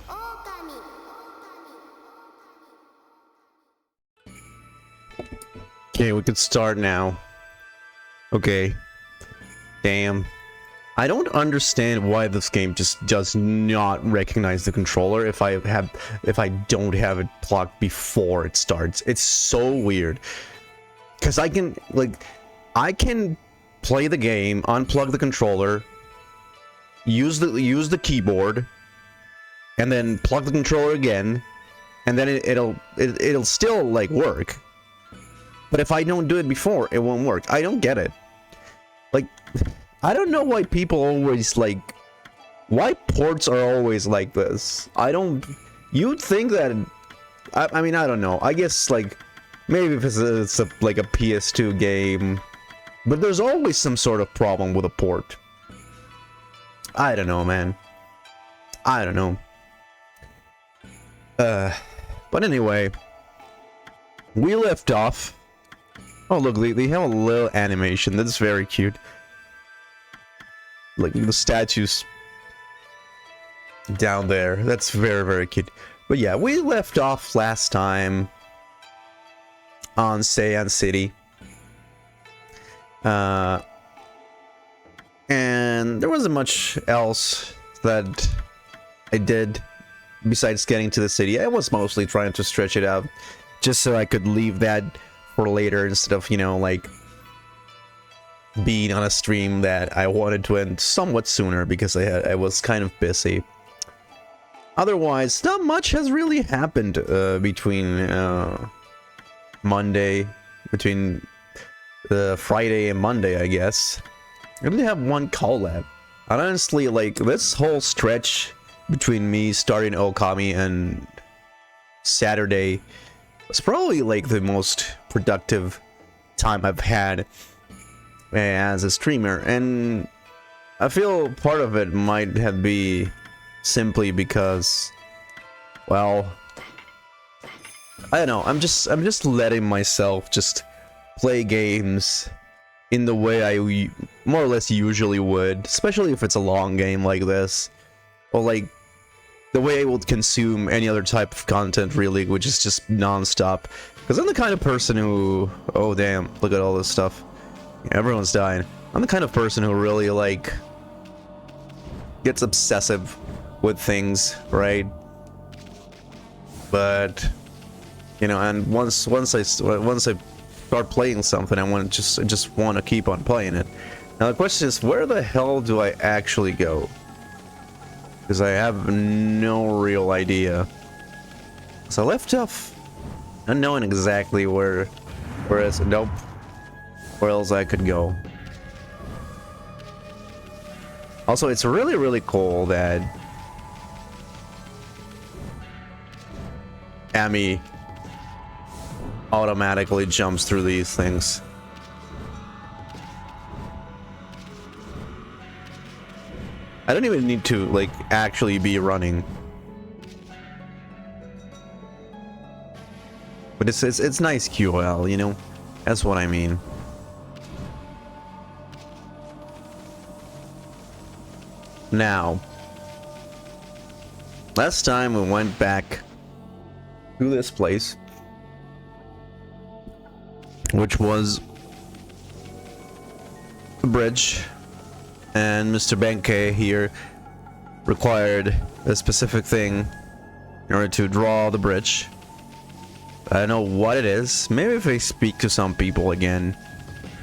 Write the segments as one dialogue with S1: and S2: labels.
S1: Okami.
S2: Okay, we could start now. Okay. Damn. I don't understand why this game just does not recognize the controller if I don't have it plugged before it starts. It's so weird. Cause I can play the game, unplug the controller, use the keyboard, and then plug the controller again, and then it'll still like work. But if I don't do it before, it won't work. I don't get it. Like, I don't know why people always like... Why ports are always like this. I don't... You'd think that... I mean, I don't know. I guess, like... Maybe if it's like a PS2 game. But there's always some sort of problem with a port. I don't know, man. I don't know. But anyway... We left off... Oh, look, they have a little animation. That's very cute. Like, the statues down there. That's very, very cute. But yeah, we left off last time on Seian City. And there wasn't much else that I did besides getting to the city. I was mostly trying to stretch it out just so I could leave that for later instead of, you know, like being on a stream that I wanted to end somewhat sooner because I was kind of busy. Otherwise, not much has really happened between Friday and Monday, I guess. I only have one collab. And honestly, like, this whole stretch between me starting Okami and Saturday was probably like the most productive time I've had as a streamer, and I feel part of it might have been simply because, well, I don't know, I'm just letting myself just play games in the way I more or less usually would, especially if it's a long game like this, or like the way I would consume any other type of content, really, which is just non-stop. Because I'm the kind of person who... Oh, damn. Look at all this stuff. Everyone's dying. I'm the kind of person who really like gets obsessive with things, right? But you know, and once I start playing something, I just want to keep on playing it. Now the question is, where the hell do I actually go? Because I have no real idea. So I left off not knowing exactly where is nope, where else I could go. Also, it's really cool that Amy automatically jumps through these things. I don't even need to like actually be running. But it's nice QL, you know? That's what I mean. Now, last time we went back to this place, which was the bridge, and Mr. Benkei here required a specific thing in order to draw the bridge. I don't know what it is. Maybe if I speak to some people again,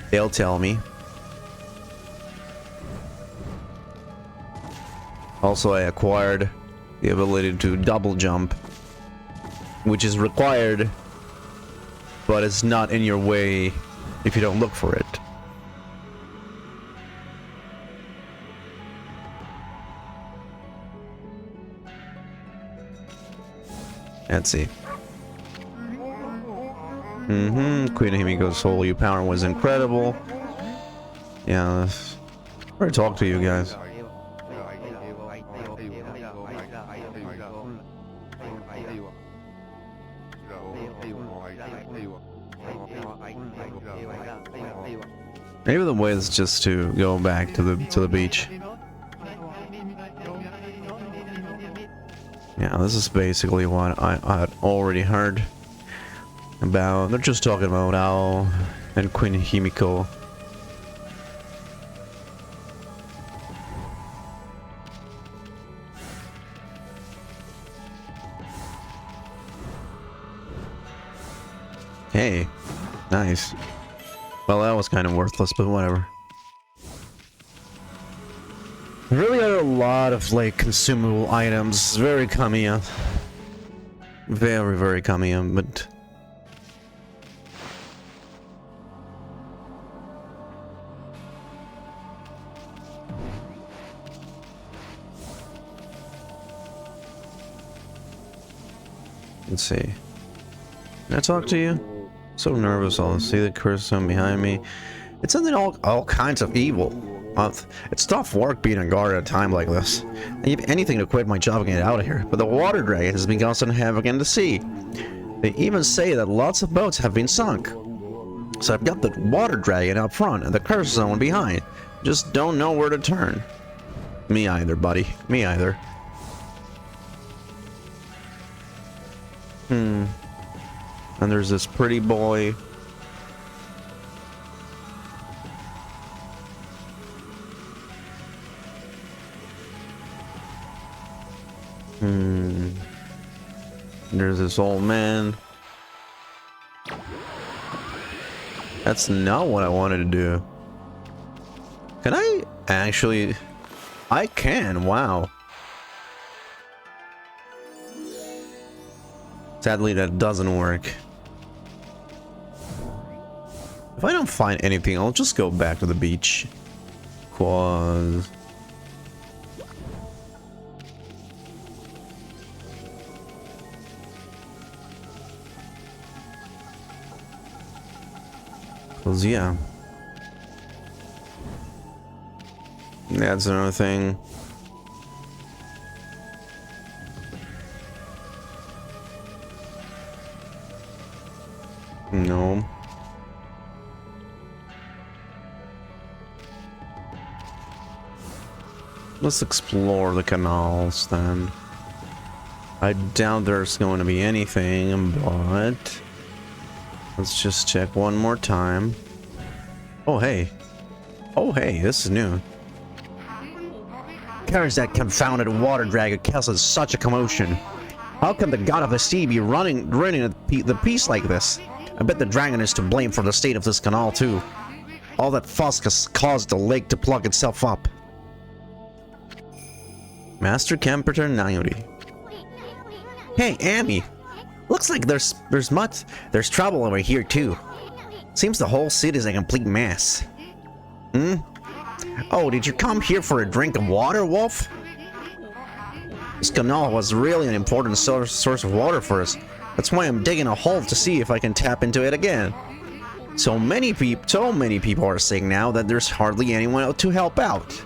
S2: they'll tell me. Also, I acquired the ability to double jump, which is required, but it's not in your way if you don't look for it. Let's see. Queen Himiko's holy power was incredible. Yeah, where to talk to you guys. Maybe the way is just to go back to the beach. Yeah, this is basically what I had already heard about. They're just talking about Ao and Queen Himiko. Hey, nice. Well, that was kind of worthless, but whatever. Really got a lot of like consumable items. Very Kamiya. Very Kamiya, but let's see. Can I talk to you? So nervous, I'll see the person behind me. It's something all kinds of evil. It's tough work being on guard at a time like this. I need anything to quit my job and get out of here, but the water dragon has been causing havoc in the sea. They even say that lots of boats have been sunk. So I've got the water dragon out front and the curse zone behind. Just don't know where to turn. Me either, buddy. Me either. And there's this pretty boy. There's this old man. That's not what I wanted to do. Can I actually? I can, wow. Sadly, that doesn't work. If I don't find anything, I'll just go back to the beach. Cause yeah. That's another thing. No. Let's explore the canals then. I doubt there's going to be anything, but let's just check one more time. Oh, hey. Oh, hey, this is new. Carries that confounded water dragon causes such a commotion. How can the god of the sea be running the piece like this? I bet the dragon is to blame for the state of this canal too. All that fuss has caused the lake to plug itself up. Master Kemperton Nayori. Hey, Amy. Looks like there's trouble over here too. Seems the whole city is a complete mess. Hmm? Oh, did you come here for a drink of water, Wolf? This canal was really an important source of water for us. That's why I'm digging a hole to see if I can tap into it again. So many people are sick now that there's hardly anyone to help out.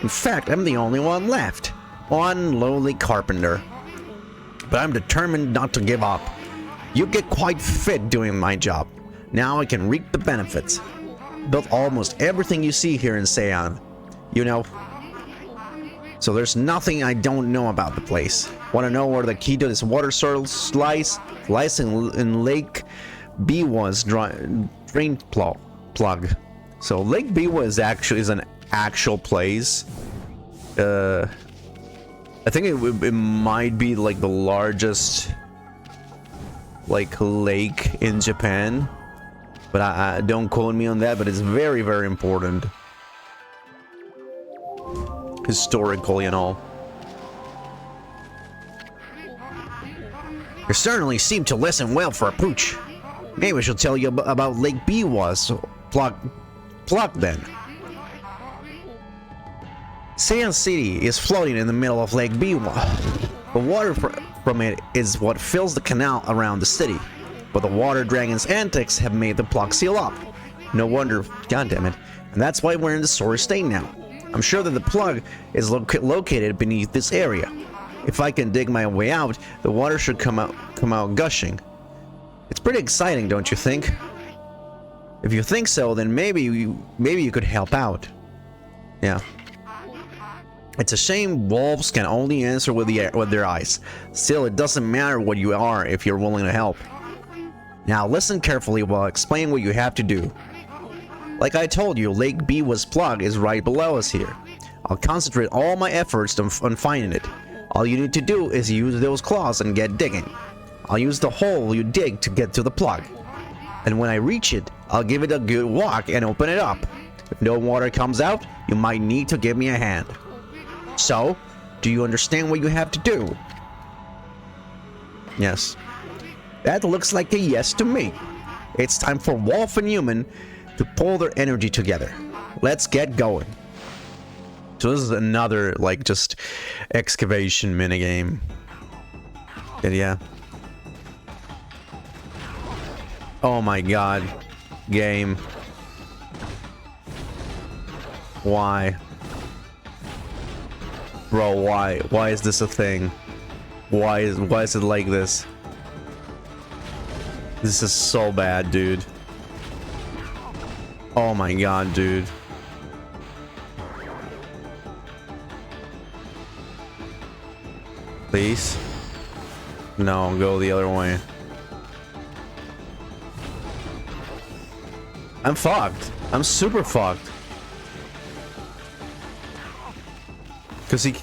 S2: In fact, I'm the only one left. One lowly carpenter. But I'm determined not to give up. You get quite fit doing my job. Now I can reap the benefits. Built almost everything you see here in Seon. You know. So there's nothing I don't know about the place. Want to know where the key to this water source lies? Lies in Lake Biwa's drain plug. So Lake Biwa is an actual place. I think it might be like the largest like lake in Japan, but I don't quote me on that. But it's very, very important historically and all. You certainly seem to listen well for a pooch. Maybe I should tell you about Lake Biwa's plug then. Seon City is floating in the middle of Lake Biwa. The water from it is what fills the canal around the city, but the water dragon's antics have made the plug seal up. No wonder, goddammit, and that's why we're in the sorry state now. I'm sure that the plug is located beneath this area. If I can dig my way out, the water should come out gushing. It's pretty exciting, don't you think? If you think so, then maybe you could help out. Yeah. It's a shame wolves can only answer with their eyes. Still, it doesn't matter what you are if you're willing to help. Now listen carefully while I explain what you have to do. Like I told you, Lake Biwa's plug is right below us here. I'll concentrate all my efforts on finding it. All you need to do is use those claws and get digging. I'll use the hole you dig to get to the plug. And when I reach it, I'll give it a good walk and open it up. If no water comes out, you might need to give me a hand. So, do you understand what you have to do? Yes. That looks like a yes to me. It's time for Wolf and Human to pull their energy together. Let's get going. So this is another, like, just excavation minigame. And yeah. Oh my god. Game. Why? Bro, why? Why is this a thing? Why is it like this? This is so bad, dude. Oh my god, dude. Please? No, go the other way. I'm fucked. I'm super fucked. Cause he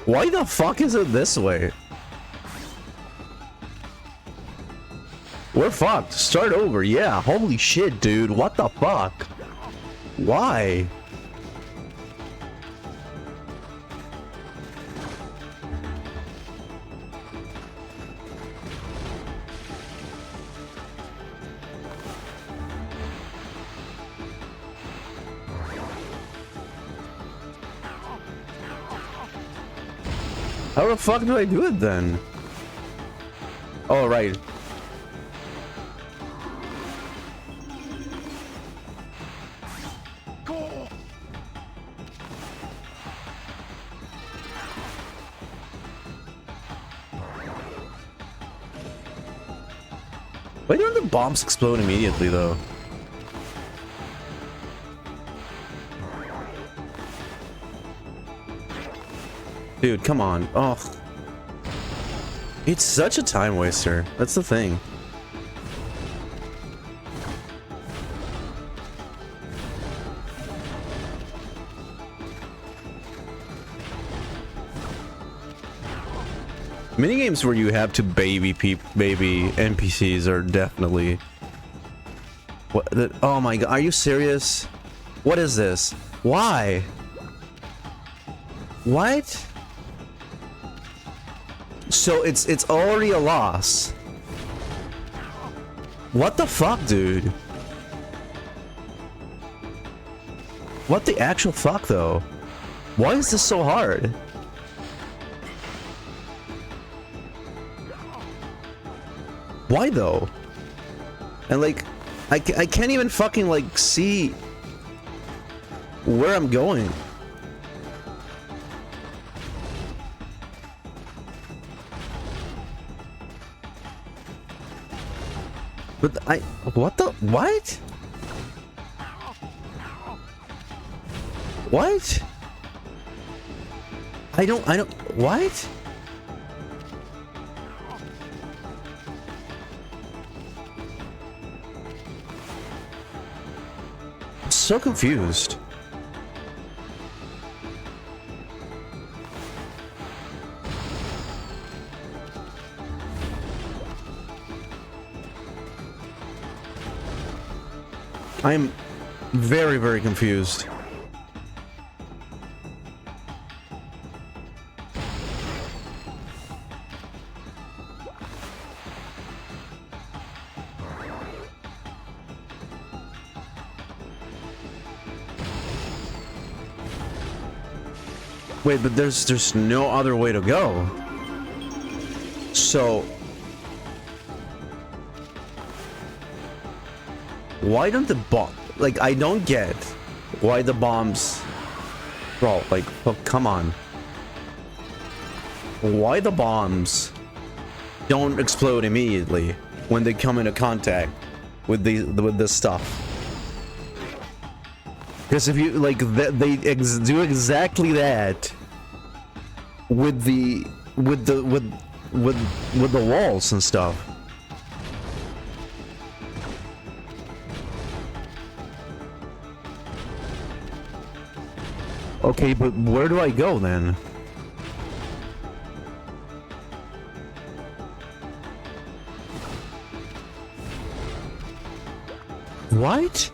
S2: why the fuck is it this way? We're fucked. Start over. Yeah, holy shit, dude. What the fuck? Why? How the fuck do I do it then? Oh, right. Why don't the bombs explode immediately though? Dude, come on. Oh. It's such a time waster. That's the thing. Minigames where you have to baby NPCs are definitely... What the, oh my god, are you serious? What is this? Why? What? So it's already a loss. What the fuck, dude? What the actual fuck, though? Why is this so hard? Why though? And like, I can't even fucking like see where I'm going. But what the, what? What? I don't, what? I'm so confused. I'm very, very confused. Wait, but there's no other way to go. So why don't the bomb, like, I don't get why the bombs, bro, like, oh, come on, why the bombs don't explode immediately when they come into contact with this stuff? Because if you like, they do exactly that with the walls and stuff. Okay, but where do I go then? What?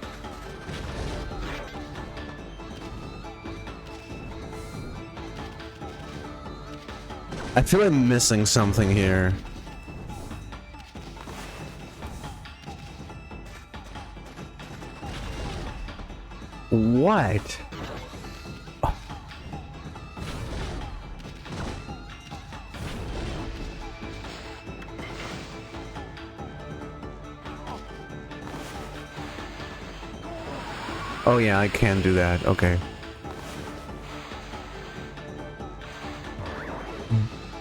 S2: I feel I'm missing something here. What? Oh yeah, I can do that. Okay.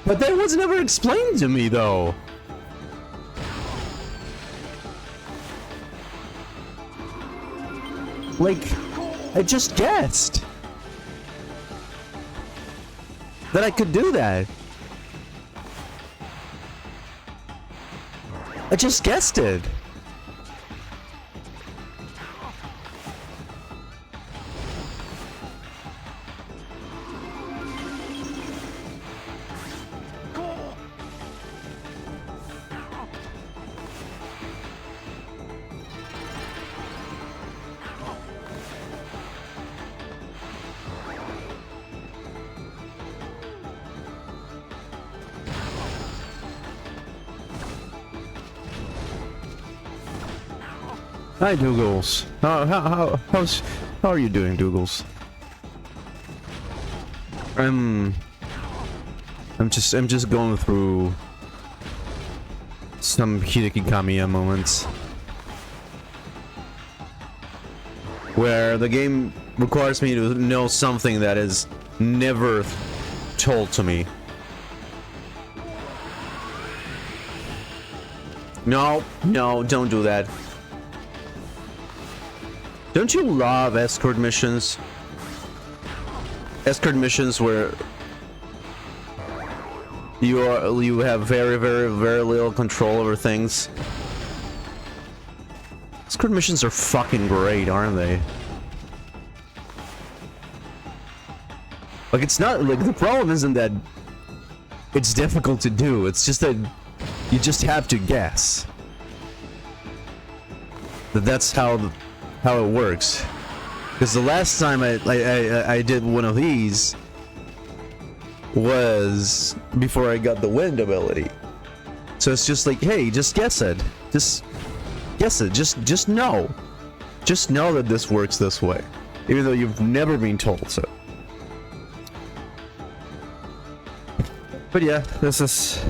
S2: But that was never explained to me, though. Like, I just guessed that I could do that. I just guessed it. Hi, Dougals. How are you doing, Dougals? I'm just going through some Hideki Kamiya moments where the game requires me to know something that is never told to me. No, don't do that. Don't you love escort missions? Escort missions where you have very little control over things. Escort missions are fucking great, aren't they? Like, it's not like, the problem isn't that it's difficult to do. It's just that you just have to guess. That's how it works. Because the last time I did one of these was before I got the wind ability. So it's just like, hey, just guess it. Just guess it. Just know. Just know that this works this way, even though you've never been told so. But yeah, this is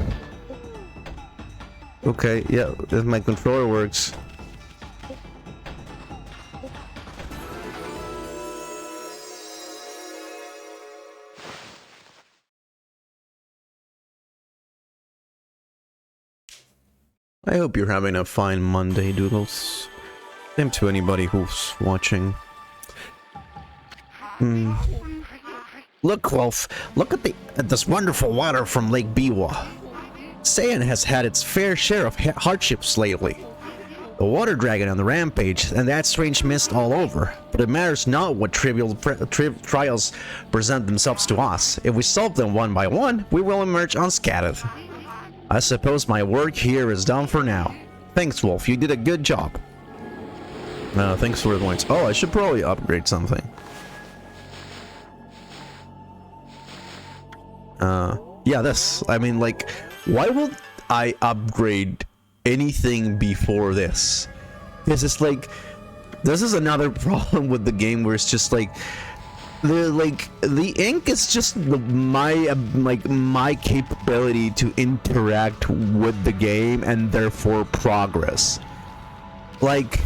S2: okay. Yeah, if my controller works. I hope you're having a fine Monday, Doodles. Same to anybody who's watching. Look, Wolf. Look at this wonderful water from Lake Biwa. Saiyan has had its fair share of hardships lately. The water dragon on the rampage, and that strange mist all over. But it matters not what trivial trials present themselves to us. If we solve them one by one, we will emerge unscathed. I suppose my work here is done for now. Thanks, Wolf. You did a good job. Thanks for the points. Oh, I should probably upgrade something. Yeah, this. I mean, like, why would I upgrade anything before this? Because it's like, this is another problem with the game where it's just like, the ink is just my capability to interact with the game and therefore progress. Like,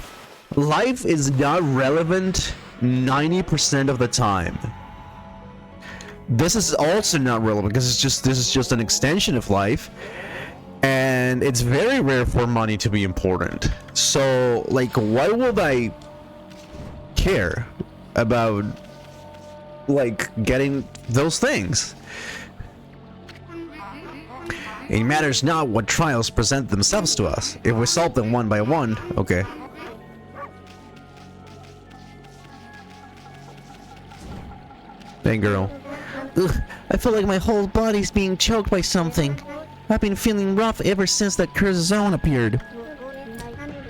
S2: life is not relevant 90% of the time. This is also not relevant because this is just an extension of life, and it's very rare for money to be important. So, like, why would I care about, like, getting those things? It matters not what trials present themselves to us. If we solve them one by one, okay. Hey, girl. Ugh, I feel like my whole body's being choked by something. I've been feeling rough ever since that cursed zone appeared.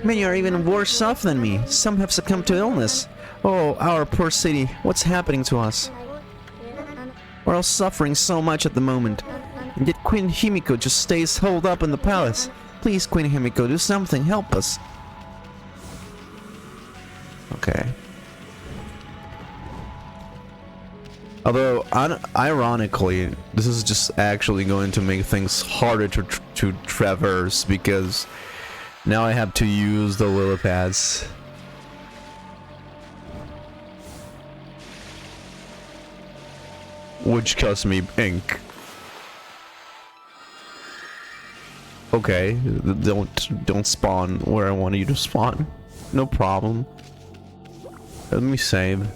S2: Many are even worse off than me. Some have succumbed to illness. Oh, our poor city. What's happening to us? We're all suffering so much at the moment. And yet Queen Himiko just stays holed up in the palace. Please, Queen Himiko, do something. Help us. Okay. Although, ironically, this is just actually going to make things harder to traverse, because now I have to use the lily pads. Which cost me ink. Okay, don't spawn where I want you to spawn. No problem. Let me save.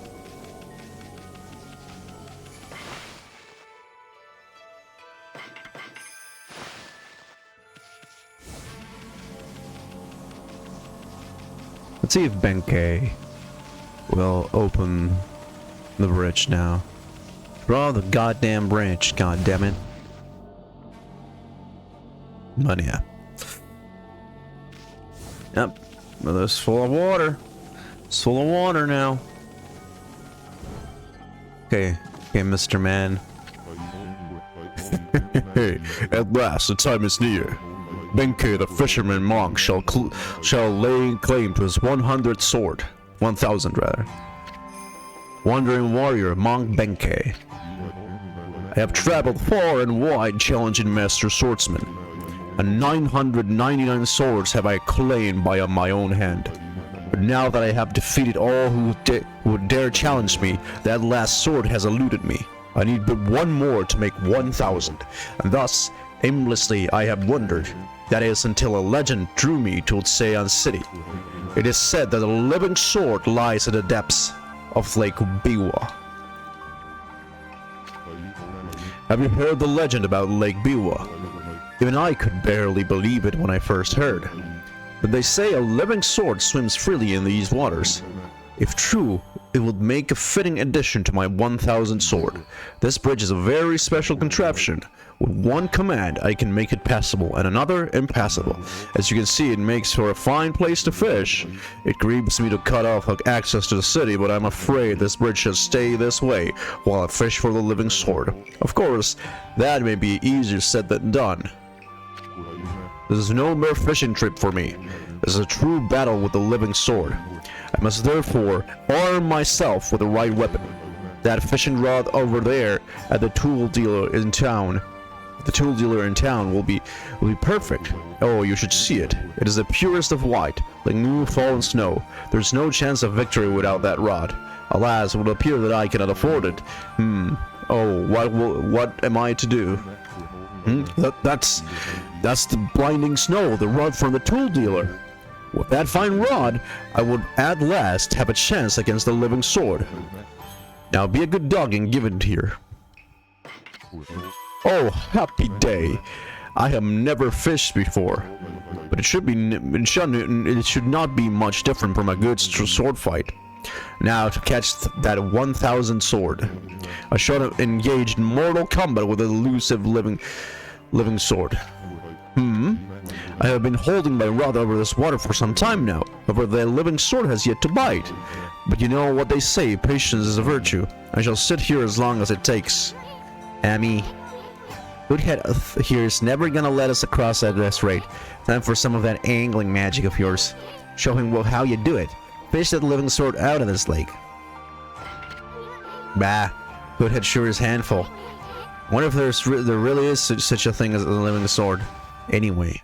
S2: Let's see if Benkei will open the bridge now. Draw the goddamn bridge, goddammit. But yeah. Yep. Well, it's full of water. It's full of water now. Okay, Mr. Man.
S3: Hey, at last the time is near. Benkei the fisherman monk shall lay claim to his 100th sword. 1,000 rather. Wandering warrior monk Benkei. I have traveled far and wide challenging master swordsmen, and 999 swords have I claimed by my own hand. But now that I have defeated all who would dare challenge me, that last sword has eluded me. I need but one more to make 1,000, and thus, aimlessly I have wandered. That is until a legend drew me to Outta City. It is said that a living sword lies in the depths of Lake Biwa. Have you heard the legend about Lake Biwa? Even I could barely believe it when I first heard. But they say a living sword swims freely in these waters. If true, it would make a fitting addition to my 1000 sword. This bridge is a very special contraption. With one command, I can make it passable, and another impassable. As you can see, it makes for a fine place to fish. It grieves me to cut off access to the city, but I'm afraid this bridge should stay this way while I fish for the living sword. Of course, that may be easier said than done. This is no mere fishing trip for me. This is a true battle with the living sword. I must therefore arm myself with the right weapon. That fishing rod over there at the tool dealer in town. The tool dealer in town will be perfect. Oh, you should see it. It is the purest of white, like new fallen snow. There's no chance of victory without that rod. Alas, it would appear that I cannot afford it. Oh, what am I to do? That's the blinding snow, the rod from the tool dealer. With that fine rod, I would at last have a chance against the living sword. Now be a good dog and give it here. Oh, happy day! I have never fished before, but it should not be much different from a good sword fight. Now to catch that 1000 sword, I should have engaged in mortal combat with an elusive living sword. I have been holding my rod over this water for some time now, however the living sword has yet to bite. But you know what they say, patience is a virtue. I shall sit here as long as it takes. Amy, Hoodhead here is never gonna let us across at this rate. Time for some of that angling magic of yours. Show him how you do it. Fish that living sword out of this lake. Bah, Hoodhead sure is handful. Wonder if there really is such a thing as a living sword. Anyway.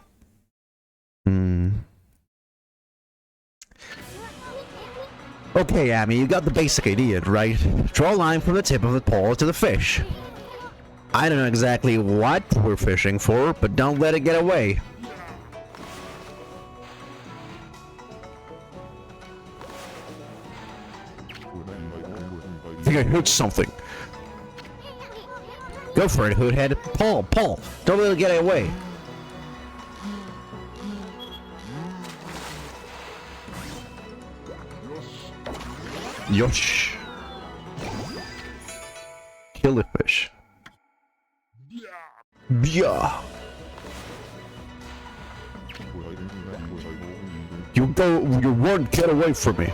S3: Okay, Amy, you got the basic idea, right? Draw a line from the tip of the pole to the fish. I don't know exactly what we're fishing for, but don't let it get away. I think I heard something. Go for it, Hoodhead. Pull. Don't let it get away. Yosh. Kill the fish. Yeah. You won't get away from me.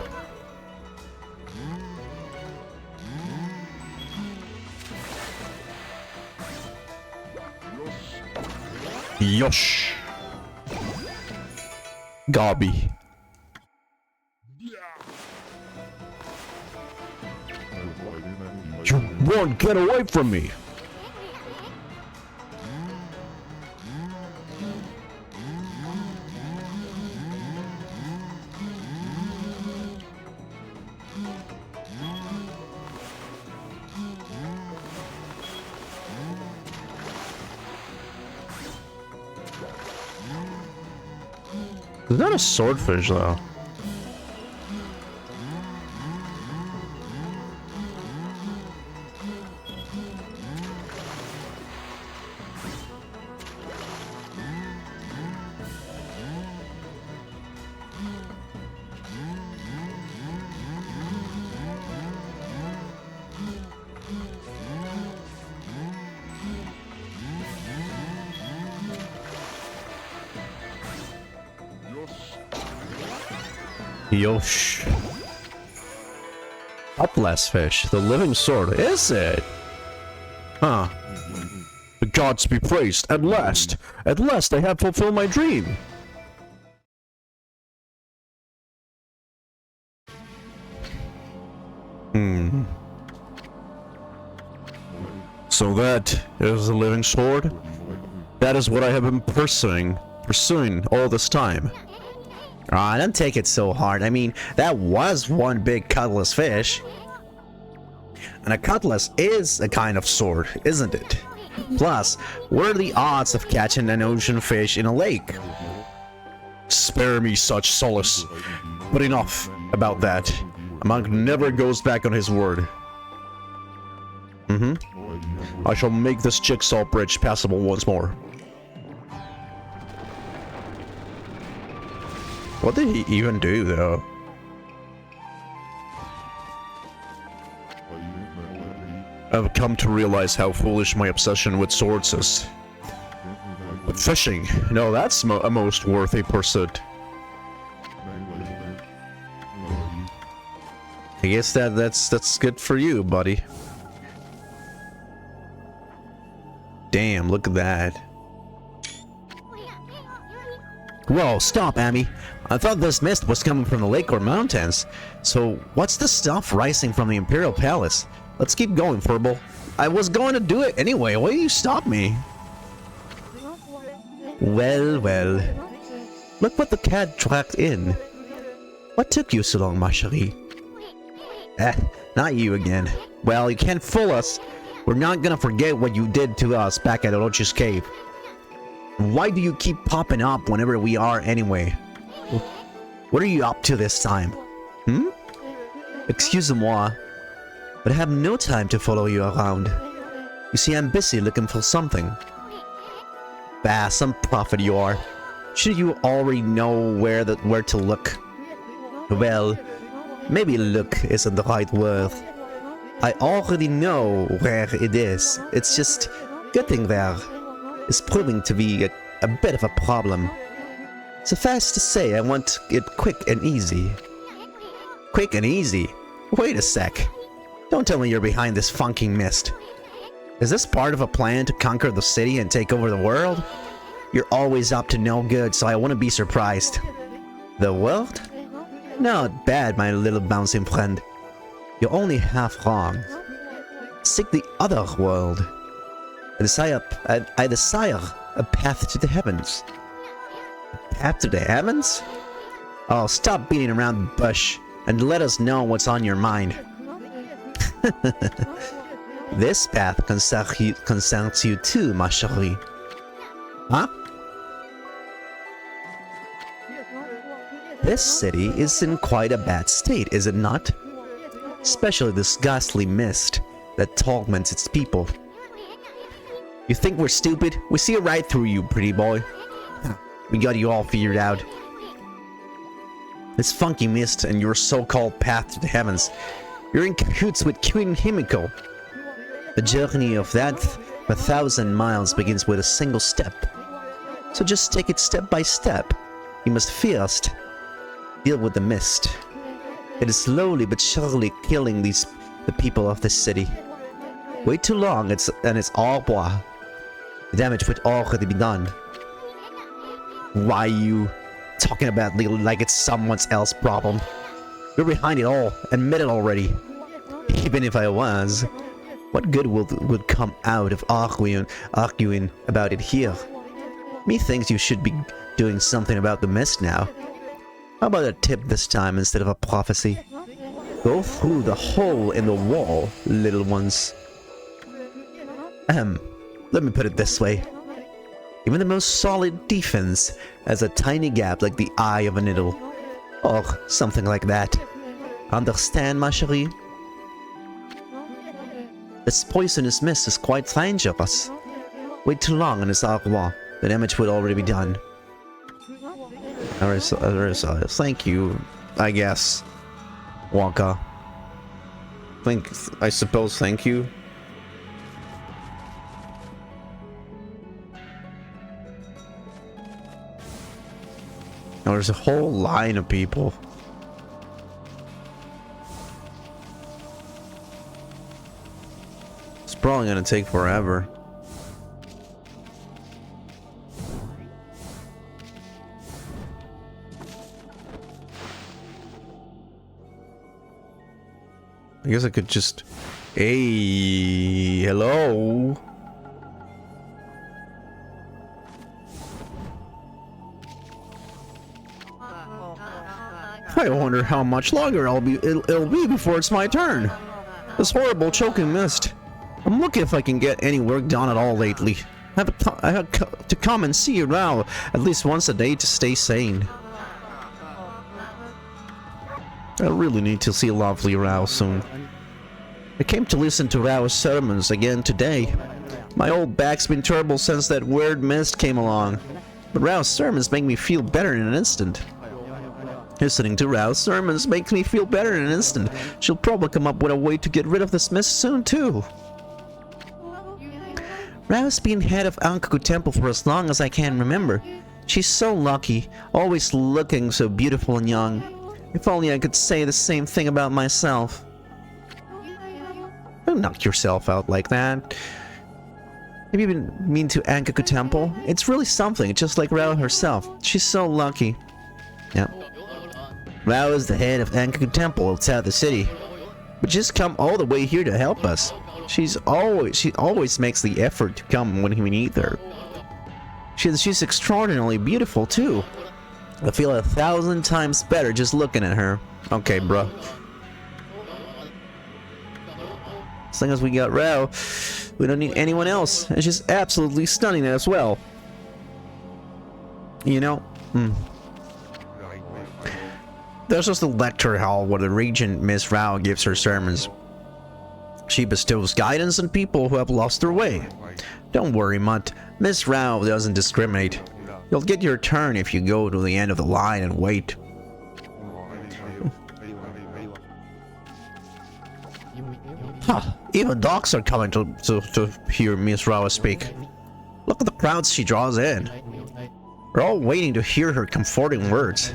S3: Yosh. Gobby. You won't get away from me. Is that a swordfish though? Yosh. Upless fish, the living sword, is it? Huh. The gods be praised, at last! At last I have fulfilled my dream! So that is the living sword? That is what I have been pursuing all this time. Ah, don't take it so hard. I mean, that was one big cutlass fish. And a cutlass is a kind of sword, isn't it? Plus, what are the odds of catching an ocean fish in a lake? Spare me such solace. But enough about that. A monk never goes back on his word. I shall make this jigsaw bridge passable once more. What did he even do, though? I've come to realize how foolish my obsession with swords is. But fishing, no, that's a most worthy pursuit.
S2: I guess that's good for you, buddy. Damn, look at that. Whoa, stop, Amy. I thought this mist was coming from the lake or mountains. So, what's the stuff rising from the Imperial Palace? Let's keep going, Furball. I was going to do it anyway. Why do you stop me? Well, well. Look what the cat dragged in. What took you so long, ma chérie? Not you again. Well, you can't fool us. We're not gonna forget what you did to us back at Orochi's cave. Why do you keep popping up whenever we are anyway? What are you up to this time? Hmm? Excuse-moi, but I have no time to follow you around. You see, I'm busy looking for something. Bah, some prophet you are. Should you already know where to look? Well, maybe look isn't the right word. I already know where it is. It's just getting there is proving to be a bit of a problem. Suffice to say, I want it quick and easy. Quick and easy? Wait a sec. Don't tell me you're behind this funky mist. Is this part of a plan to conquer the city and take over the world? You're always up to no good, so I wouldn't be surprised. The world? Not bad, my little bouncing friend. You're only half wrong. Seek the other world. I desire a path to the heavens. A path to the heavens? Oh, stop beating around the bush and let us know what's on your mind. This path concerns you too, ma chérie. Huh? This city is in quite a bad state, is it not? Especially this ghastly mist that torments its people. You think we're stupid? We see right through you, pretty boy. We got you all figured out. This funky mist and your so-called path to the heavens. You're in cahoots with Queen Himiko. The journey of that 1,000 miles begins with a single step. So just take it step by step. You must first deal with the mist. It is slowly but surely killing the people of this city. Wait too long and it's all blah. The damage would already be done. Why you talking about me like it's someone else's problem? You're behind it all. Admit it already. Even if I was, what good would come out of arguing about it here? Methinks you should be doing something about the mist now. How about a tip this time instead of a prophecy? Go through the hole in the wall, little ones. Let me put it this way. Even the most solid defense has a tiny gap like the eye of a needle. Or something like that. Understand, ma chérie? This poisonous mist is quite dangerous. Wait too long and it's au revoir. The damage would already be done. Thank you, I guess. Wonka. I suppose thank you. Now there's a whole line of people. It's probably gonna take forever. I guess I could just... Hey, hello? I wonder how much longer it'll be before it's my turn. This horrible choking mist. I'm looking if I can get any work done at all lately. I have to come and see you now at least once a day to stay sane. I really need to see lovely Rao soon. I came to listen to Rao's sermons again today. My old back's been terrible since that weird mist came along. But Rao's sermons make me feel better in an instant. Listening to Rao's sermons makes me feel better in an instant. She'll probably come up with a way to get rid of this mist soon too. Rao's been head of Ankaku Temple for as long as I can remember. She's so lucky, always looking so beautiful and young. If only I could say the same thing about myself. Don't knock yourself out like that. Have you been mean to Ankaku Temple? It's really something, just like Rao herself. She's so lucky. Yep. Rao is the head of Ankaku Temple outside the city, but just come all the way here to help us. She always makes the effort to come when we need her. She's extraordinarily beautiful too. I feel 1,000 times better just looking at her. Okay, bro. As long as we got Rao, we don't need anyone else. And she's absolutely stunning as well. You know? There's just a lecture hall where the regent Miss Rao gives her sermons. She bestows guidance on people who have lost their way. Don't worry, Mutt. Miss Rao doesn't discriminate. You'll get your turn if you go to the end of the line and wait. Huh. Even dogs are coming to hear Miss Rao speak. Look at the crowds she draws in. We're all waiting to hear her comforting words.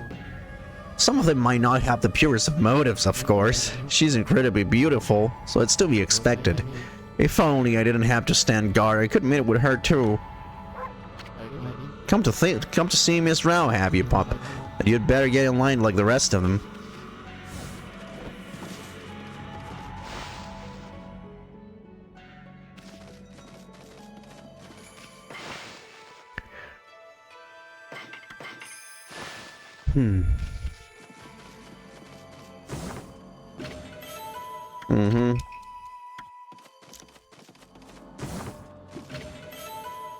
S2: Some of them might not have the purest of motives, of course. She's incredibly beautiful, so it's to be expected. If only I didn't have to stand guard, I could meet with her too. Come to see Miss Rao, have you, pup? And you'd better get in line like the rest of them.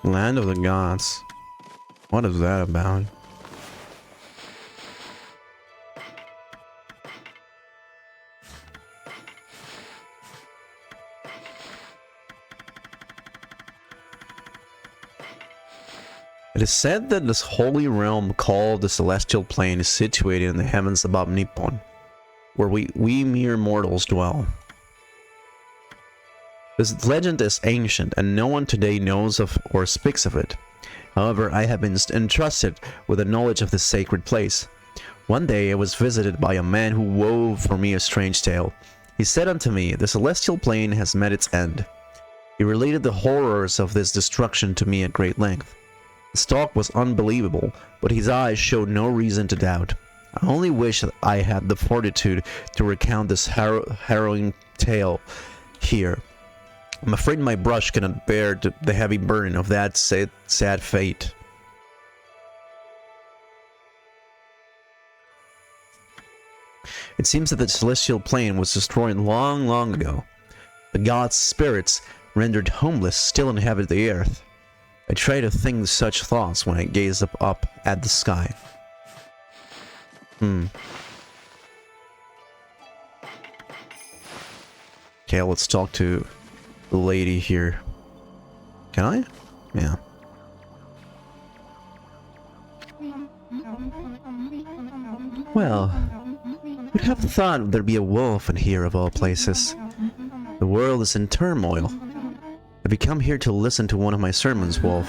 S2: Land of the Gods. What is that about? It is said that this holy realm called the Celestial Plane is situated in the heavens above Nippon, where we mere mortals dwell. This legend is ancient, and no one today knows of or speaks of it. However, I have been entrusted with the knowledge of this sacred place. One day I was visited by a man who wove for me a strange tale. He said unto me, "The Celestial Plane has met its end." He related the horrors of this destruction to me at great length. His talk was unbelievable, but his eyes showed no reason to doubt. I only wish that I had the fortitude to recount this harrowing tale here. I'm afraid my brush cannot bear the heavy burden of that sad fate. It seems that the Celestial Plane was destroyed long, long ago. The gods' spirits, rendered homeless, still inhabit the earth. I try to think such thoughts when I gaze up at the sky. Okay, let's talk to the lady here. Can I? Yeah. Well, who'd have thought there'd be a wolf in here of all places? The world is in turmoil. Have you come here to listen to one of my sermons, Wolf?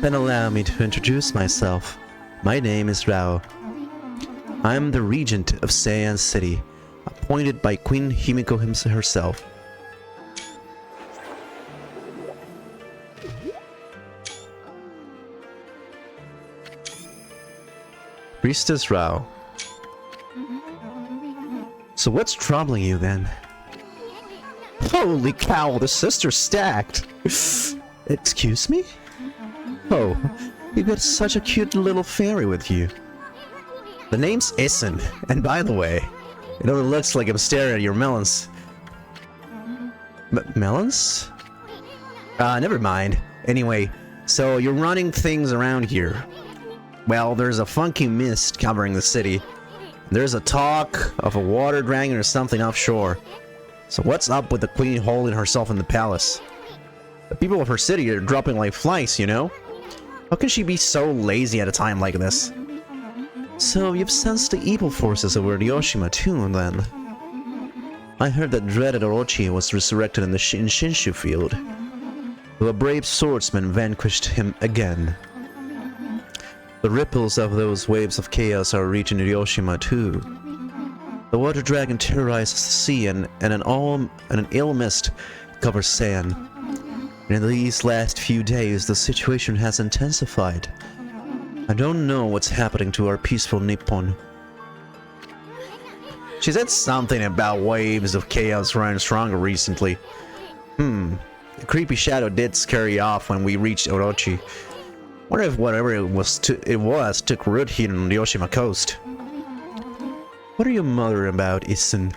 S2: Then allow me to introduce myself. My name is Rao. I am the regent of Seian City, appointed by Queen Himiko herself. Priestess Rao. So what's troubling you then? Holy cow, the sister's stacked! Excuse me? Oh, you got such a cute little fairy with you. The name's Isen, and by the way, it only looks like I'm staring at your melons. Melons? Never mind. Anyway, so you're running things around here. Well, there's a funky mist covering the city. There's a talk of a water dragon or something offshore. So what's up with the queen holding herself in the palace? The people of her city are dropping like flies, you know? How can she be so lazy at a time like this? So you've sensed the evil forces over Ryoshima too, then? I heard that dreaded Orochi was resurrected in the Shinshu field. The brave swordsman vanquished him again. The ripples of those waves of chaos are reaching Hiroshima too. The water dragon terrorizes the sea and an ill mist covers sand. And in these last few days, the situation has intensified. I don't know what's happening to our peaceful Nippon. She said something about waves of chaos running stronger recently. The creepy shadow did scurry off when we reached Orochi. Wonder if whatever it was took root here on the Hiroshima coast. What are you muttering about, Issen?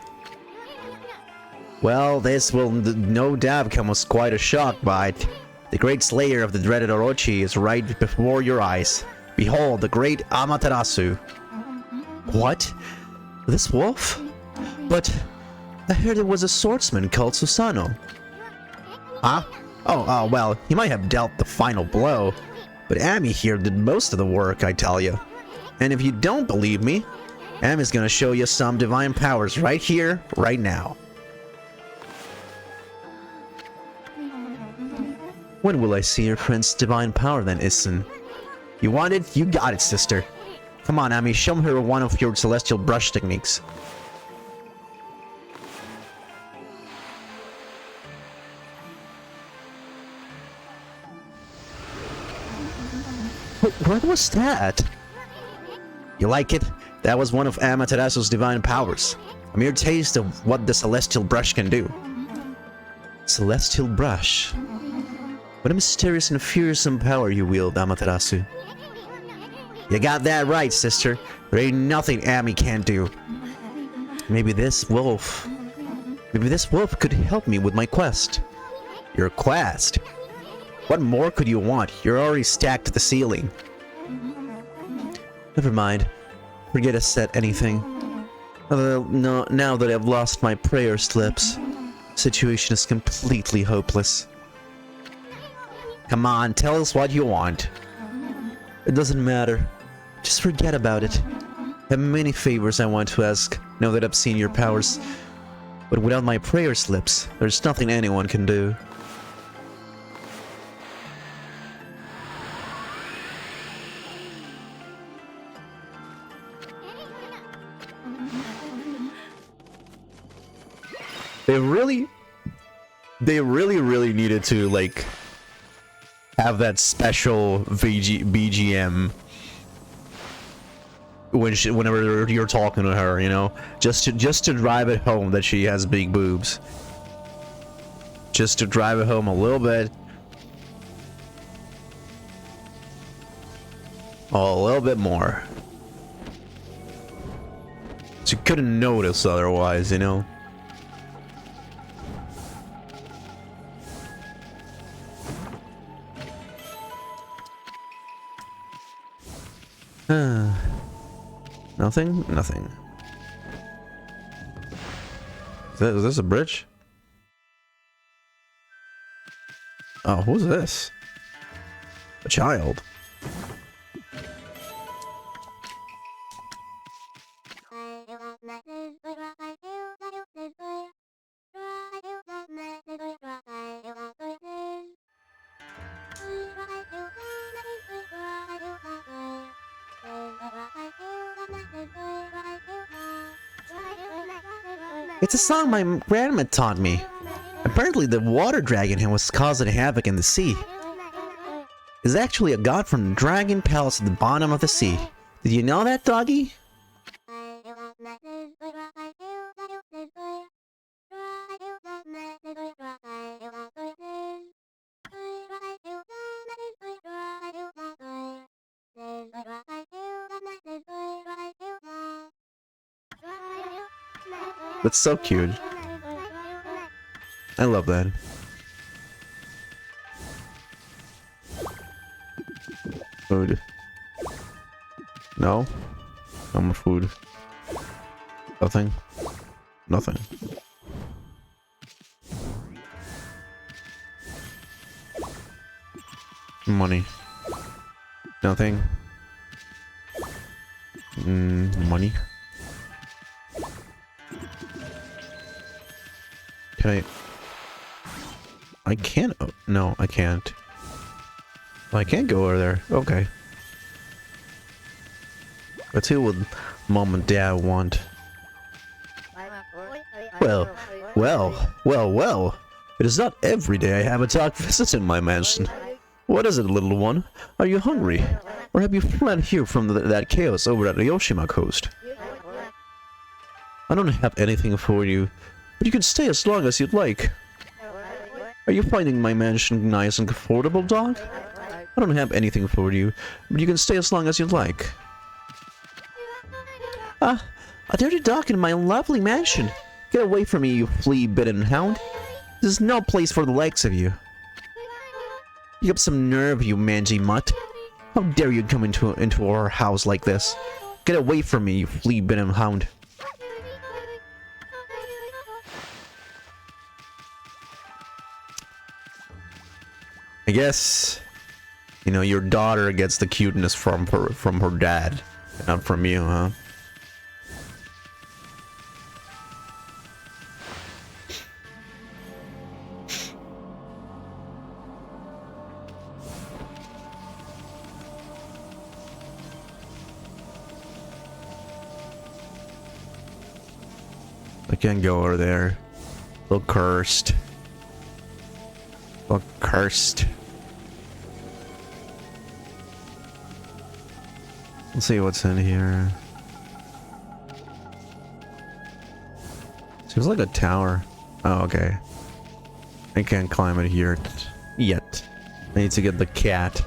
S2: Well, this will no doubt come as quite a shock, but the great slayer of the dreaded Orochi is right before your eyes. Behold, the great Amaterasu. What? This wolf? But I heard it was a swordsman called Susano. Huh? Oh, well, he might have dealt the final blow, but Ami here did most of the work, I tell you. And if you don't believe me, Ami's gonna show you some divine powers right here, right now. When will I see your friend's divine power then, Issen? You want it? You got it, sister. Come on, Ami, show her one of your celestial brush techniques. What was that? You like it? That was one of Amaterasu's divine powers. A mere taste of what the celestial brush can do. Celestial brush? What a mysterious and fearsome power you wield, Amaterasu. You got that right, sister. There ain't nothing Ami can't do. Maybe this wolf could help me with my quest. Your quest? What more could you want? You're already stacked to the ceiling. Never mind. Forget to set anything. No, now that I've lost my prayer slips, the situation is completely hopeless. Come on, tell us what you want. It doesn't matter. Just forget about it. I have many favors I want to ask, now that I've seen your powers. But without my prayer slips, there's nothing anyone can do. They really needed to, like, have that special BGM whenever you're talking to her, you know, just to drive it home that she has big boobs. Just to drive it home a little bit. Oh, a little bit more. So you couldn't notice otherwise, you know. Nothing? Nothing. Is this a bridge? Oh, who's this? A child. It's a song my grandma taught me. Apparently the water dragon was causing havoc in the sea. Is actually a god from the Dragon Palace at the bottom of the sea. Did you know that, doggy? That's so cute. I love that. Food. No? No more food. Nothing? Nothing. Money. Nothing. Money. Can I can't. No, I can't. I can't go over there. Okay. Let's see what Mom and Dad want. Well, well. It is not every day I have a dog visit in my mansion. What is it, little one? Are you hungry? Or have you fled here from that chaos over at the Yoshima coast? I don't have anything for you, but you can stay as long as you'd like. Are you finding my mansion nice and comfortable, dog? I don't have anything for you, but you can stay as long as you'd like. Ah, a dirty dog in my lovely mansion. Get away from me, you flea-bitten hound. This is no place for the likes of you. You have some nerve, you mangy mutt. How dare you come into our house like this? Get away from me, you flea-bitten hound. I guess, you know, your daughter gets the cuteness from her dad, not from you, huh? I can't go over there. Look cursed. Look cursed. Let's see what's in here. Seems like a tower. Oh, okay. I can't climb it here yet. I need to get the cat.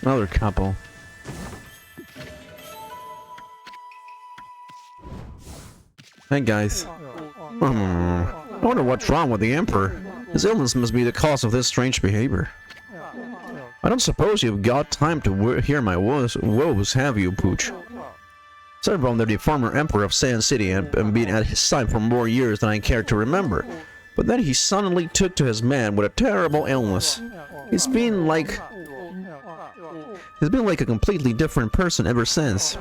S2: Another couple. Hey guys. I wonder what's wrong with the Emperor. His illness must be the cause of this strange behavior. I don't suppose you've got time to hear my woes, have you, Pooch? Served under the former Emperor of Sand City and been at his side for more years than I care to remember. But then he suddenly took to his man with a terrible illness. He's been like a completely different person ever since.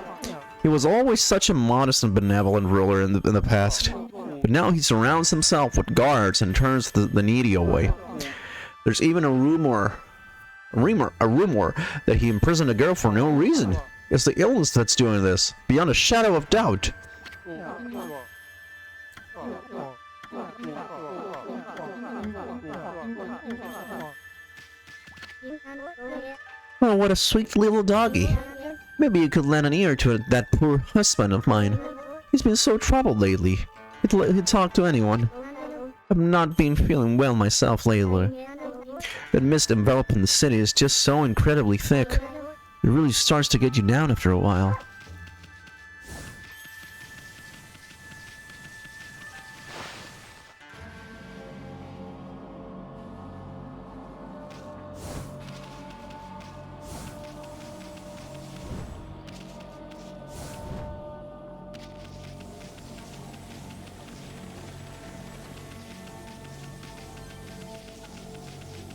S2: He was always such a modest and benevolent ruler in the past, but now he surrounds himself with guards and turns the needy away. There's even a rumor that he imprisoned a girl for no reason. It's the illness that's doing this, beyond a shadow of doubt. Oh, what a sweet little doggy. Maybe you could lend an ear to that poor husband of mine. He's been so troubled lately. He'd talk to anyone. I've not been feeling well myself lately. That mist enveloping the city is just so incredibly thick. It really starts to get you down after a while.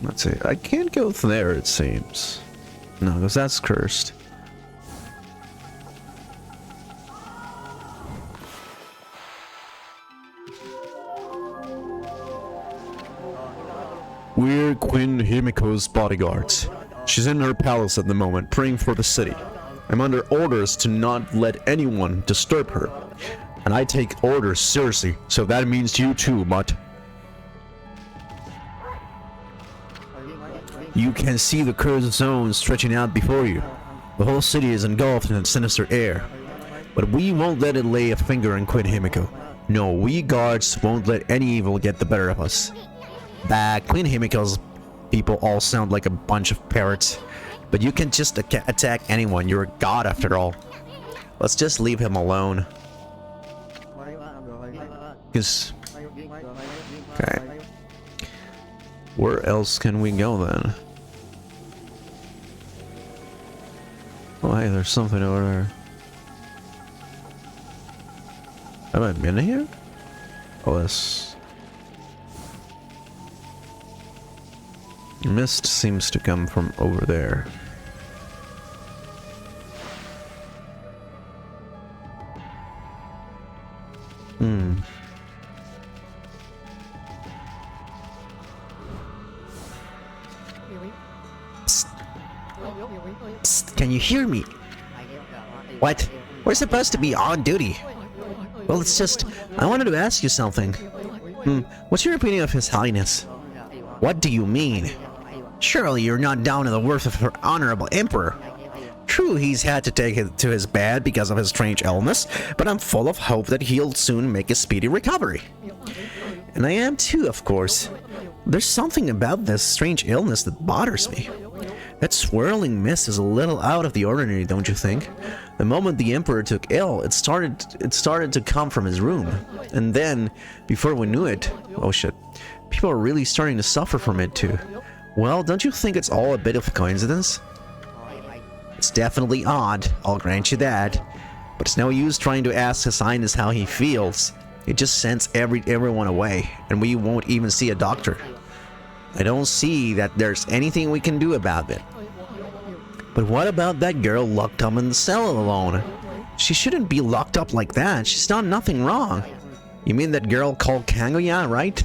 S2: Let's see. I can't go there, it seems. No, because that's cursed.
S3: We're Queen Himiko's bodyguards. She's in her palace at the moment, praying for the city. I'm under orders to not let anyone disturb her. And I take orders seriously, so that means you too, mutt. You can see the cursed zone stretching out before you. The whole city is engulfed in sinister air. But we won't let it lay a finger on Queen Himiko. No, we guards won't let any evil get the better of us. Bah, Queen Himiko's people all sound like a bunch of parrots. But you can just attack anyone, you're a god after all. Let's just leave him alone. Okay. Where else can we go then? Oh,
S2: Why? There's something over there. Have I been here? Oh, this mist seems to come from over there.
S4: Psst, can you hear me? What? We're supposed to be on duty. Well, it's just, I wanted to ask you something.
S2: What's your opinion of His Highness?
S4: What do you mean? Surely you're not down to the worth of our honorable emperor. True, he's had to take it to his bed because of his strange illness, but I'm full of hope that he'll soon make a speedy recovery.
S2: And I am too, of course. There's something about this strange illness that bothers me. That swirling mist is a little out of the ordinary, don't you think? The moment the Emperor took ill, it started to come from his room. And then, before we knew it, oh shit, people are really starting to suffer from it too. Well, don't you think it's all a bit of a coincidence?
S4: It's definitely odd, I'll grant you that.
S2: But it's no use trying to ask His Highness how he feels. It just sends everyone away, and we won't even see a doctor. I don't see that there's anything we can do about it. But what about that girl locked up in the cell alone? She shouldn't be locked up like that. She's done nothing wrong. You mean that girl called Kangoya, right?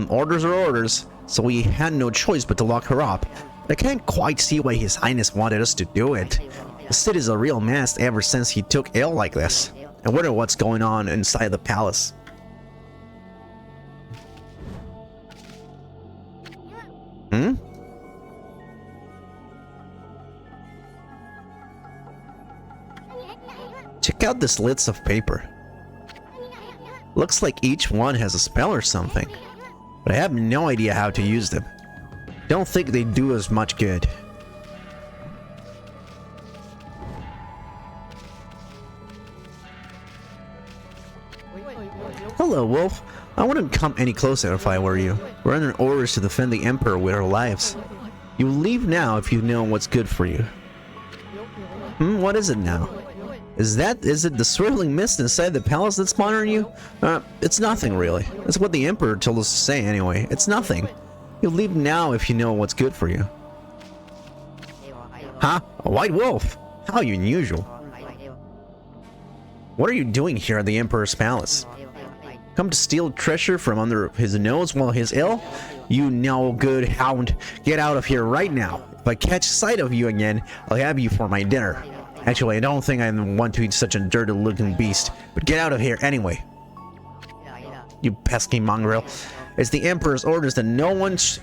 S2: Orders are orders, so we had no choice but to lock her up. But I can't quite see why His Highness wanted us to do it. The city's a real mess ever since he took ill like this. I wonder what's going on inside the palace. Check out the slits of paper. Looks like each one has a spell or something, but I have no idea how to use them. Don't think they do us much good. Hello, Wolf. I wouldn't come any closer if I were you. We're under orders to defend the Emperor with our lives. You leave now if you know what's good for you. What is it now? Is it the swirling mist inside the palace that's bothering you? It's nothing really. That's what the Emperor told us to say anyway. It's nothing. You'll leave now if you know what's good for you. Huh? A white wolf? How unusual. What are you doing here at the Emperor's palace? Come to steal treasure from under his nose while he's ill? You no good hound. Get out of here right now. If I catch sight of you again, I'll have you for my dinner. Actually, I don't think I want to eat such a dirty looking beast, but get out of here anyway. You pesky mongrel. It's the Emperor's orders that no one's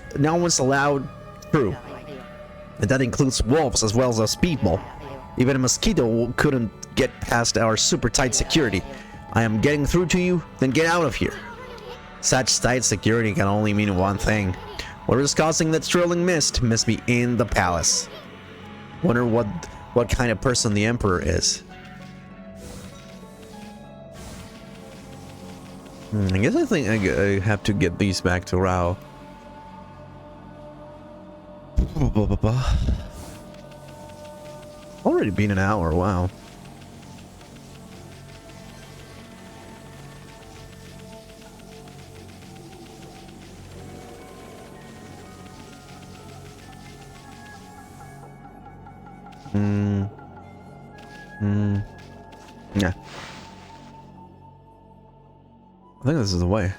S2: allowed through. And that includes wolves as well as us people. Even a mosquito couldn't get past our super tight security. I am getting through to you, then get out of here. Such tight security can only mean one thing. Whatever's causing that swirling mist must be in the palace. Wonder what kind of person the Emperor is. I guess I think I have to get these back to Rao. Already been an hour, wow. Yeah. I think this is the way.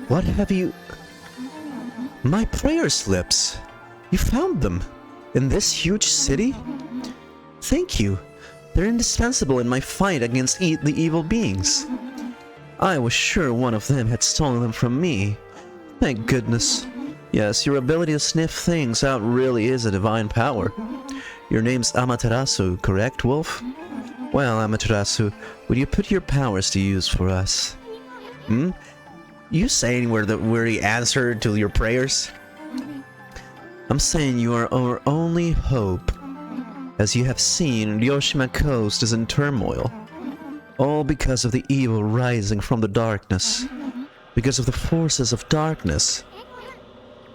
S2: What have you... My prayer slips. You found them. In this huge city? Thank you. They're indispensable in my fight against the evil beings. I was sure one of them had stolen them from me. Thank goodness. Yes, your ability to sniff things out really is a divine power. Your name's Amaterasu, correct, Wolf? Well, Amaterasu, would you put your powers to use for us? You saying we're the answer to your prayers? I'm saying you are our only hope. As you have seen, Ryoshima Coast is in turmoil. All because of the evil rising from the darkness. Because of the forces of darkness.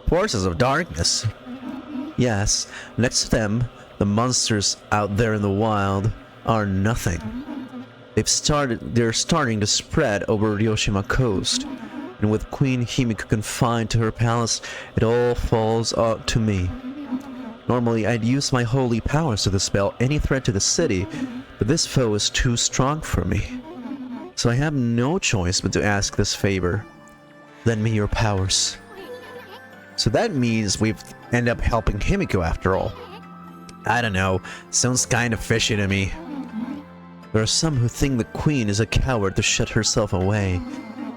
S2: Forces of darkness?
S4: Yes, next to them, the monsters out there in the wild are nothing. They're starting to spread over Ryoshima coast, and with Queen Himiko confined to her palace, it all falls up to me. Normally, I'd use my holy powers to dispel any threat to the city, but this foe is too strong for me. So I have no choice but to ask this favor. Lend me your powers. So that means we've end up helping Himiko after all. I don't know, sounds kind of fishy to me. There are some who think the queen is a coward to shut herself away,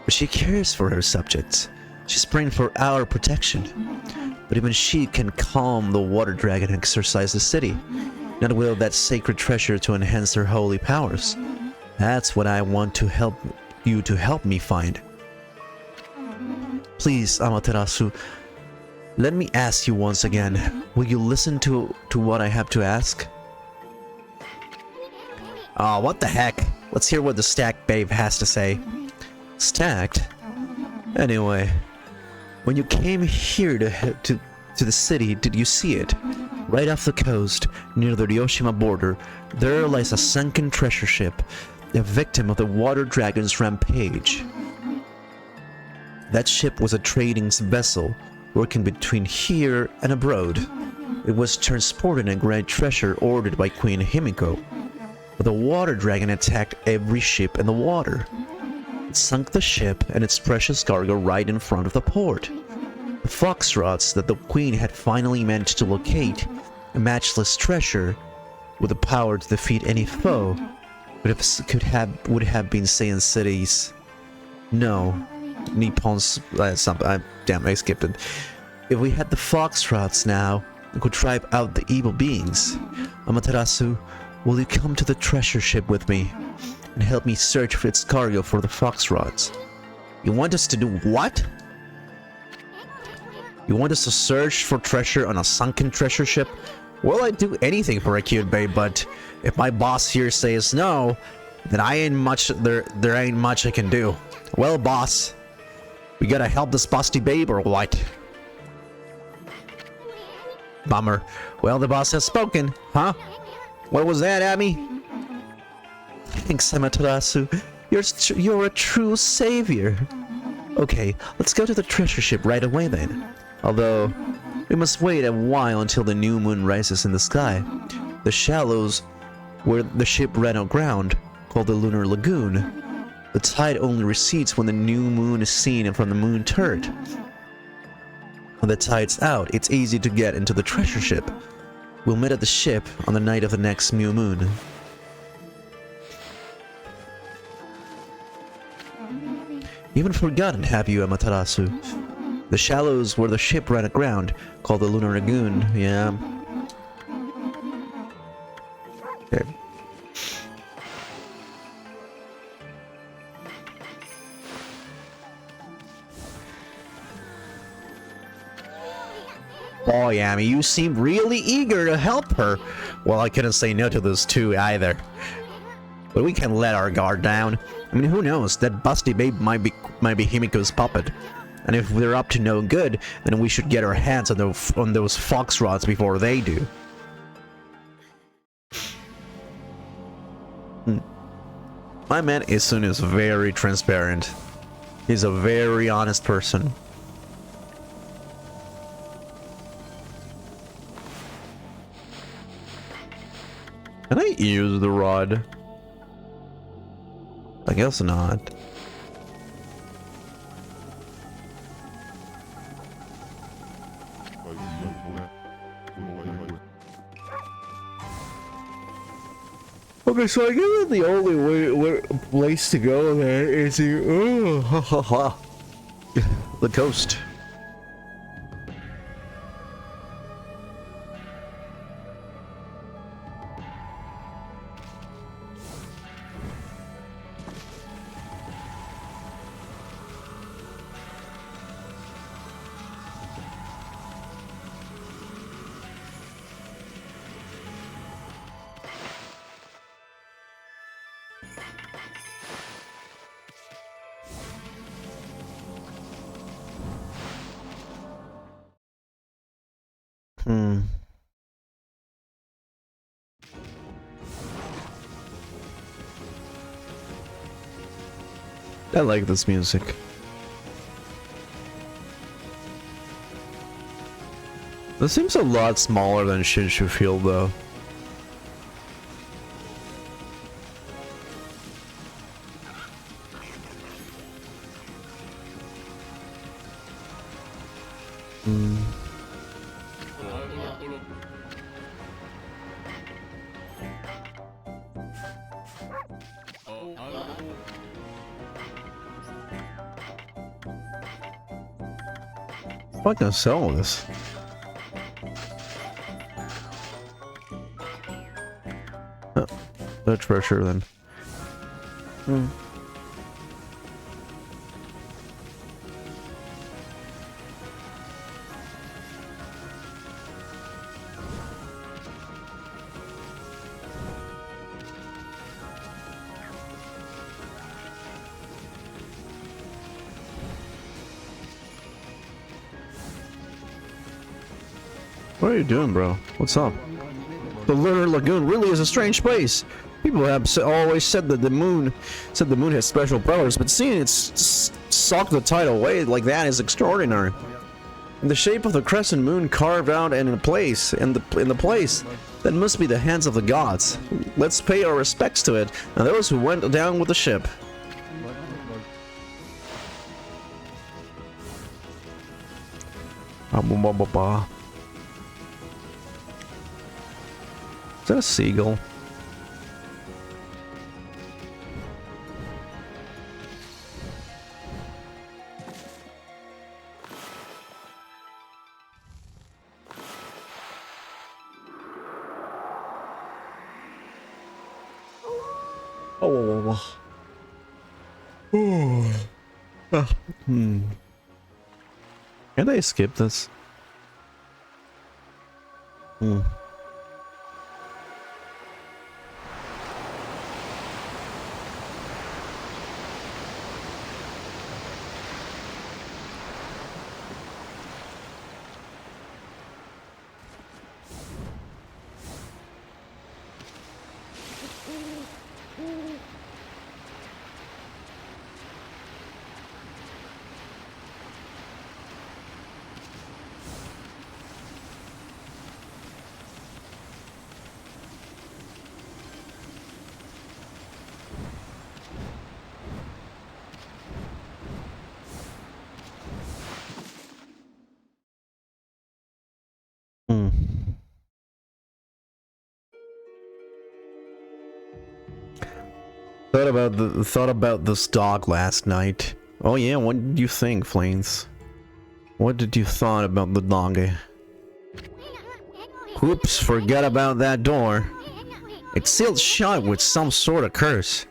S4: but she cares for her subjects. She's praying for our protection. But even she can calm the water dragon and exorcise the city, not with that sacred treasure to enhance her holy powers. That's what I want to help you to help me find. Please, Amaterasu, let me ask you once again, will you listen to what I have to ask? Oh, what the heck? Let's hear what the stacked babe has to say. Stacked? Anyway, when you came here to the city, did you see it? Right off the coast, near the Ryoshima border, there lies a sunken treasure ship, a victim of the water dragon's rampage. That ship was a trading vessel, working between here and abroad. It was transporting a great treasure ordered by Queen Himiko. But the water dragon attacked every ship in the water. It sunk the ship and its precious cargo right in front of the port. The foxrods that the queen had finally managed to locate, a matchless treasure with the power to defeat any foe, would have been Saiyan cities. No, Nippon's damn, I skipped it. If we had the foxrods now, we could drive out the evil beings. Amaterasu, will you come to the treasure ship with me and help me search for its cargo for the foxrods? You want us to do what? You want us to search for treasure on a sunken treasure ship? Well, I'd do anything for a cute babe, but if my boss here says no, then there ain't much I can do. Well, boss, we gotta help this busty babe or what? Bummer. Well, the boss has spoken, huh? What was that, Abby? Thanks, Amaterasu. You're a true savior. Okay, let's go to the treasure ship right away then. Although, we must wait a while until the new moon rises in the sky. The shallows where the ship ran aground, called the Lunar Lagoon. The tide only recedes when the new moon is seen from the moon turret. When the tide's out, it's easy to get into the treasure ship. We'll meet at the ship on the night of the next new moon. Even forgotten, have you, Amaterasu? The shallows where the ship ran aground, called the Lunar Lagoon, yeah. Okay. Boy, Amy, you seem really eager to help her. Well, I couldn't say no to those two either. But we can't let our guard down. I mean, who knows? That busty babe might be Himiko's puppet. And if we're up to no good, then we should get our hands on those foxrods before they do. My man Isun is very transparent. He's a very honest person. Can I use the rod? I guess not. Okay, so I guess that the only place to go there is the coast.
S2: Hmm. I like this music. This seems a lot smaller than Shinshu Field, though. I'm not gonna sell this. No treasure then. What are you doing, bro? What's up? The Lunar Lagoon really is a strange place. People have always said that the moon has special powers, but seeing it suck the tide away like that is extraordinary. In the shape of the crescent moon carved out and in the place, that must be the hands of the gods. Let's pay our respects to it and those who went down with the ship. Is that a seagull? Oh. Can I skip this? Thought about this dog last night. Oh yeah, what did you think, Flames? What did you thought about the dog? Oops, forget about that door. It's sealed shut with some sort of curse.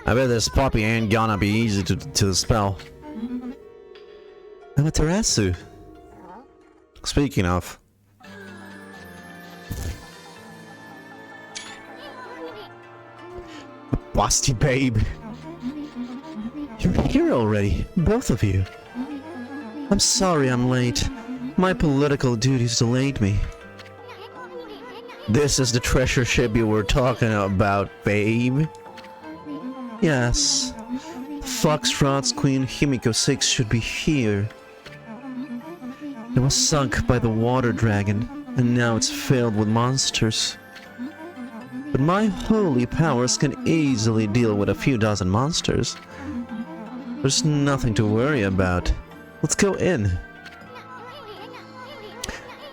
S2: I bet this puppy ain't gonna be easy to dispel. Amaterasu. Speaking of. Busty babe. You're here already, both of you. I'm sorry I'm late. My political duties delayed me. This is the treasure ship you were talking about, babe. Yes. Foxtrot's Queen Himiko 6 should be here. It was sunk by the water dragon, and now it's filled with monsters. But my holy powers can easily deal with a few dozen monsters. There's nothing to worry about. Let's go in.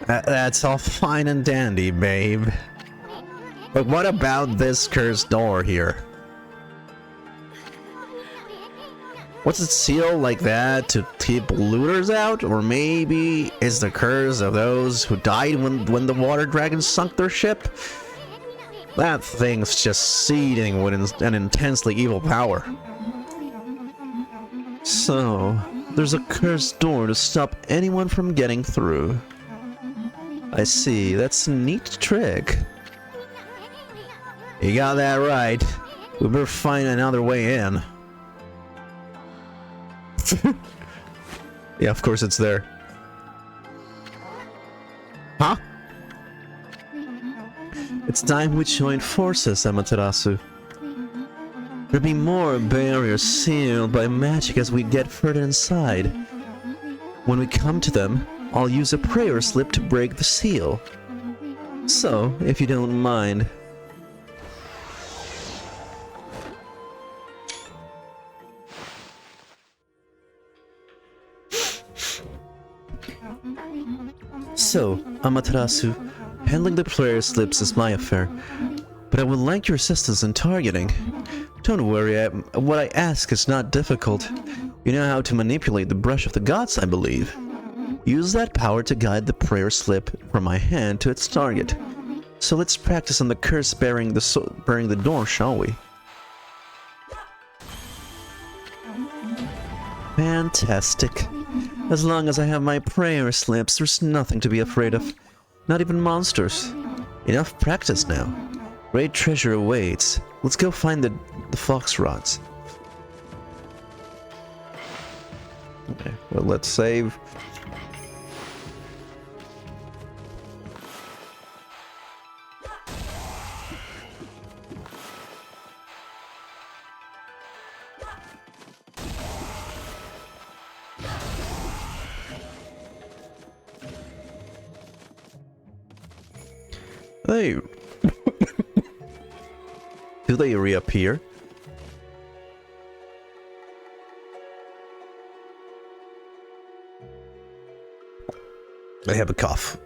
S2: That's all fine and dandy, babe. But what about this cursed door here? What's it sealed like that to keep looters out? Or maybe it's the curse of those who died when the water dragon sunk their ship? That thing's just seething with an intensely evil power. So, there's a cursed door to stop anyone from getting through. I see, that's a neat trick. You got that right. We better find another way in. Yeah, of course it's there. It's time we join forces, Amaterasu. There'll be more barriers sealed by magic as we get further inside. When we come to them, I'll use a prayer slip to break the seal. So, if you don't mind. So, Amaterasu, handling the prayer slips is my affair, but I would like your assistance in targeting. Don't worry, what I ask is not difficult. You know how to manipulate the brush of the gods, I believe. Use that power to guide the prayer slip from my hand to its target. So let's practice on the curse bearing the door, shall we? Fantastic. As long as I have my prayer slips, there's nothing to be afraid of. Not even monsters. Enough practice now. Great treasure awaits. Let's go find the fox rods. Okay, well, let's save. Hey. Do they reappear? I have a cough.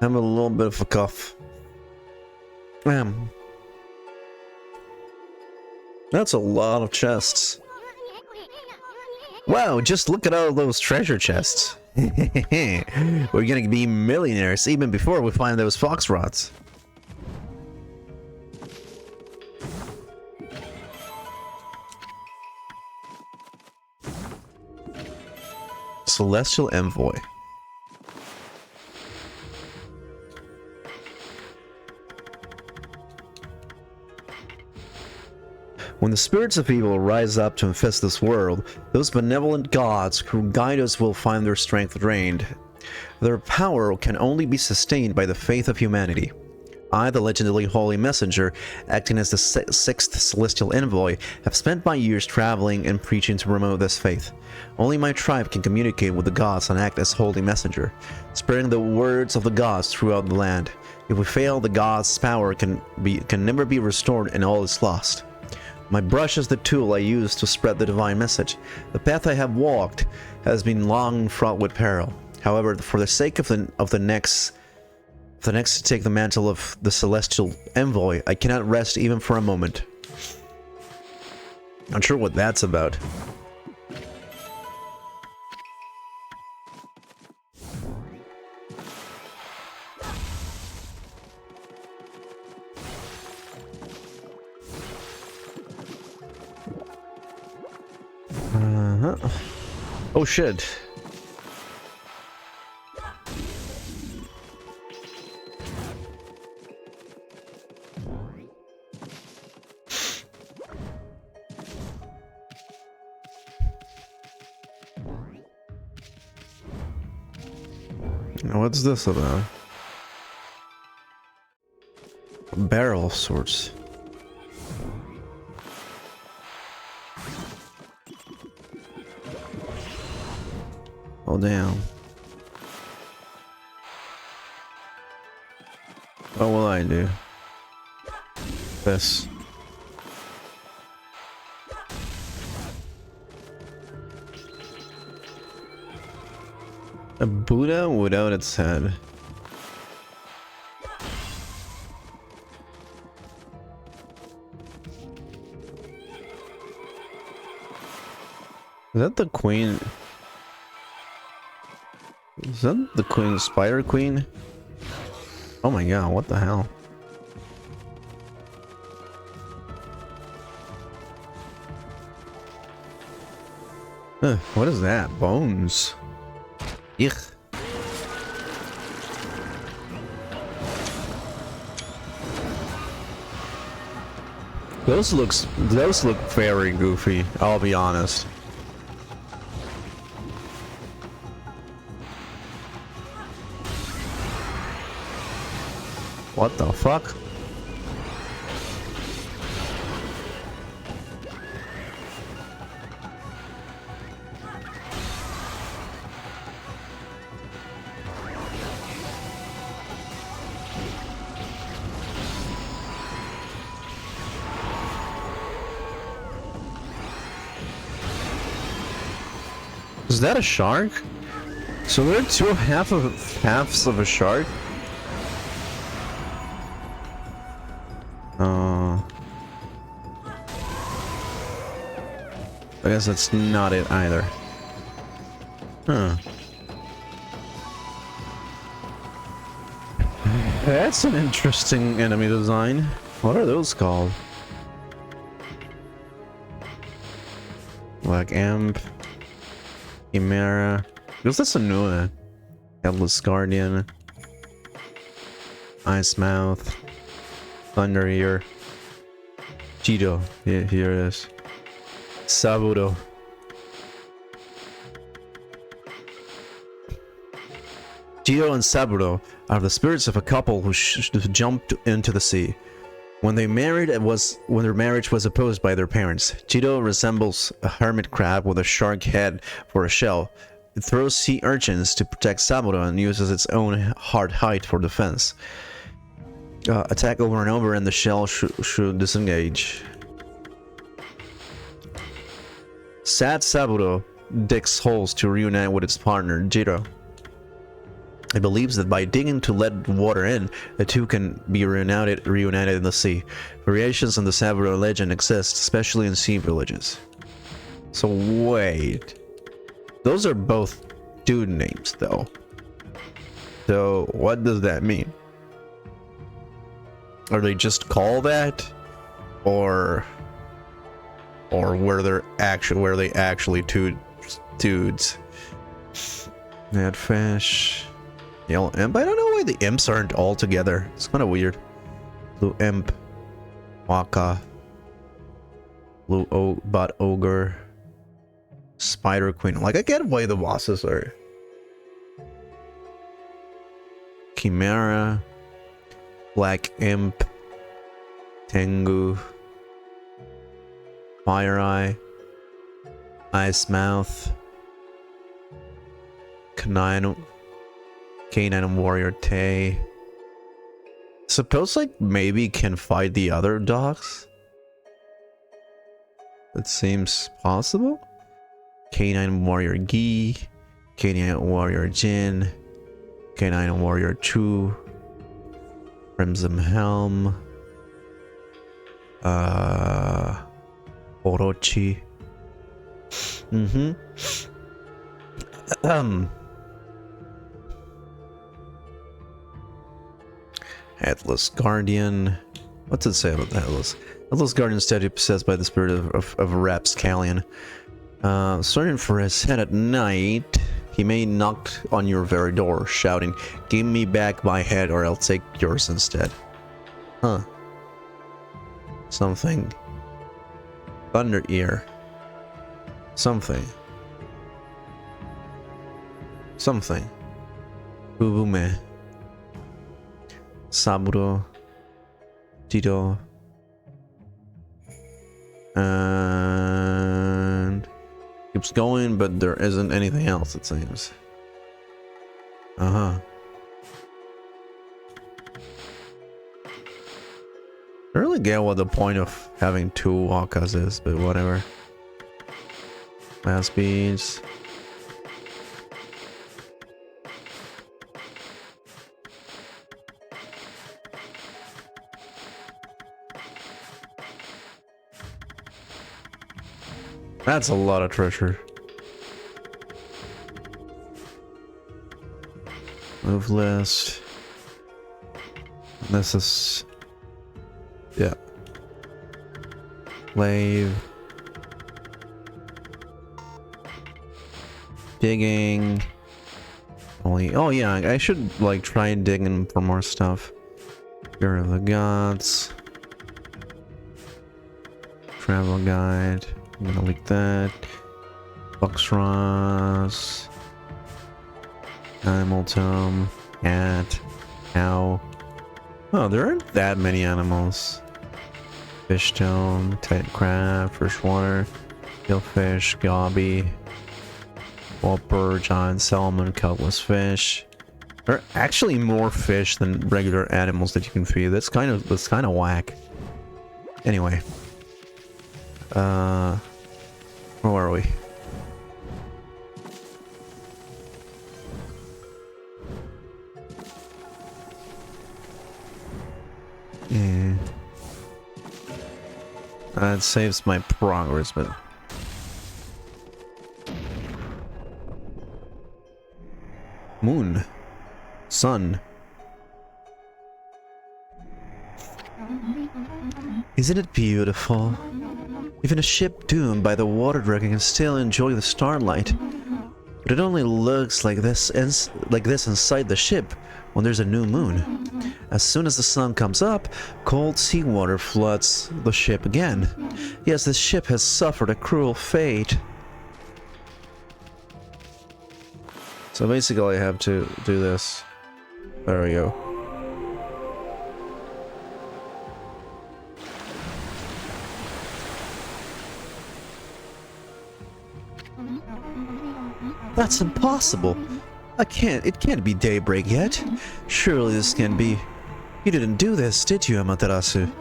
S2: I have a little bit of a cough. That's a lot of chests. Wow, just look at all those treasure chests. We're gonna be millionaires even before we find those fox rods. Celestial Envoy. When the spirits of evil rise up to infest this world, those benevolent gods who guide us will find their strength drained. Their power can only be sustained by the faith of humanity. I, the legendary Holy Messenger, acting as the sixth Celestial Envoy, have spent my years traveling and preaching to promote this faith. Only my tribe can communicate with the gods and act as Holy Messenger, spreading the words of the gods throughout the land. If we fail, the gods' power can never be restored and all is lost. My brush is the tool I use to spread the divine message. The path I have walked has been long fraught with peril. However, for the sake of the next to take the mantle of the Celestial Envoy, I cannot rest even for a moment. Not sure what that's about. Oh shit. Now what's this about? A barrel of sorts. Oh damn. What will I do? This. A Buddha without its head. Is that the queen? Is that the queen, spider queen? Oh my god, what the hell? What is that? Bones. Eek. Those look very goofy, I'll be honest. What the fuck? Is that a shark? So there are two halves of a shark? I guess that's not it either. Huh. That's an interesting enemy design. What are those called? Black Amp. Chimera. Because that's a new one. Headless Guardian. Ice Mouth. Thunder Ear. Cheeto. Yeah, here it is. Saburo. Cheeto and Saburo are the spirits of a couple who jumped into the sea. When their marriage was opposed by their parents. Cheeto resembles a hermit crab with a shark head for a shell. It throws sea urchins to protect Saburo and uses its own hard hide for defense. Attack over and over and the shell should disengage. Sad Saburo digs holes to reunite with its partner, Jiro. It believes that by digging to let water in, the two can be reunited in the sea. Variations in the Saburo legend exist, especially in sea villages. So wait. Those are both dude names, though. So what does that mean? Are they just called that? Or were they actually two dudes? That fish. Yellow imp. I don't know why the imps aren't all together. It's kind of weird. Blue imp. Waka. Blue bot ogre. Spider queen. Like, I get why the bosses are. Chimera. Black imp. Tengu. Fire eye. Ice mouth. Canine warrior Tay. Suppose like maybe can fight the other dogs? That seems possible. Canine warrior Gi. Canine warrior Jin. Canine warrior Chu. Crimson Helm. Orochi. Headless Guardian. What's it say about the Headless? Headless Guardian statue possessed by the spirit of Rapscallion. Searching for his head at night, he may knock on your very door, shouting, "Give me back my head or I'll take yours instead." Huh. Something. Thunder Ear. Something. Something. Ubume. Saburo. Tito. And keeps going, but there isn't anything else, it seems. I don't really get what the point of having two Wakas is, but whatever. Last speeds. That's a lot of treasure. Move list. This is... yeah. Lave. Digging. Only... oh yeah, I should like try digging for more stuff. Fear of the Gods. Travel guide. I'm gonna leak that. Box Ross. Animal Tome. Cat. Cow. Oh, there aren't that many animals. Fishtail, tight crab, freshwater, gillfish, gobby, whopper, giant salmon, cutlass fish. There are actually more fish than regular animals that you can feed. That's kind of whack. Anyway. Where are we? It saves my progress, but... Moon. Sun. Isn't it beautiful? Even a ship doomed by the water dragon can still enjoy the starlight. But it only looks like this inside the ship when there's a new moon. As soon as the sun comes up, cold seawater floods the ship again. Yes, this ship has suffered a cruel fate. So basically I have to do this. There we go. That's impossible. It can't be daybreak yet. Surely this can be... You didn't do this, did you, Amaterasu?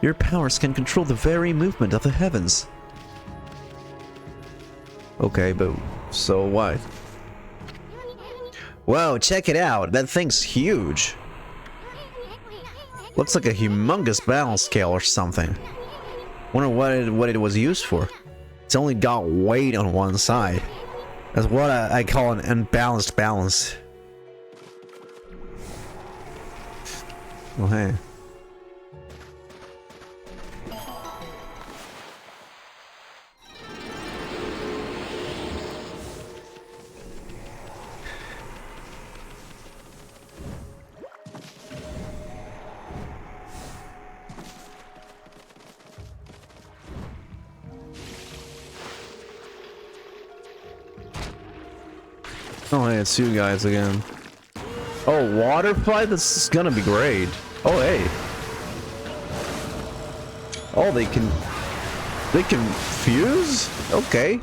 S2: Your powers can control the very movement of the heavens. Okay, but so what? Whoa, check it out. That thing's huge. Looks like a humongous balance scale or something. Wonder what it was used for. It's only got weight on one side. That's what I call an unbalanced balance. Well, hey. Oh, hey, it's you guys again. Oh, water fight? This is gonna be great. Oh, hey. Oh, they can fuse? Okay.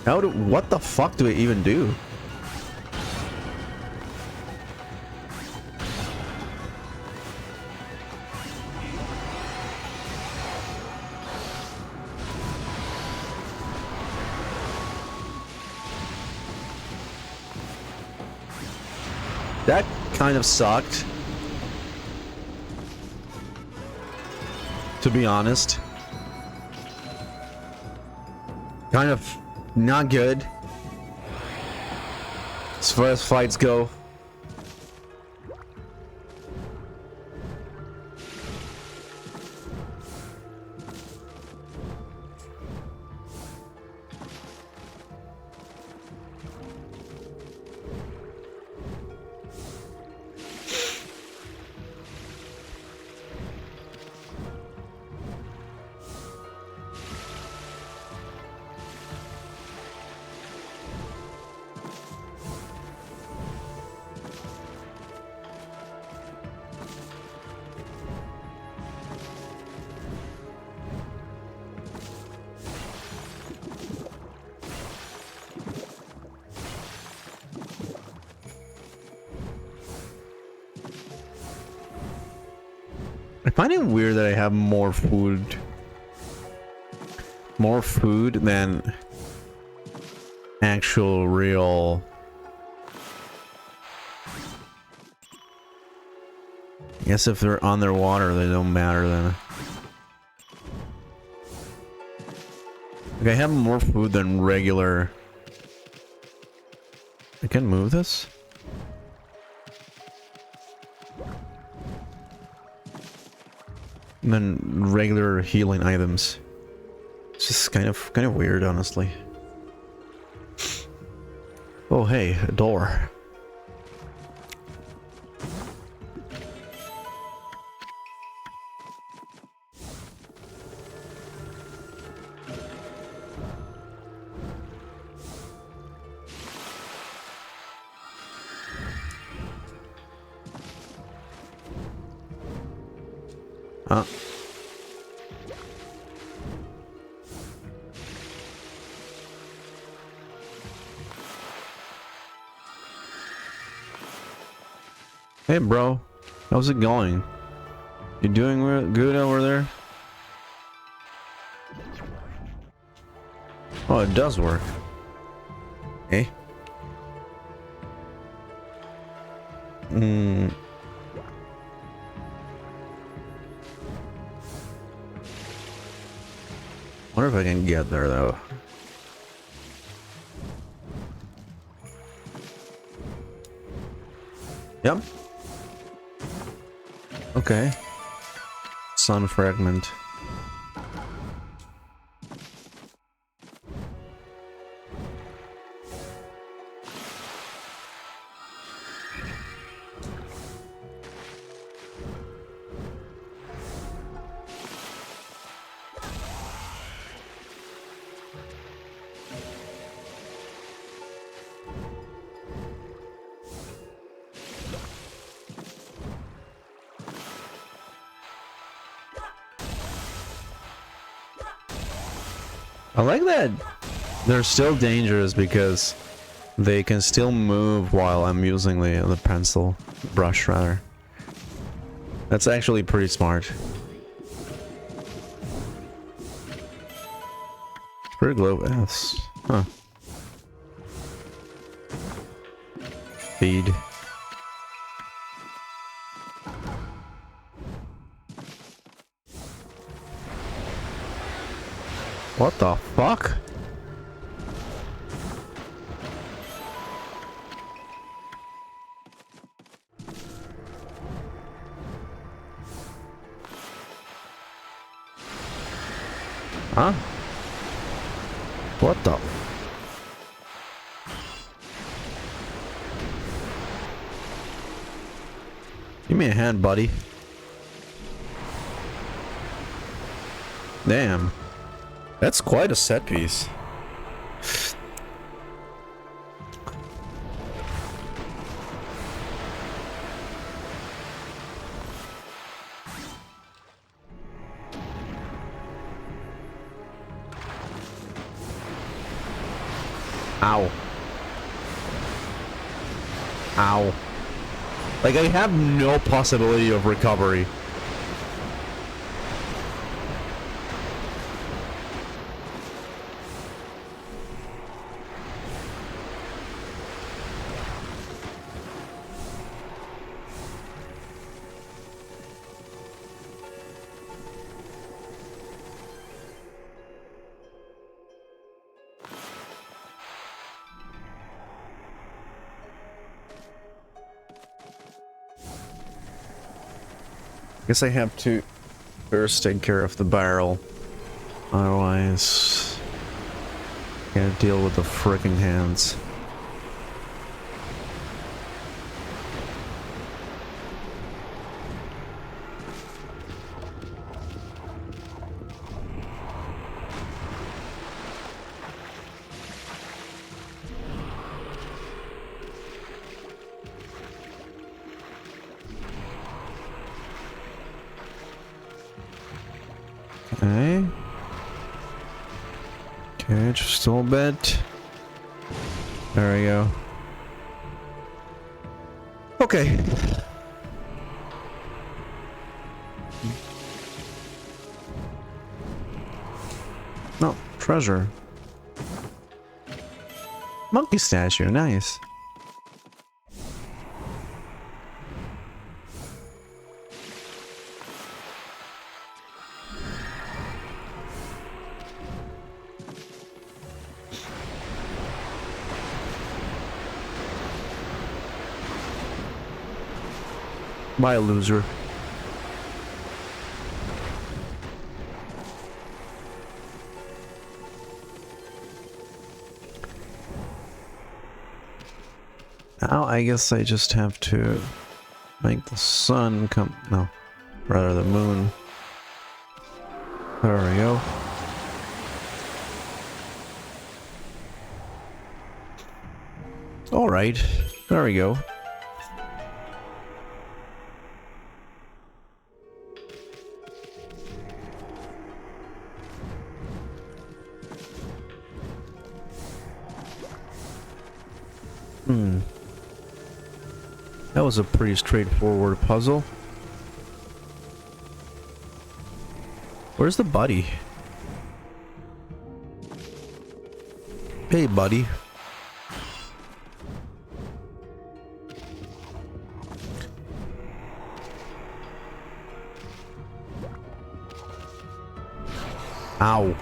S2: What the fuck do I even do? That kind of sucked, to be honest. Kind of not good as far as fights go. I find it weird that I have more food than actual real I guess if they're on their water they don't matter then. Like I have more food than regular. I can move this? Than regular healing items. It's just kind of weird, honestly. Oh hey, a door. Huh? Hey, bro. How's it going? You doing good over there? Oh, it does work. Eh? Wonder if I can get there though. Yep. Okay. Sun fragment. I like that they're still dangerous because they can still move while I'm using the pencil brush rather. That's actually pretty smart. Pretty glow S. Huh. Feed. What the fuck? Huh? What the? Give me a hand, buddy. Damn. That's quite a set piece. Ow. Ow. Like, I have no possibility of recovery. Guess I have to first take care of the barrel. Otherwise, can't deal with the frickin' hands. Okay. Okay, just a little bit. There we go. Okay. No, treasure. Monkey statue, nice. Bye, loser. Now I guess I just have to make the sun come. No, rather the moon. There we go. All right, there we go.
S3: was a pretty straightforward puzzle. Where's the buddy? Hey, buddy. Ow.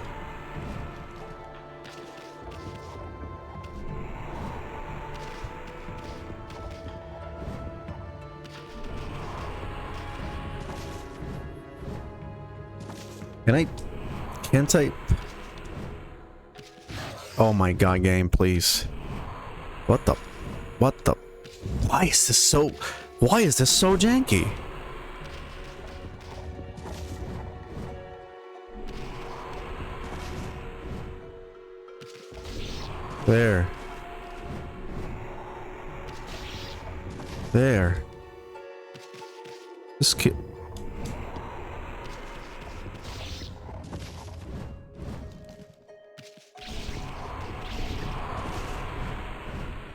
S3: Can't I? Oh my god, game, please. What the? Why is this so janky? There. This kid.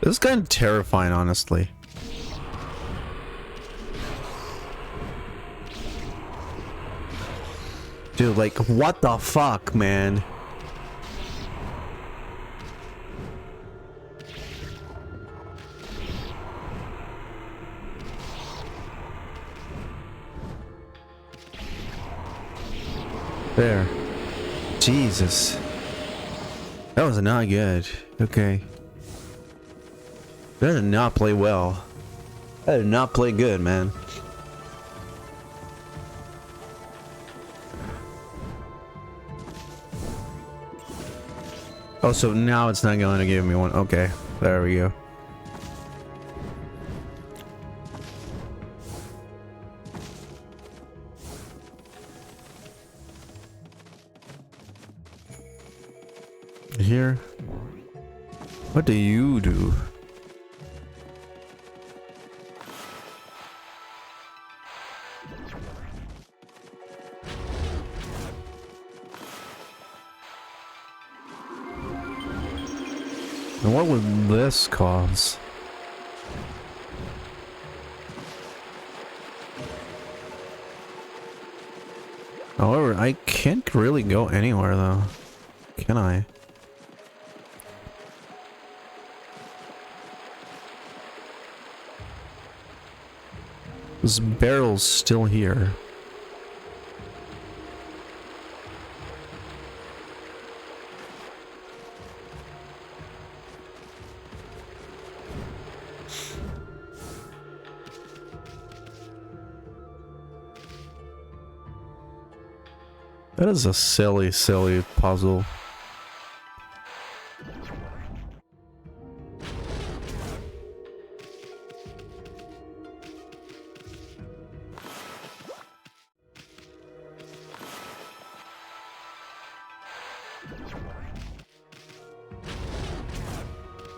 S3: This is kind of terrifying, honestly. Dude, like, what the fuck, man? There. Jesus. That was not good. Okay. That did not play well. That did not play good, man. Oh, so now it's not going to give me one. Okay, there we go. Here. What do you do? And what would this cause? However, I can't really go anywhere though. Can I? This barrel's still here. That is a silly, silly puzzle.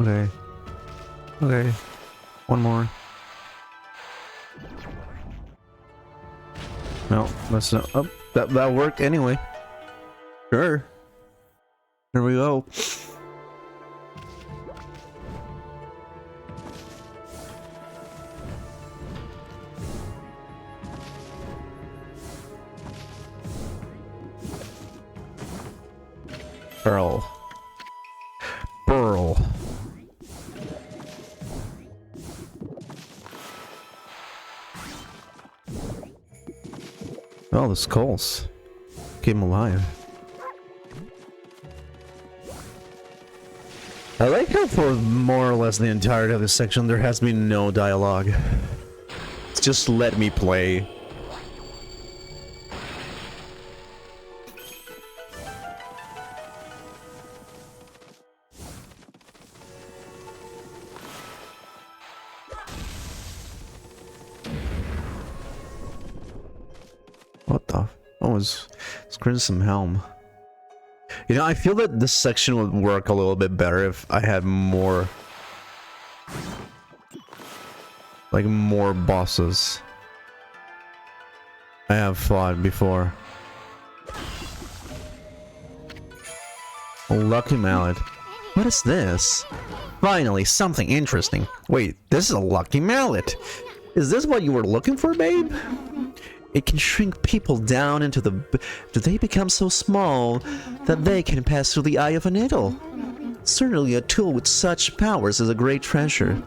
S3: Okay. Okay. One more. No, that's not. Oh, that worked anyway. Sure. Here we go. Burl. Oh, the skulls came alive. I like how for more or less the entirety of this section there has been no dialogue. It's just let me play. What the? Oh, it's Crimson Helm. You know, I feel that this section would work a little bit better if I had more... like, more bosses. I have fought before. A lucky mallet. What is this? Finally, something interesting. Wait, this is a lucky mallet.
S4: Is this what you were looking for, babe? It can shrink people down into they become so small that they can pass through the eye of a needle. Certainly a tool with such powers is a great treasure,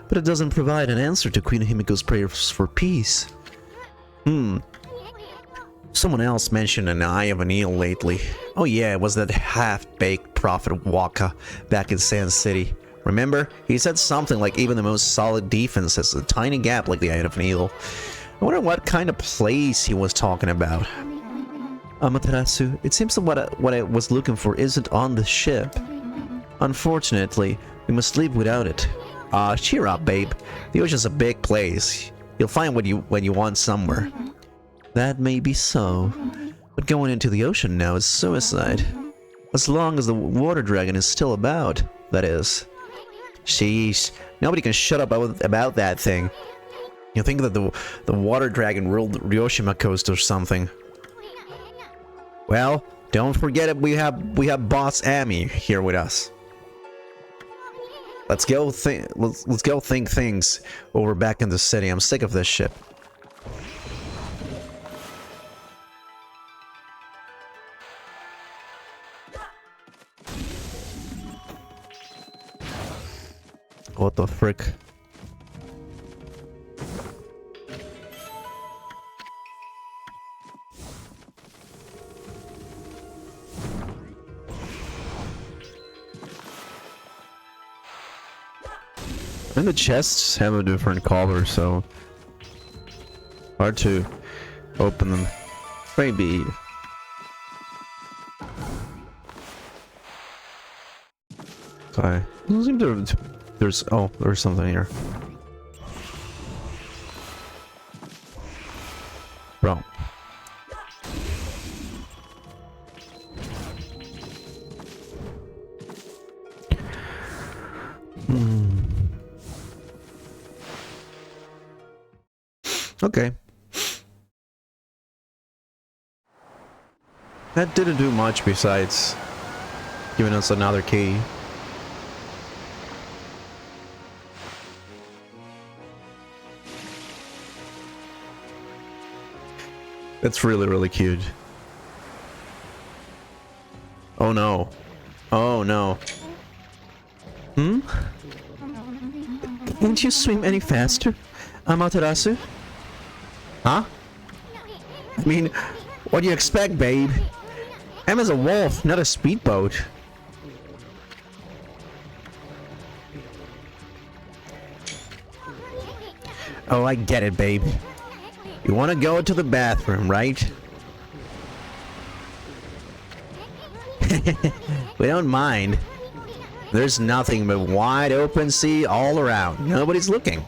S4: but it doesn't provide an answer to Queen Himiko's prayers for peace. Someone else mentioned an eye of an eel lately. Oh yeah, it was that half-baked prophet Waka back in Sand City. Remember? He said something like even the most solid defense has a tiny gap like the eye of an eel. I wonder what kind of place he was talking about. Amaterasu, it seems that what I was looking for isn't on the ship. Unfortunately, we must leave without it. Cheer up, babe. The ocean's a big place. You'll find what you want somewhere. That may be so, but going into the ocean now is suicide. As long as the water dragon is still about, that is. Sheesh, nobody can shut up about that thing. You think that the water dragon ruled Ryoshima Coast or something. Well, don't forget it. We have Boss Ami here with us. Let's go think things over back in the city. I'm sick of this shit. What the frick?
S3: And the chests have a different color, so hard to open them. Maybe. Okay. Doesn't seem to. There's something here. Bro.
S2: Okay. That didn't do much besides giving us another key. It's really, really cute. Oh no. Oh no.
S4: Can't you swim any faster, Amaterasu?
S2: Huh?
S4: I mean, what do you expect, babe? Emma's a wolf, not a speedboat. Oh, I get it, babe. You want to go to the bathroom, right? We don't mind. There's nothing but wide open sea all around. Nobody's looking.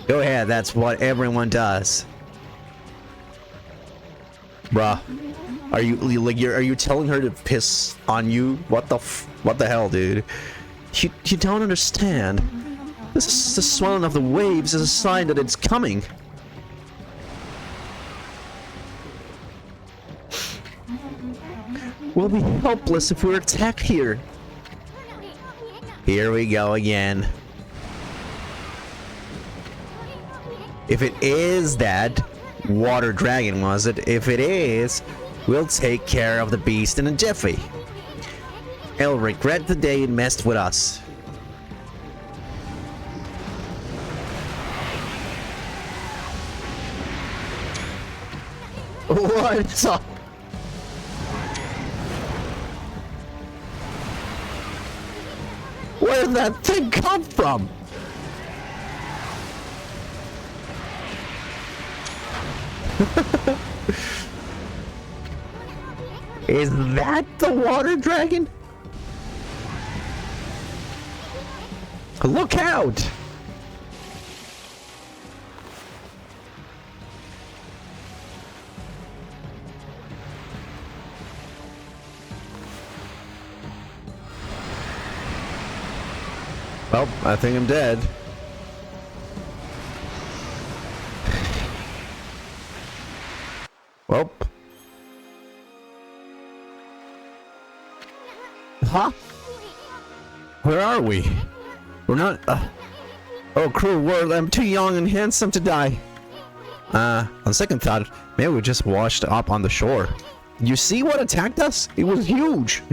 S4: Go ahead, that's what everyone does.
S2: Bruh. Are you telling her to piss on you? What the hell, dude?
S4: You don't understand. The swelling of the waves is a sign that it's coming. We'll be helpless if we're attacked here.
S2: Here we go again. If it is that water dragon, was it? If it is, we'll take care of the beast in a jiffy. It'll regret the day it messed with us. What's up? Where did that thing come from? Is that the water dragon? Look out! Well, I think I'm dead. Well. Huh? Where are we? We're not...
S4: Oh, cruel world, I'm too young and handsome to die. On second thought, maybe we just washed up on the shore. You see what attacked us? It was huge.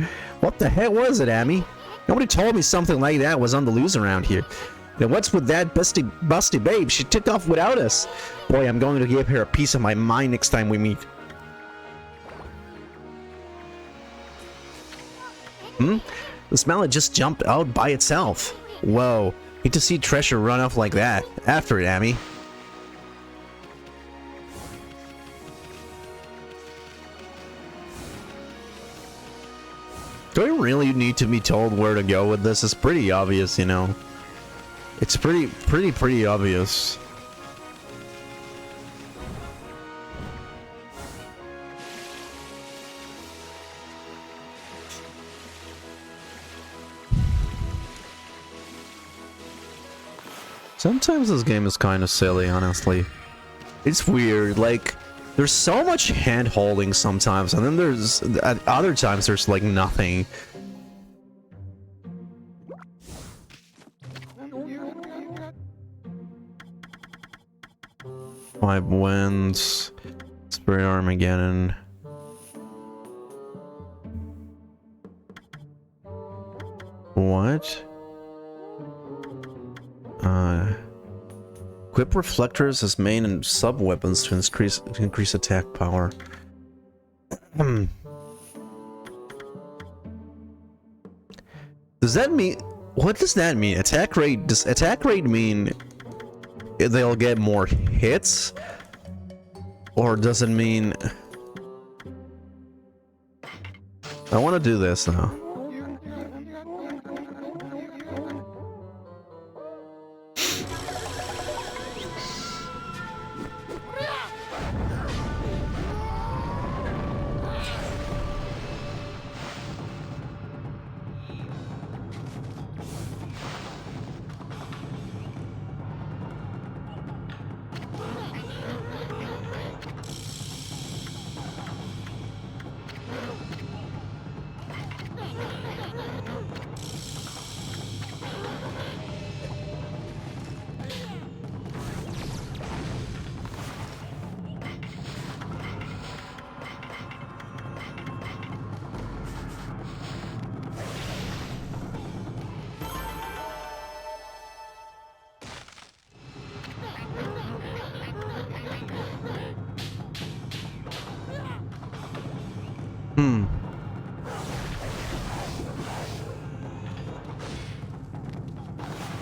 S4: What the heck was it, Amy? Nobody told me something like that was on the loose around here. And what's with that busty babe? She took off without us. Boy, I'm going to give her a piece of my mind next time we meet. The smell had just jumped out by itself. Whoa, need to see treasure run off like that. After it, Amy. Do I really need to be told where to go with this? It's pretty obvious, you know. It's pretty obvious. Sometimes this game is kind of silly, honestly. It's weird, like, there's so much hand-holding sometimes, and then there's, at other times, there's like nothing. Five Winds, Spirit Armageddon. What? Equip reflectors as main and sub weapons to increase attack power. Does that mean? What does that mean? Attack rate? Does attack rate mean they'll get more hits, or does it mean? I want to do this now.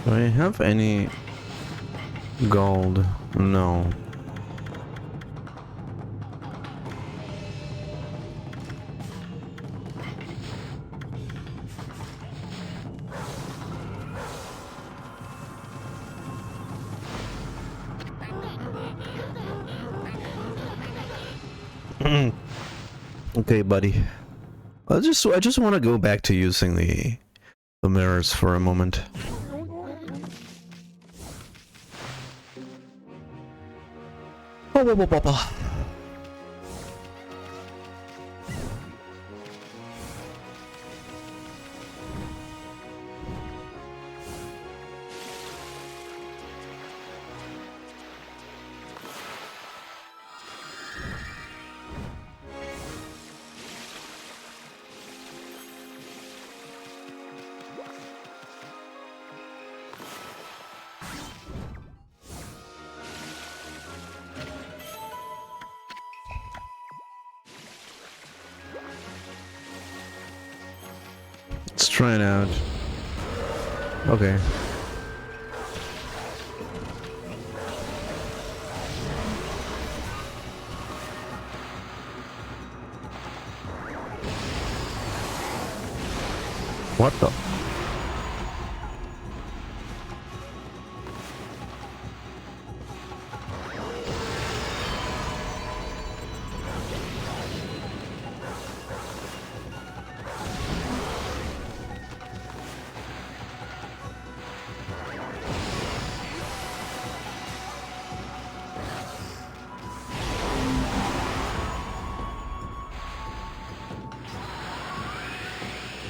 S4: Do I have any gold? No. Okay, buddy. I just want to go back to using the mirrors for a moment. Let's try it out. Okay. What the?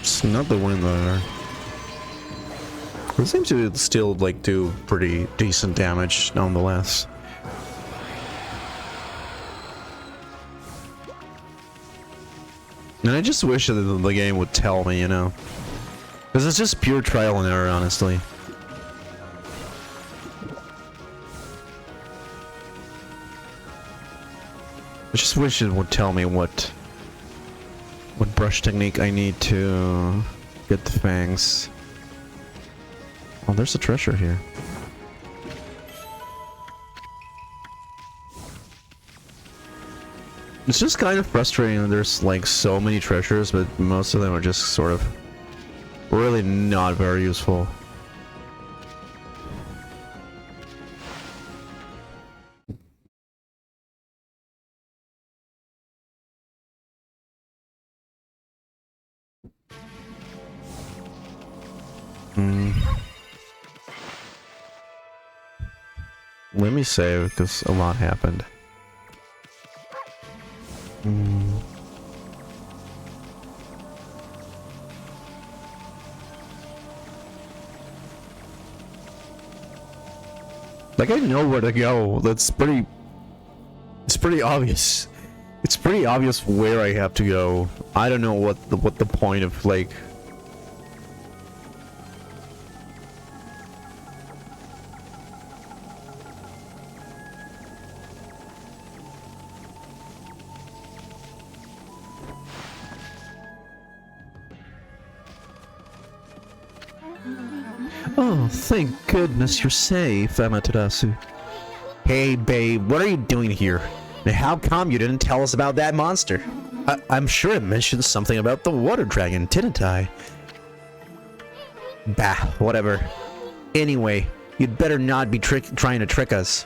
S4: It's not the one there.
S2: It seems to still like do pretty decent damage nonetheless. And I just wish that the game would tell me, you know. Because it's just pure trial and error, honestly. I just wish it would tell me what brush technique I need to get the fangs. Oh, there's a treasure here. It's just kind of frustrating that there's like so many treasures, but most of them are just sort of really not very useful. Let me save because a lot happened. Like I know where to go. It's pretty obvious. It's pretty obvious where I have to go. I don't know what the point of like. Oh, thank goodness you're safe, Amaterasu. Hey, babe, what are you doing here? And how come you didn't tell us about that monster? I'm sure it mentioned something about the water dragon, didn't I? Bah, whatever. Anyway, you'd better not be trying to trick us.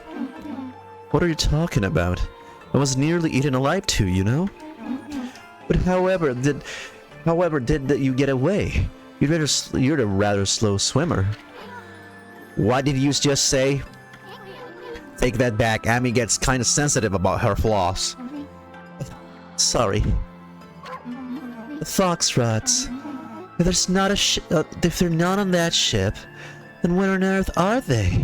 S2: What are you talking about? I was nearly eaten alive too, you know? But however did you get away? You're a rather slow swimmer. What did you just say? Take that back. Amy gets kind of sensitive about her flaws. Sorry. The foxtrots. If they're not on that ship, then where on earth are they?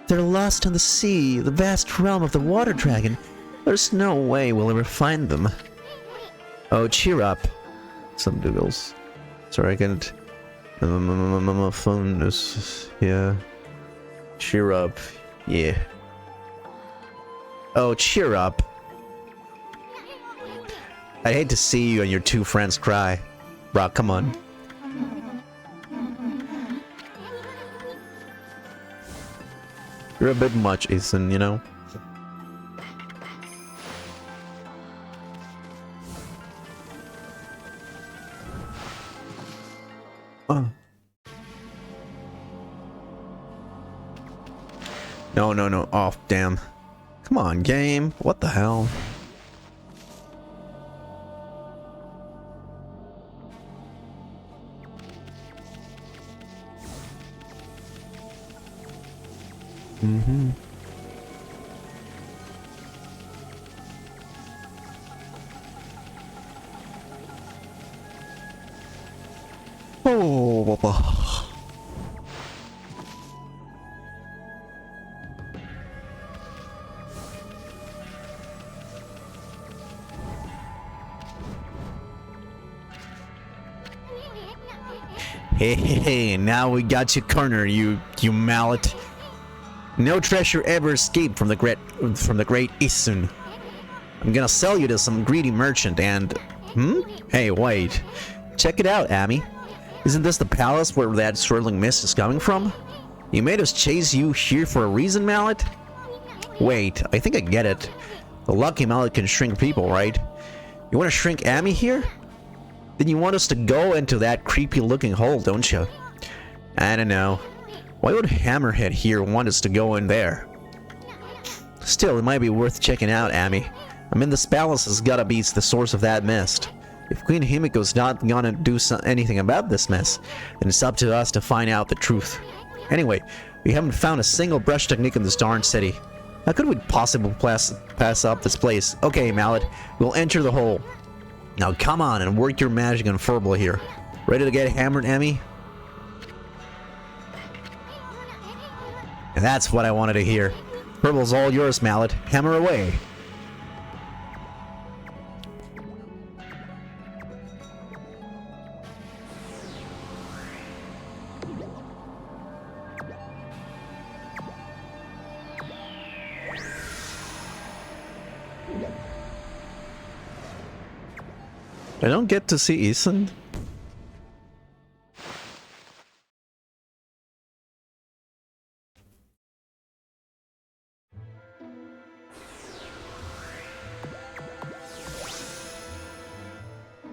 S2: They're lost on the sea, the vast realm of the water dragon. There's no way we'll ever find them. Oh, cheer up. Some doodles. Sorry, I can't. My phone is. Yeah. Cheer up. Yeah. Oh, cheer up. I'd hate to see you and your two friends cry. Bro, come on. You're a bit much, Ethan, you know? No. Oh, damn. Come on, game. What the hell? Oh, Hey, now we got you cornered, you mallet. No treasure ever escaped from the great Isun. I'm gonna sell you to some greedy merchant and... Hey, wait. Check it out, Amy. Isn't this the palace where that swirling mist is coming from? You made us chase you here for a reason, Mallet? Wait, I think I get it. The lucky mallet can shrink people, right? You want to shrink Amy here? Then you want us to go into that creepy looking hole, don't you? I don't know. Why would Hammerhead here want us to go in there? Still, it might be worth checking out, Amy. I mean, this palace has gotta be the source of that mist. If Queen Himiko's not gonna do anything about this mess, then it's up to us to find out the truth. Anyway, we haven't found a single brush technique in this darn city. How could we possibly pass up this place? Okay, Mallet, we'll enter the hole. Now come on and work your magic on Furble here. Ready to get hammered, Emmy?
S4: That's what I wanted to hear. Purple's all yours, Mallet. Hammer away.
S2: I don't get to see Ethan.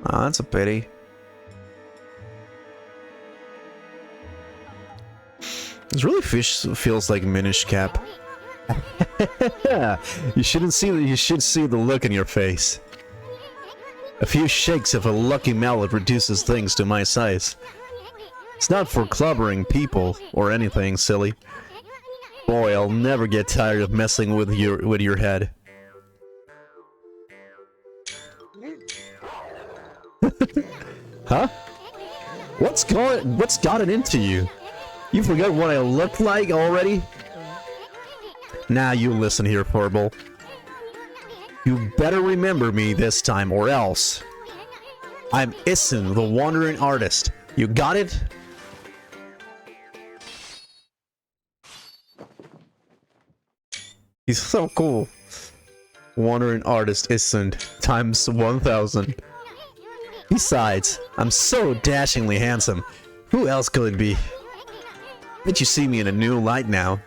S2: Oh, that's a pity. This really feels like Minish Cap. You shouldn't see the, you should see the look in your face. A few shakes of a lucky mallet reduces things to my size. It's not for clubbering people or anything silly. Boy, I'll never get tired of messing with your head. Huh? What's gotten into you? You forgot what I look like already? Now you listen here, Purple. You better remember me this time or else. I'm Issen, the Wandering Artist. You got it? He's so cool. Wandering Artist Issen times 1000. Besides, I'm so dashingly handsome. Who else could it be? Bet you see me in a new light now.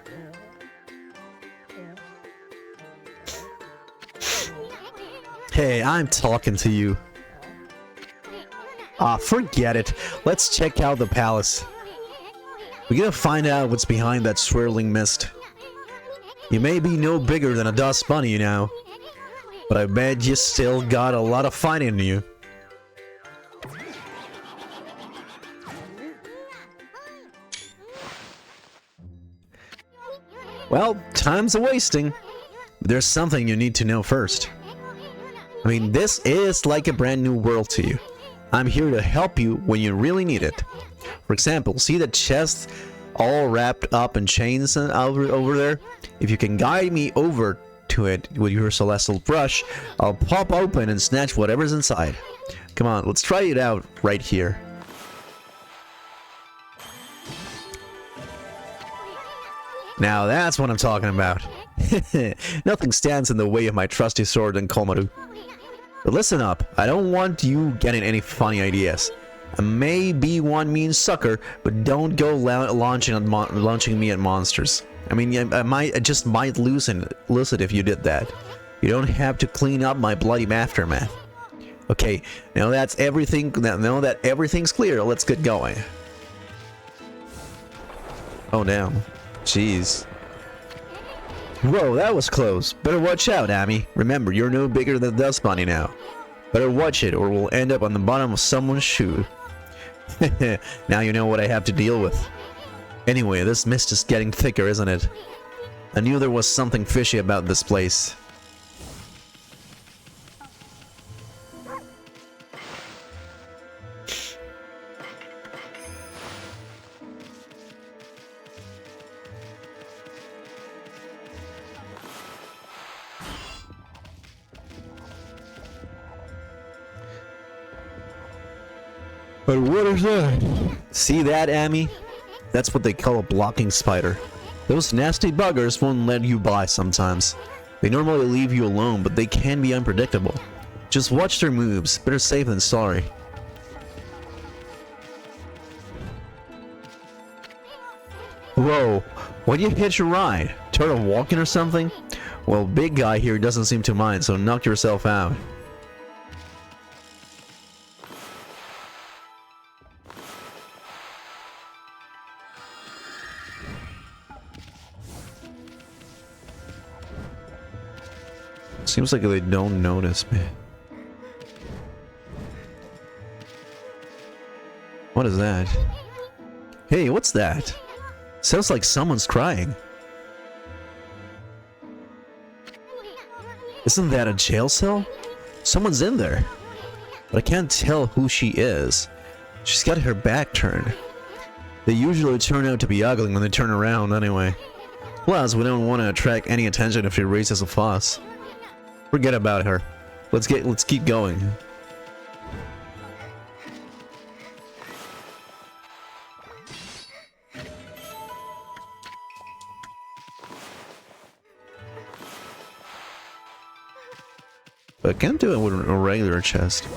S2: Hey, I'm talking to you. Ah, forget it. Let's check out the palace. We gotta find out what's behind that swirling mist. You may be no bigger than a dust bunny now, but I bet you still got a lot of fight in you. Well, time's a-wasting. There's something you need to know first. I mean, this is like a brand new world to you. I'm here to help you when you really need it. For example, see the chest all wrapped up in chains over there? If you can guide me over to it with your celestial brush, I'll pop open and snatch whatever's inside. Come on, let's try it out right here. Now that's what I'm talking about. Nothing stands in the way of my trusty sword and Komaru. But listen up, I don't want you getting any funny ideas. I may be one mean sucker, but don't go launching me at monsters. I mean, I just might lose it if you did that. You don't have to clean up my bloody aftermath. Okay, now that's everything. Now that everything's clear, let's get going. Oh damn. Jeez. Whoa, that was close. Better watch out, Amy. Remember, you're no bigger than Dust Bunny now. Better watch it, or we'll end up on the bottom of someone's shoe. Now you know what I have to deal with. Anyway, this mist is getting thicker, isn't it? I knew there was something fishy about this place. But what is that? See that, Amy? That's what they call a blocking spider. Those nasty buggers won't let you by sometimes. They normally leave you alone, but they can be unpredictable. Just watch their moves. Better safe than sorry. Whoa, why'd you hitch a ride? Tired of walking or something? Well, big guy here doesn't seem to mind, so knock yourself out. Seems like they don't notice me. What is that? Hey, what's that? Sounds like someone's crying. Isn't that a jail cell? Someone's in there. But I can't tell who she is. She's got her back turned. They usually turn out to be ugly when they turn around anyway. Plus, we don't want to attract any attention if she raises a fuss. Forget about her. Let's keep going. But I can't do it with a regular chest.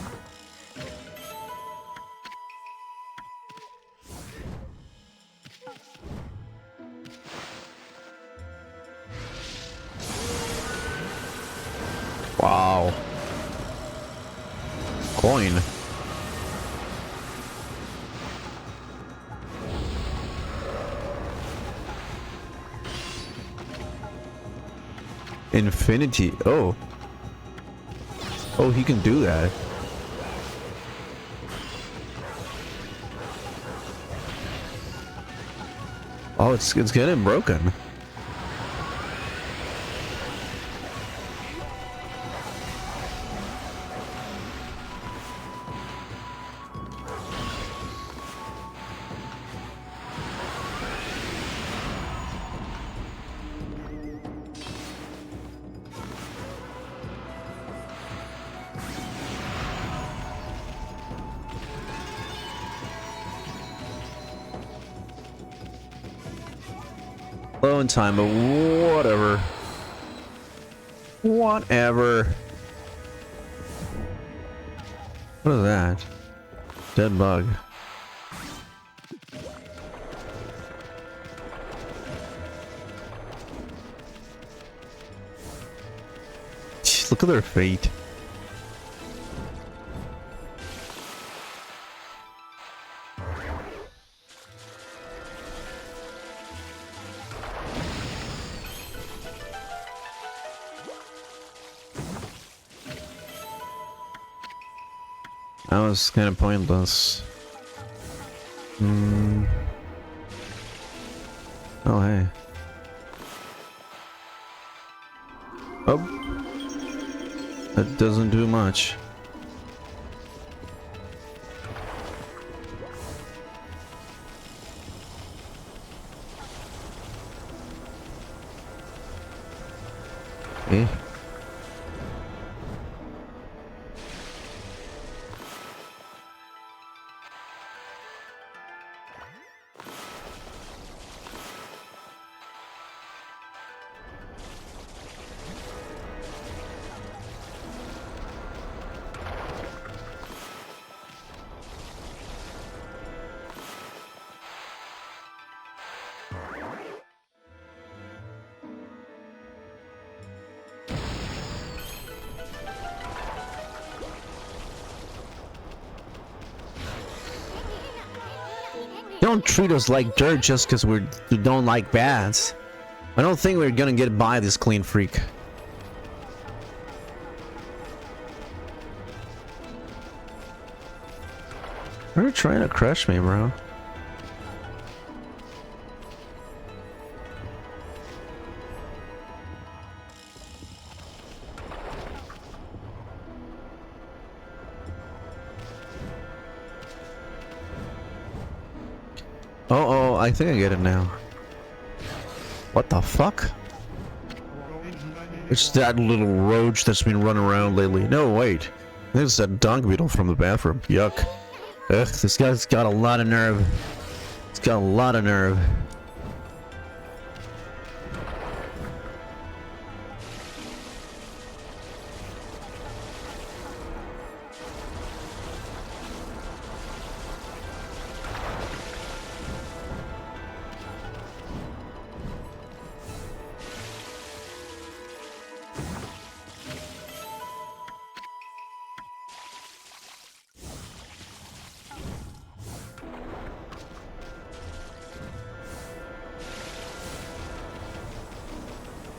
S2: Wow. Coin. Infinity. Oh. Oh, he can do that. Oh, it's getting broken. Low in time, but whatever. Whatever. What is that? Dead bug. Jeez, look at their feet. That was kind of pointless. Oh, hey. Oh. That doesn't do much. Eh? Don't treat us like dirt just because we don't like bats. I don't think we're gonna get by this clean freak. They're trying to crush me, bro. Oh, I think I get it now. What the fuck? It's that little roach that's been running around lately. No, wait. This is that dung beetle from the bathroom. Yuck. Ugh, this guy's got a lot of nerve. He's got a lot of nerve.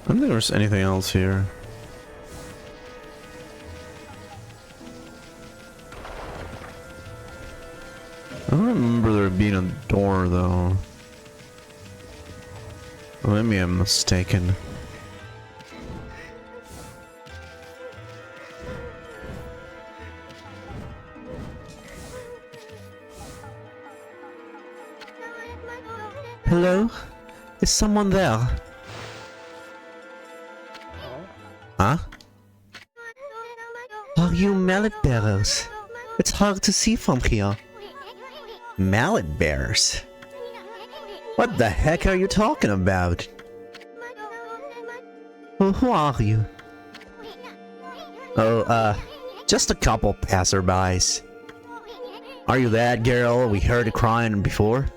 S2: I don't think there's anything else here. I don't remember there being a door though. Or maybe I'm mistaken. Hello? Is someone there?
S4: Huh? Are you mallet bearers? It's hard to see from here. Mallet bearers? What the heck are you talking about? Well, who are you? Oh, just a couple passerbys. Are you that girl we heard crying before?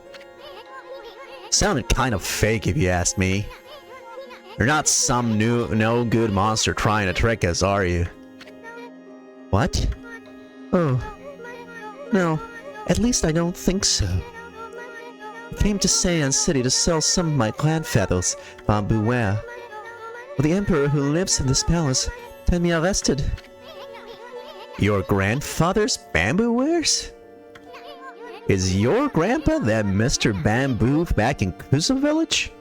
S4: Sounded kind of fake if you ask me. You're not some no-good monster trying to trick us, are you? What? Oh. No, at least I don't think so. I came to Saiyan City to sell some of my clan feathers, bamboo ware. But the emperor who lives in this palace had me arrested. Your grandfather's bamboo wares? Is your grandpa that Mr. Bamboo back in Kusa village?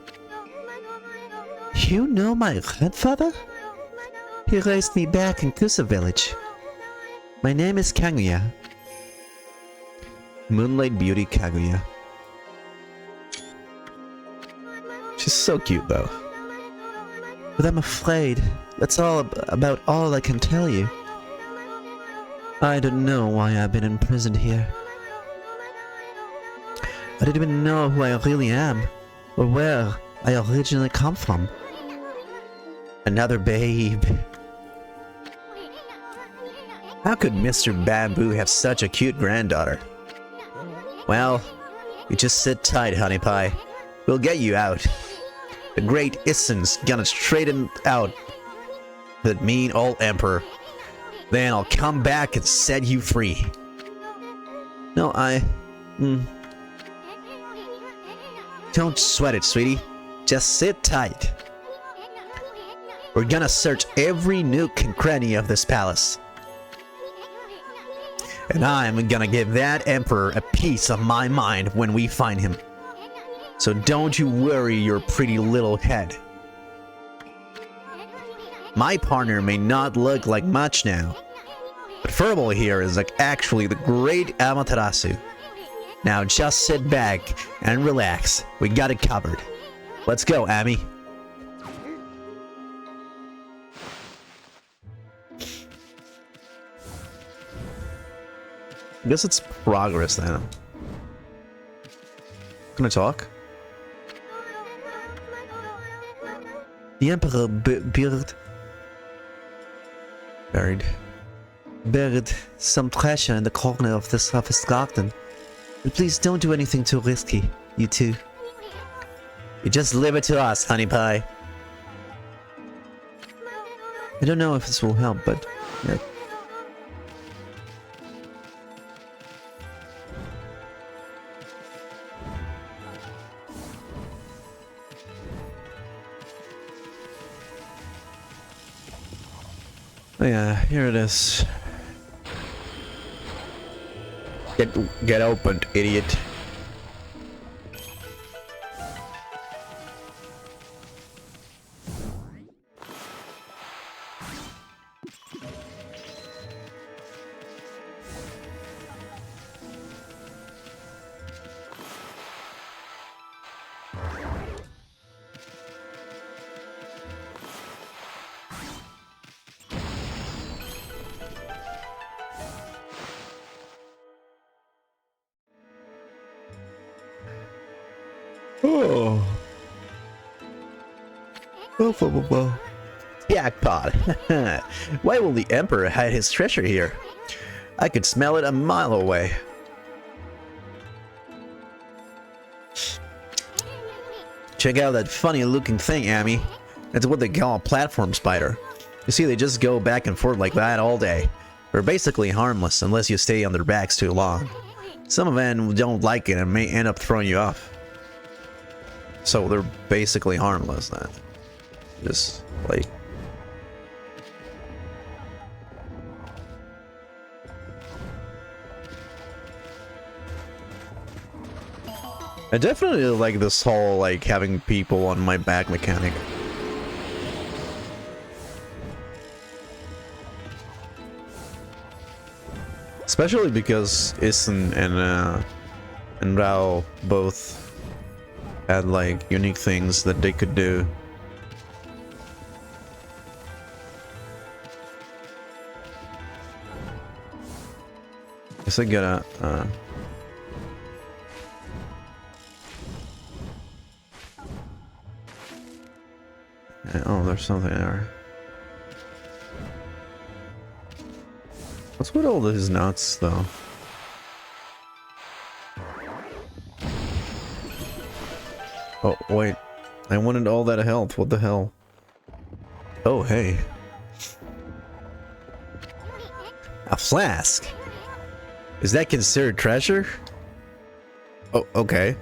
S4: You know my grandfather? He raised me back in Kusa village. My name is Kaguya. Moonlight Beauty Kaguya. She's so cute though. But I'm afraid that's about all I can tell you. I don't know why I've been imprisoned here. I don't even know who I really am, or where I originally come from. Another babe. How could Mr. Bamboo have such a cute granddaughter? Well, you just sit tight, honey pie. We'll get you out. The great Issen's gonna straighten out that mean old emperor. Then I'll come back and set you free. No, Don't sweat it, sweetie. Just sit tight. We're gonna search every nook and cranny of this palace. And I'm gonna give that emperor a piece of my mind when we find him. So don't you worry your pretty little head. My partner may not look like much now, but Furball here is like actually the great Amaterasu. Now just sit back and relax. We got it covered. Let's go, Ami. I guess it's progress then. Can I talk? The Emperor buried some treasure in the corner of this his garden. But please don't do anything too risky, you two. You just leave it to us, honey pie. I don't know if this will help, but yeah. Oh yeah, here it is. Get opened, idiot. Oh. Jackpot. Why will the Emperor hide his treasure here? I could smell it a mile away. Check out that funny looking thing, Ami. That's what they call a platform spider. You see, they just go back and forth like that all day. They're basically harmless unless you stay on their backs too long. Some of them don't like it and may end up throwing you off. So they're basically harmless then. Just like... I definitely like this whole like having people on my back mechanic. Especially because Issen and Rao both had like unique things that they could do.
S2: Guess I gotta, oh, there's something there. What's with all these nuts, though? Oh, wait. I wanted all that health. What the hell? Oh, hey. A flask? Is that considered treasure? Oh, okay.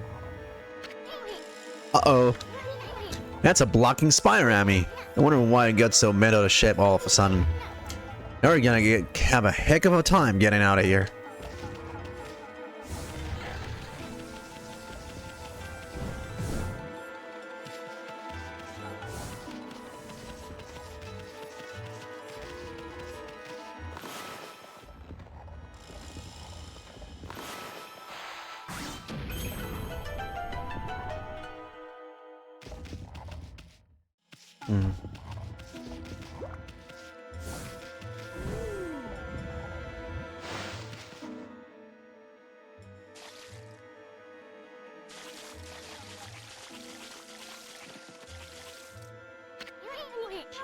S2: Uh-oh. That's a blocking spinorami. I wonder why it got so meta to ship all of a sudden. Now we're gonna have a heck of a time getting out of here.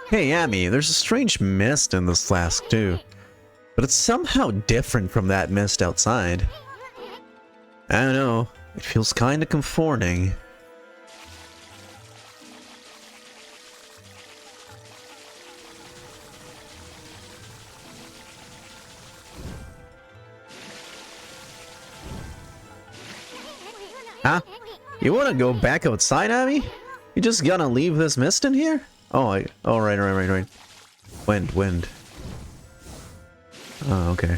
S2: Hey, Amy, there's a strange mist in this flask, too. But it's somehow different from that mist outside. I don't know. It feels kinda comforting. Huh? You wanna go back outside, Amy? You just gonna leave this mist in here? Oh, right. Wind. Oh, okay.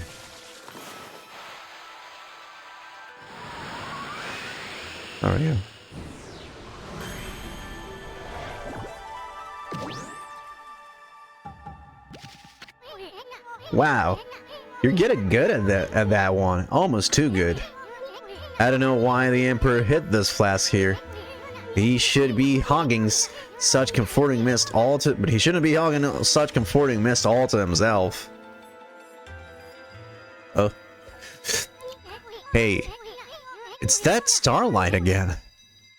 S2: How are you? Wow, you're getting good at that one. Almost too good. I don't know why the Emperor hid this flask here. He should be hogging such comforting mist all to, but he shouldn't be hogging such comforting mist all to himself. Oh. Hey. It's that starlight again.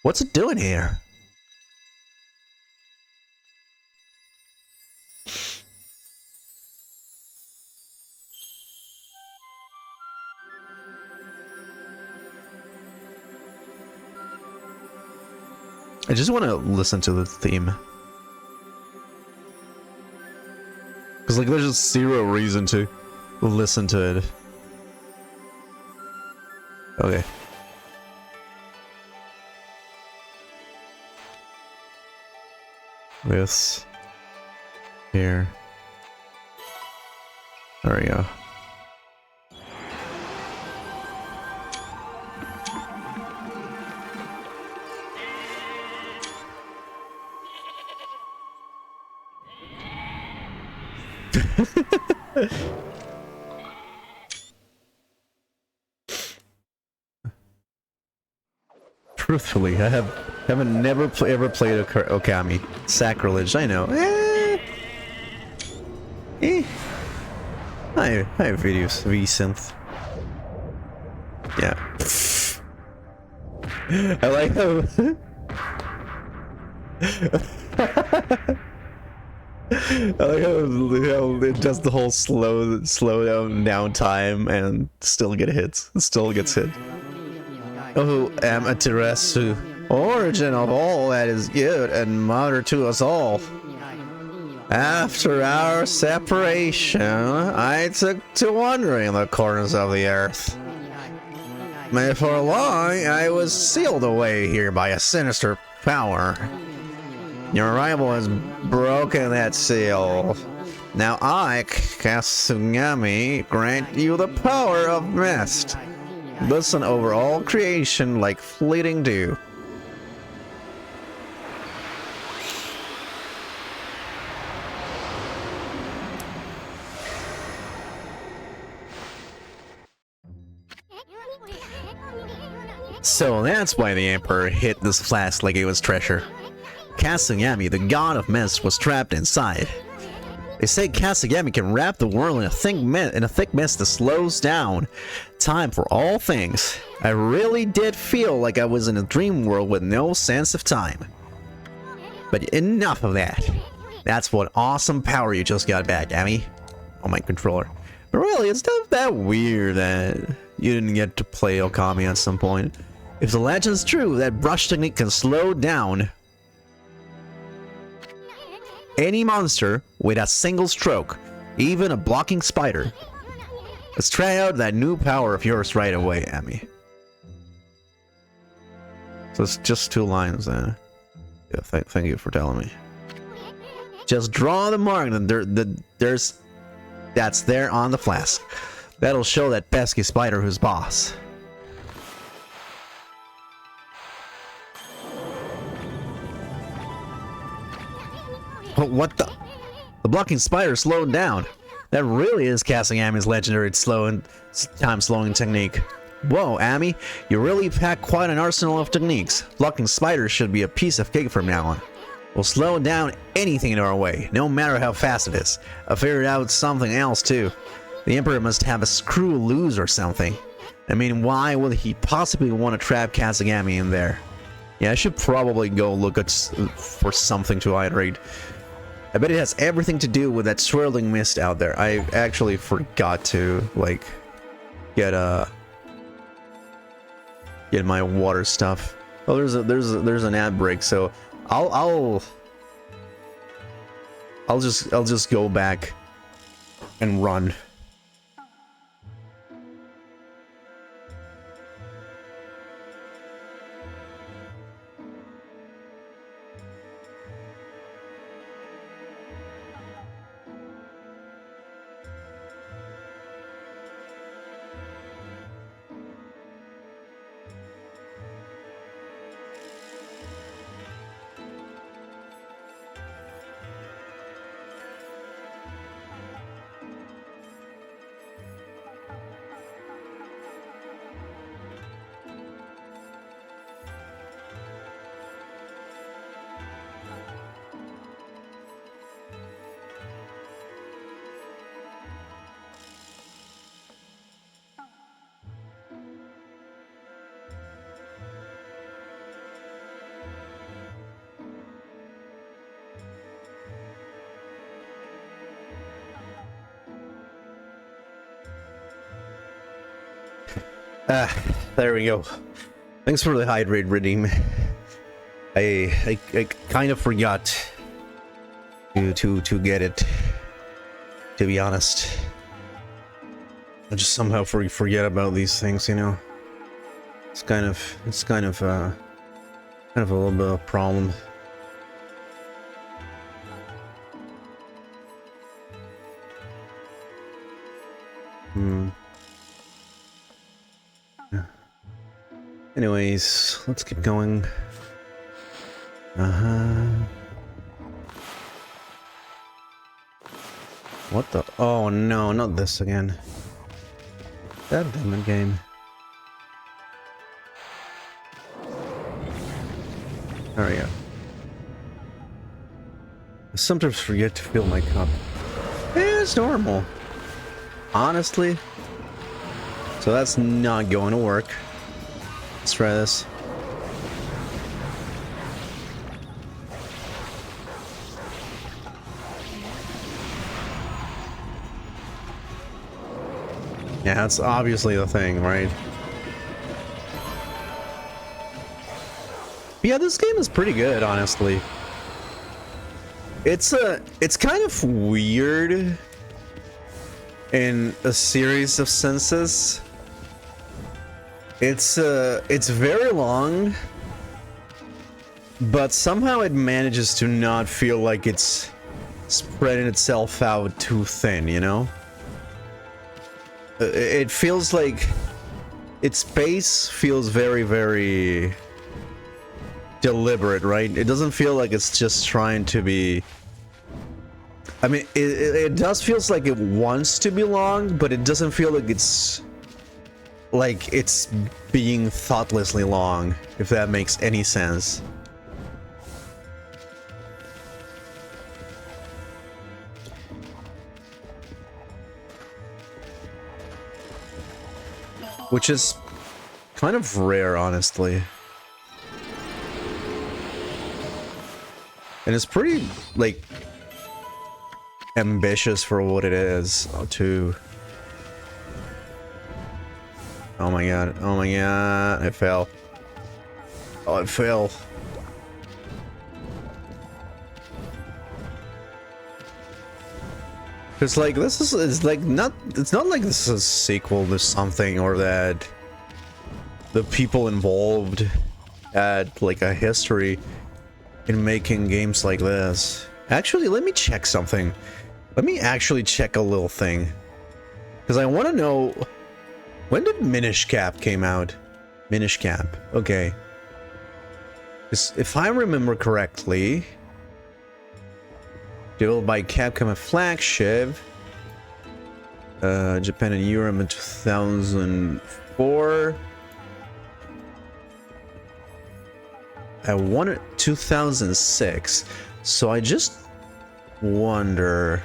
S2: What's it doing here? I just want to listen to the theme. Because, like, there's just zero reason to listen to it. Okay. This. Here. There we go. Truthfully, I haven't never ever played Okami. Sacrilege, I know. I have videos, V-synth. Yeah. I like how I like how it does the whole slow down time and still gets hit. Oh, Amaterasu, origin of all that is good and mother to us all. After our separation, I took to wandering the corners of the earth. Before long, I was sealed away here by a sinister power. Your arrival has broken that seal. Now I, Kasugami, grant you the power of mist. Listen over all creation like fleeting dew. So that's why the Emperor hid this flask like it was treasure. Kasugami, the god of mist, was trapped inside.
S4: They say Kasagami can wrap the world in a thick mist that slows down time for all things. I really did feel like I was in a dream world with no sense of time. But enough of that. That's what awesome power you just got back, Amy. Oh, my controller. But really, it's not that weird that you didn't get to play Okami at some point. If the legend's true, that brush technique can slow down any monster with a single stroke, even a blocking spider. Let's try out that new power of yours right away, Amy. So it's just 2 lines then. Yeah, thank you for telling me. Just draw the mark that's there on the flask. That'll show that pesky spider who's boss. Oh, what the? The blocking spider slowed down. That really is Kasagami's legendary time slowing technique. Whoa, Amy, you really pack quite an arsenal of techniques. Blocking spiders should be a piece of cake from now on. We'll slow down anything in our way, no matter how fast it is. I figured out something else too. The Emperor must have a screw loose or something. I mean, why would he possibly want to trap Kasagami in there? Yeah, I should probably go look for something to iterate. I bet it has everything to do with that swirling mist out there. I actually forgot to, like, get my water stuff. Oh, there's an ad break, so I'll just go back and run. There we go. Thanks for the hydrate redeem. I kind of forgot to get it, to be honest. I just somehow forget about these things, you know. It's kind of a little bit of a problem. Anyways, let's keep going. What the? Oh no, not this again. That damn game. There we go. I sometimes forget to fill my cup. It's normal. Honestly. So that's not going to work. Let's try this. Yeah, that's obviously the thing, right? Yeah, this game is pretty good, honestly. It's kind of weird in a series of senses. It's very long, but somehow it manages to not feel like it's spreading itself out too thin, you know? It feels like its pace feels very, very deliberate, right? It doesn't feel like it's just trying to be... I mean, it does feels like it wants to be long, but it doesn't feel like it's being thoughtlessly long, if that makes any sense.
S2: which is kind of rare, honestly. And it's pretty, like, ambitious for what it is, too. Oh my god, oh my god, I fell. Oh, I fell. It's like, this is, it's like not, it's not like this is a sequel to something, or that the people involved had like a history in making games like this. Actually, let me check something. Let me actually check a little thing. Because I want to know, when did Minish Cap came out? Minish Cap, okay. If I remember correctly, developed by Capcom, a flagship, Japan and Europe in 2004. I wanted 2006, so I just wonder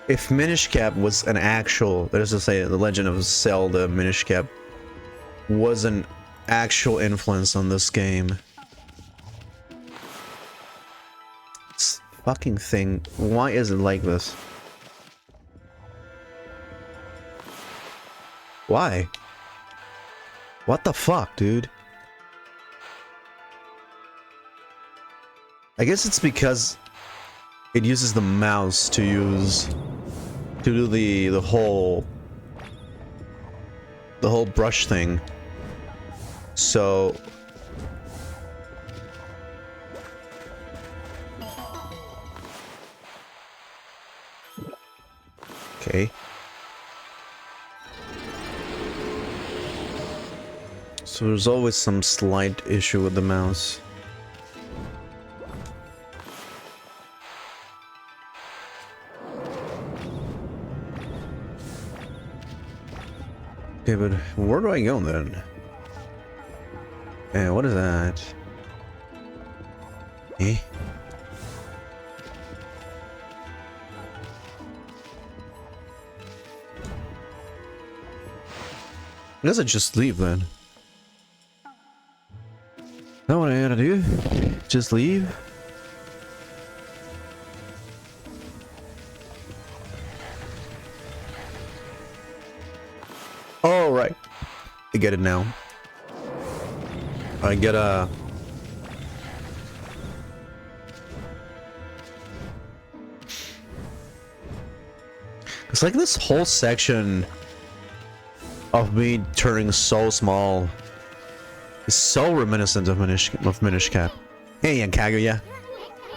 S2: if Minish Cap was an actual, that is to say, The Legend of Zelda Minish Cap was an actual influence on this game. This fucking thing, why is it like this? Why? What the fuck, dude? I guess it's because it uses the mouse to do the whole brush thing. So okay. So there's always some slight issue with the mouse. Okay, but where do I go then? And what is that? Eh? I guess I just leave then. Is that what I gotta do? Just leave? Oh, right. I get it now. I get a... It's like this whole section of me turning so small is so reminiscent of Minish Cap. Hey, Kaguya.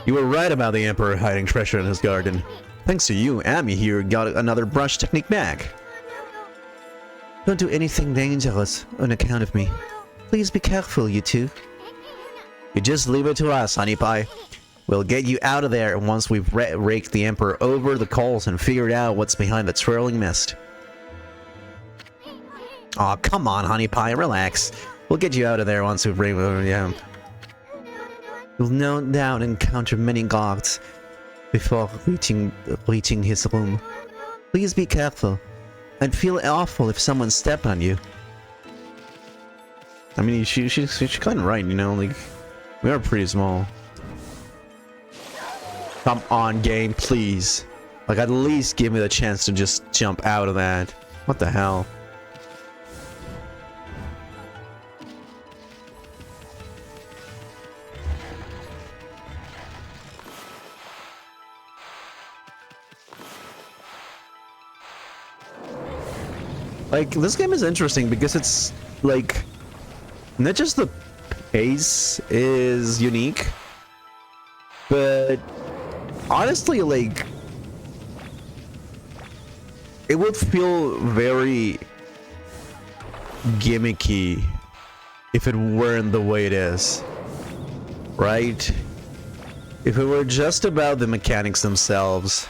S2: You were right about the Emperor hiding treasure in his garden. Thanks to you, Ami here got another brush technique back. Don't do anything dangerous on account of me. Please be careful, you two. You just leave it to us, honey pie. We'll get you out of there once we've raked the Emperor over the coals and figured out what's behind the swirling mist. Aw, come on, honey pie, relax. We'll get you out of there once we've raked over the Emperor. You'll no doubt encounter many guards before reaching his room. Please be careful. I'd feel awful if someone stepped on you. I mean, she's kind of right, you know, like, we are pretty small. Come on, game, please. Like, at least give me the chance to just jump out of that. What the hell? Like, this game is interesting because it's, like, not just the pace is unique, but honestly, like, it would feel very gimmicky if it weren't the way it is, right? If it were just about the mechanics themselves.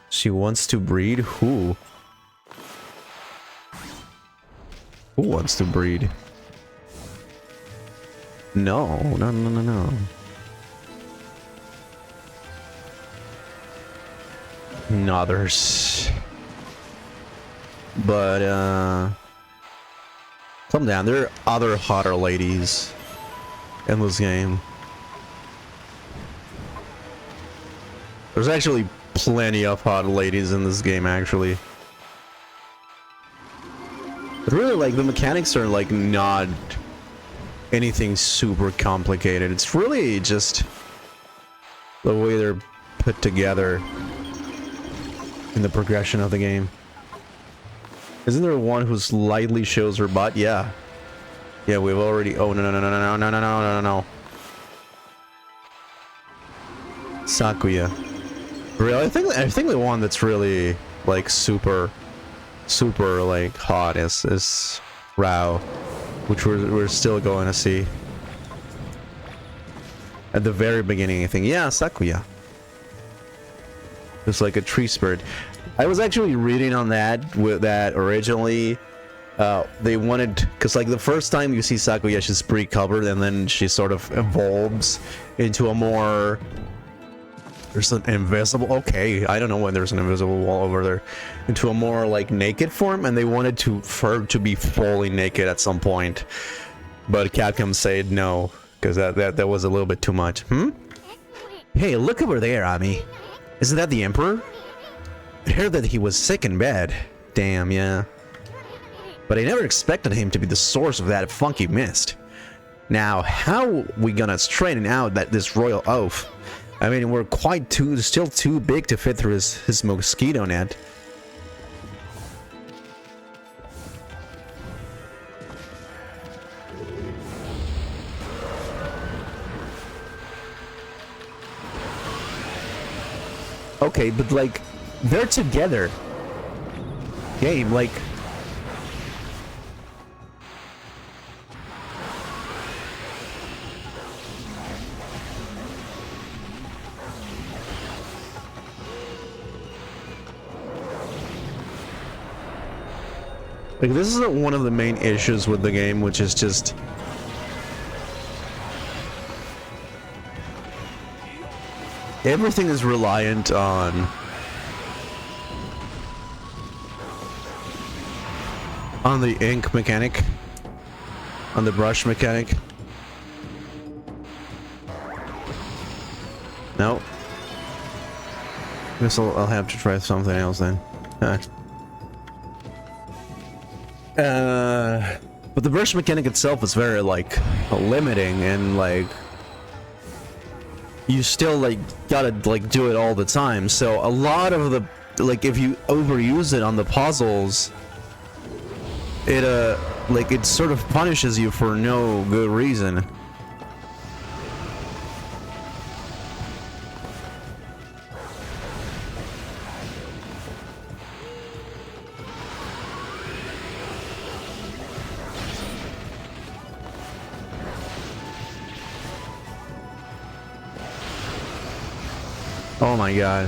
S2: She wants to breed? Who? Who wants to breed? No. No, there's But calm down. There are other hotter ladies in this game. There's actually plenty of hot ladies in this game, actually. But really, like, the mechanics are, like, not anything super complicated. It's really just the way they're put together in the progression of the game. Isn't there one who slightly shows her butt? Yeah. Yeah, we've already... Oh, no, no, no, no, no, no, no, no, no, no. Sakuya. Really? I think the one that's really, like, super, like, hot is Rao, which we're still going to see. At the very beginning, I think. Yeah, Sakuya. It's like a tree spirit. I was actually reading on that, with that originally, they wanted, because like the first time you see Sakuya, she's pretty covered, and then she sort of evolves into a more, there's an invisible, okay, I don't know when there's an invisible wall over there, into a more like naked form, and they wanted for her to be fully naked at some point, but Capcom said no, because that was a little bit too much. Hey, look over there, Ami. Isn't that the Emperor? I heard that he was sick in bed. Damn, yeah. But I never expected him to be the source of that funky mist. Now, how we gonna straighten out this royal oath? I mean, we're still too big to fit through his mosquito net. Okay, but like, they're together. Game, like... Like, this is one of the main issues with the game, which is just... everything is reliant on the ink mechanic, on the brush mechanic. No. Guess I'll have to try something else then. But the brush mechanic itself is very like limiting, and like you still like gotta like do it all the time. So a lot of the like, if you overuse it on the puzzles, it like it sort of punishes you for no good reason. Oh my god.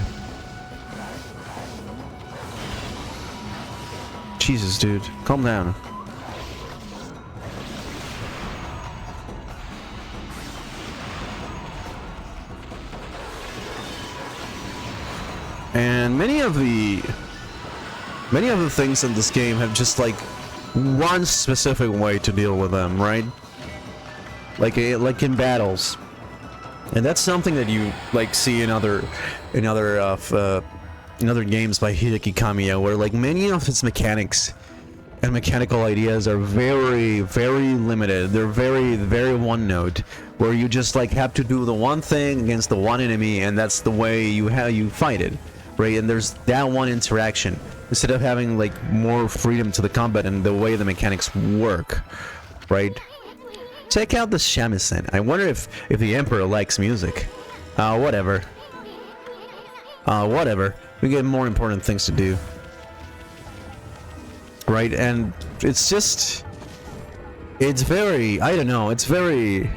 S2: Jesus, dude. Calm down. And many of the things in this game have just like one specific way to deal with them, right? Like in battles. And that's something that you like see in other games by Hideki Kamiya, where like many of its mechanics and mechanical ideas are very, very limited. They're very, very one note, where you just like have to do the one thing against the one enemy, and that's the way you fight it, right? And there's that one interaction, instead of having like more freedom to the combat and the way the mechanics work, right? Check out the shamisen. I wonder if the Emperor likes music. Whatever. Whatever. We get more important things to do. Right? And it's just... it's very... I don't know. It's very...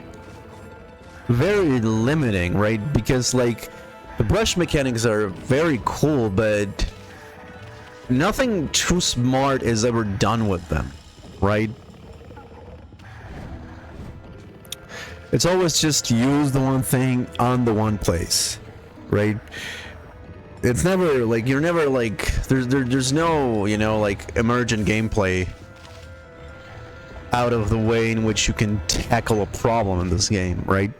S2: very limiting, right? Because, like, the brush mechanics are very cool, but... nothing too smart is ever done with them, right? It's always just use the one thing on the one place, right? it's never like you're never like there's no, you know, like emergent gameplay out of the way in which you can tackle a problem in this game, right?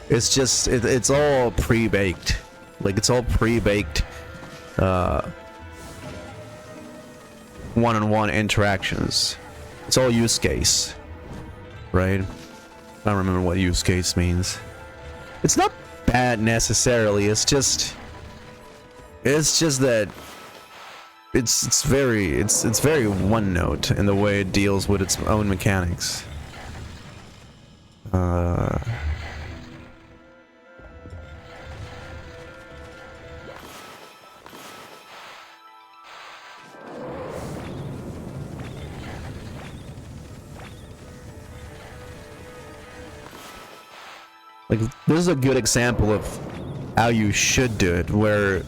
S2: It's just it's all pre-baked. Like it's all pre-baked one-on-one interactions. It's all use case, right? I don't remember what use case means. It's not bad necessarily. It's just that it's very one note in the way it deals with its own mechanics. Like, this is a good example of how you should do it, where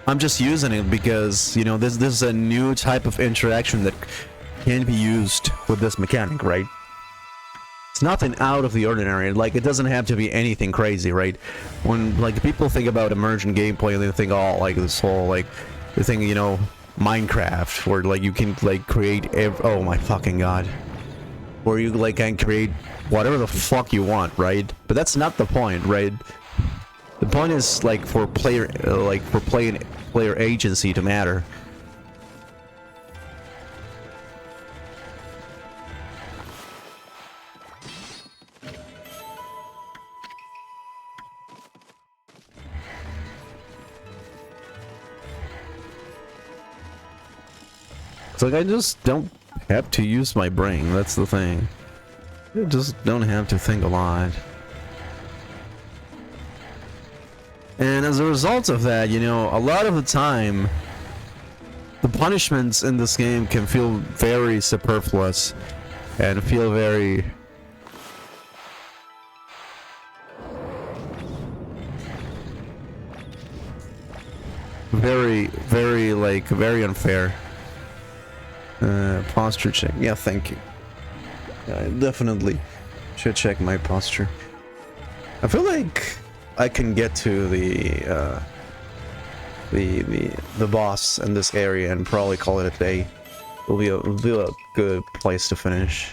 S2: I'm just using it because, you know, this is a new type of interaction that can be used with this mechanic, right? It's nothing out of the ordinary. Like, it doesn't have to be anything crazy, right? When, like, people think about emergent gameplay, they think, oh, like, this whole, like, the thing, you know, Minecraft, where, like, you can, like, create oh my fucking god. Where you, like, can create whatever the fuck you want, right? But that's not the point, right? The point is, like, for player agency to matter. It's like, I just don't have to use my brain, that's the thing. You just don't have to think a lot. And as a result of that, you know, a lot of the time, the punishments in this game can feel very superfluous and feel very... very unfair. Posture check. Yeah, thank you. I definitely should check my posture. I feel like I can get to the boss in this area and probably call it a day. It'll be a good place to finish.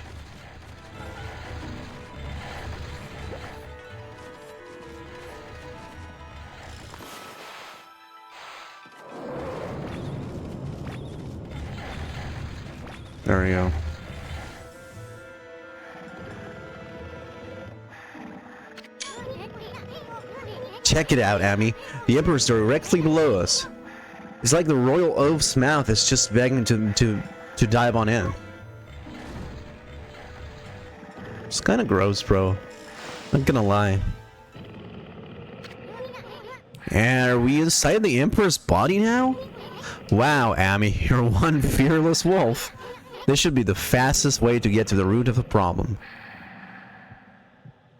S2: There we go. Check it out, Amy. The Emperor's directly below us. It's like the Royal Oaf's mouth is just begging to dive on in. It's kind of gross, bro. Not gonna lie. And are we inside the Emperor's body now? Wow, Amy, you're one fearless wolf. This should be the fastest way to get to the root of the problem.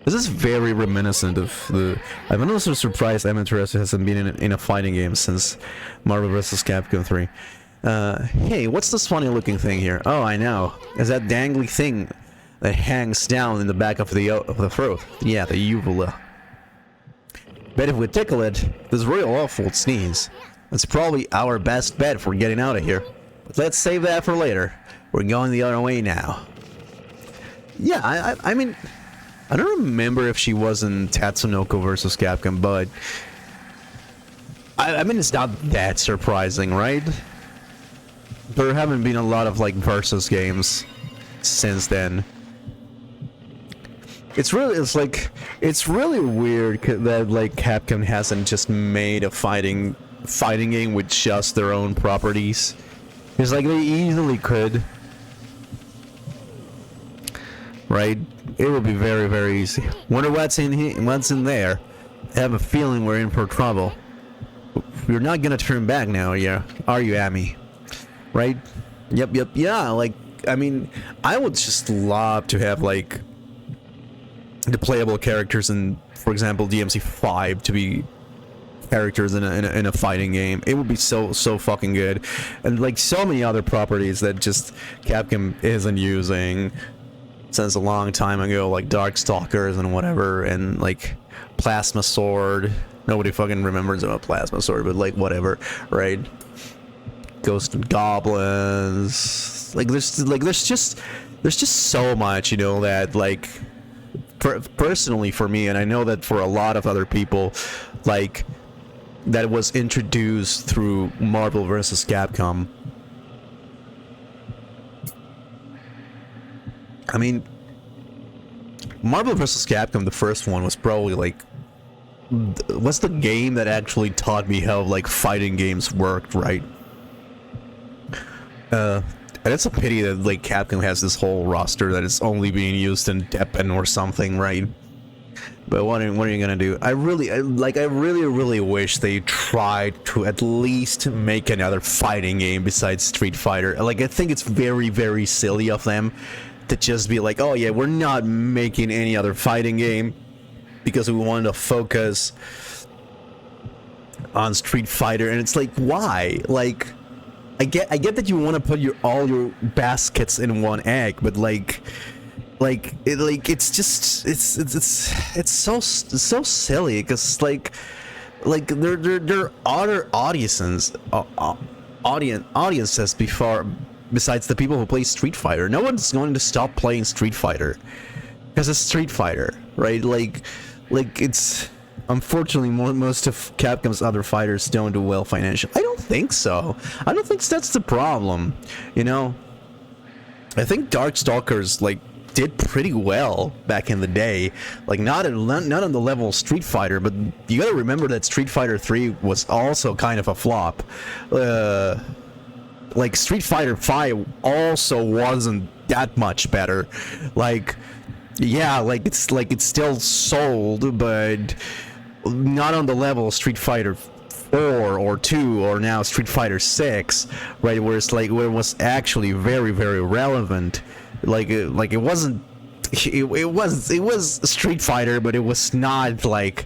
S2: This is very reminiscent of the... I'm also surprised Amaterasu hasn't been in a fighting game since Marvel vs. Capcom 3. Hey, what's this funny looking thing here? Oh, I know. It's that dangly thing that hangs down in the back of the throat. Yeah, the uvula. Bet if we tickle it, this Royal Oaf will sneeze. It's probably our best bet for getting out of here. But let's save that for later. We're going the other way now. Yeah, I mean... I don't remember if she was in Tatsunoko vs. Capcom, but... I mean, it's not that surprising, right? There haven't been a lot of, like, versus games since then. It's really weird that, like, Capcom hasn't just made a fighting game with just their own properties. It's like, they easily could. Right? It would be very, very easy. Wonder what's in here, what's in there. I have a feeling we're in for trouble. You're not gonna turn back now, yeah? Are you, Amy? Right? Yep, yeah, like, I mean, I would just love to have, like, the playable characters in, for example, DMC5 to be characters in a fighting game. It would be so fucking good. And, like, so many other properties that just Capcom isn't using. since a long time ago, like Darkstalkers and whatever, and like Plasma Sword. Nobody fucking remembers about Plasma Sword, but like whatever, right? Ghost and Goblins. Like there's just so much, you know, that like personally for me, and I know that for a lot of other people, like that was introduced through Marvel vs. Capcom. I mean, Marvel vs. Capcom, the first one, was probably like, what's the game that actually taught me how like fighting games worked, right? And it's a pity that like Capcom has this whole roster that is only being used in Deppen or something, right? But what are you gonna do? I really wish they tried to at least make another fighting game besides Street Fighter. Like, I think it's very, very silly of them to just be like, oh yeah, we're not making any other fighting game because we wanted to focus on Street Fighter. And it's like, why? Like, I get that you want to put all your baskets in one egg, but it's so silly, because like there are other audiences besides the people who play Street Fighter. No one's going to stop playing Street Fighter because it's Street Fighter, right? Like it's, unfortunately, most of Capcom's other fighters don't do well financially. I don't think so. I don't think that's the problem, you know. I think Darkstalkers like did pretty well back in the day, like not on the level of Street Fighter, but you gotta remember that Street Fighter 3 was also kind of a flop. Like Street Fighter 5 also wasn't that much better. Like, yeah, like it's still sold, but not on the level of Street Fighter 4 or 2 or now Street Fighter 6, right? Where it was actually very, very relevant. Like it wasn't. It was Street Fighter, but it was not like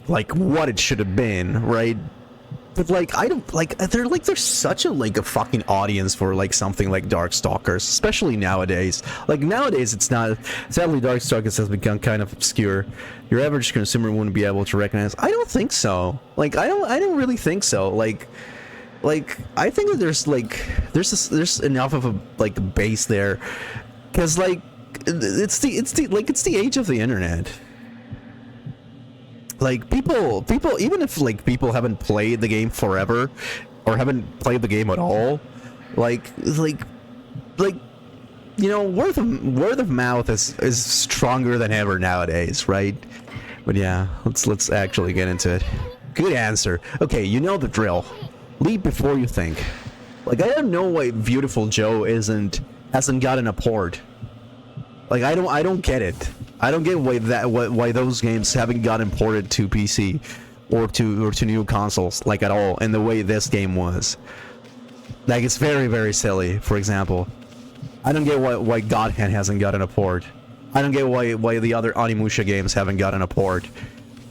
S2: what it should have been, right? But like, I don't like, there's such a fucking audience for like something like Darkstalkers, especially nowadays. Like nowadays, it's not. Sadly, Darkstalkers has become kind of obscure. Your average consumer wouldn't be able to recognize. I don't think so. Like I don't really think so. Like I think that there's enough of a like base there, because like it's the age of the internet. Like people, even if like people haven't played the game forever or haven't played the game at all, like you know, word of mouth is stronger than ever nowadays, right? But yeah, let's actually get into it. Good answer. Okay, you know the drill. Leap before you think. Like, I don't know why Beautiful Joe hasn't gotten a port. Like, I don't get it. I don't get why those games haven't gotten ported to PC or to new consoles, like, at all, in the way this game was. Like, it's very, very silly. For example, I don't get why God Hand hasn't gotten a port. I don't get why the other Onimusha games haven't gotten a port.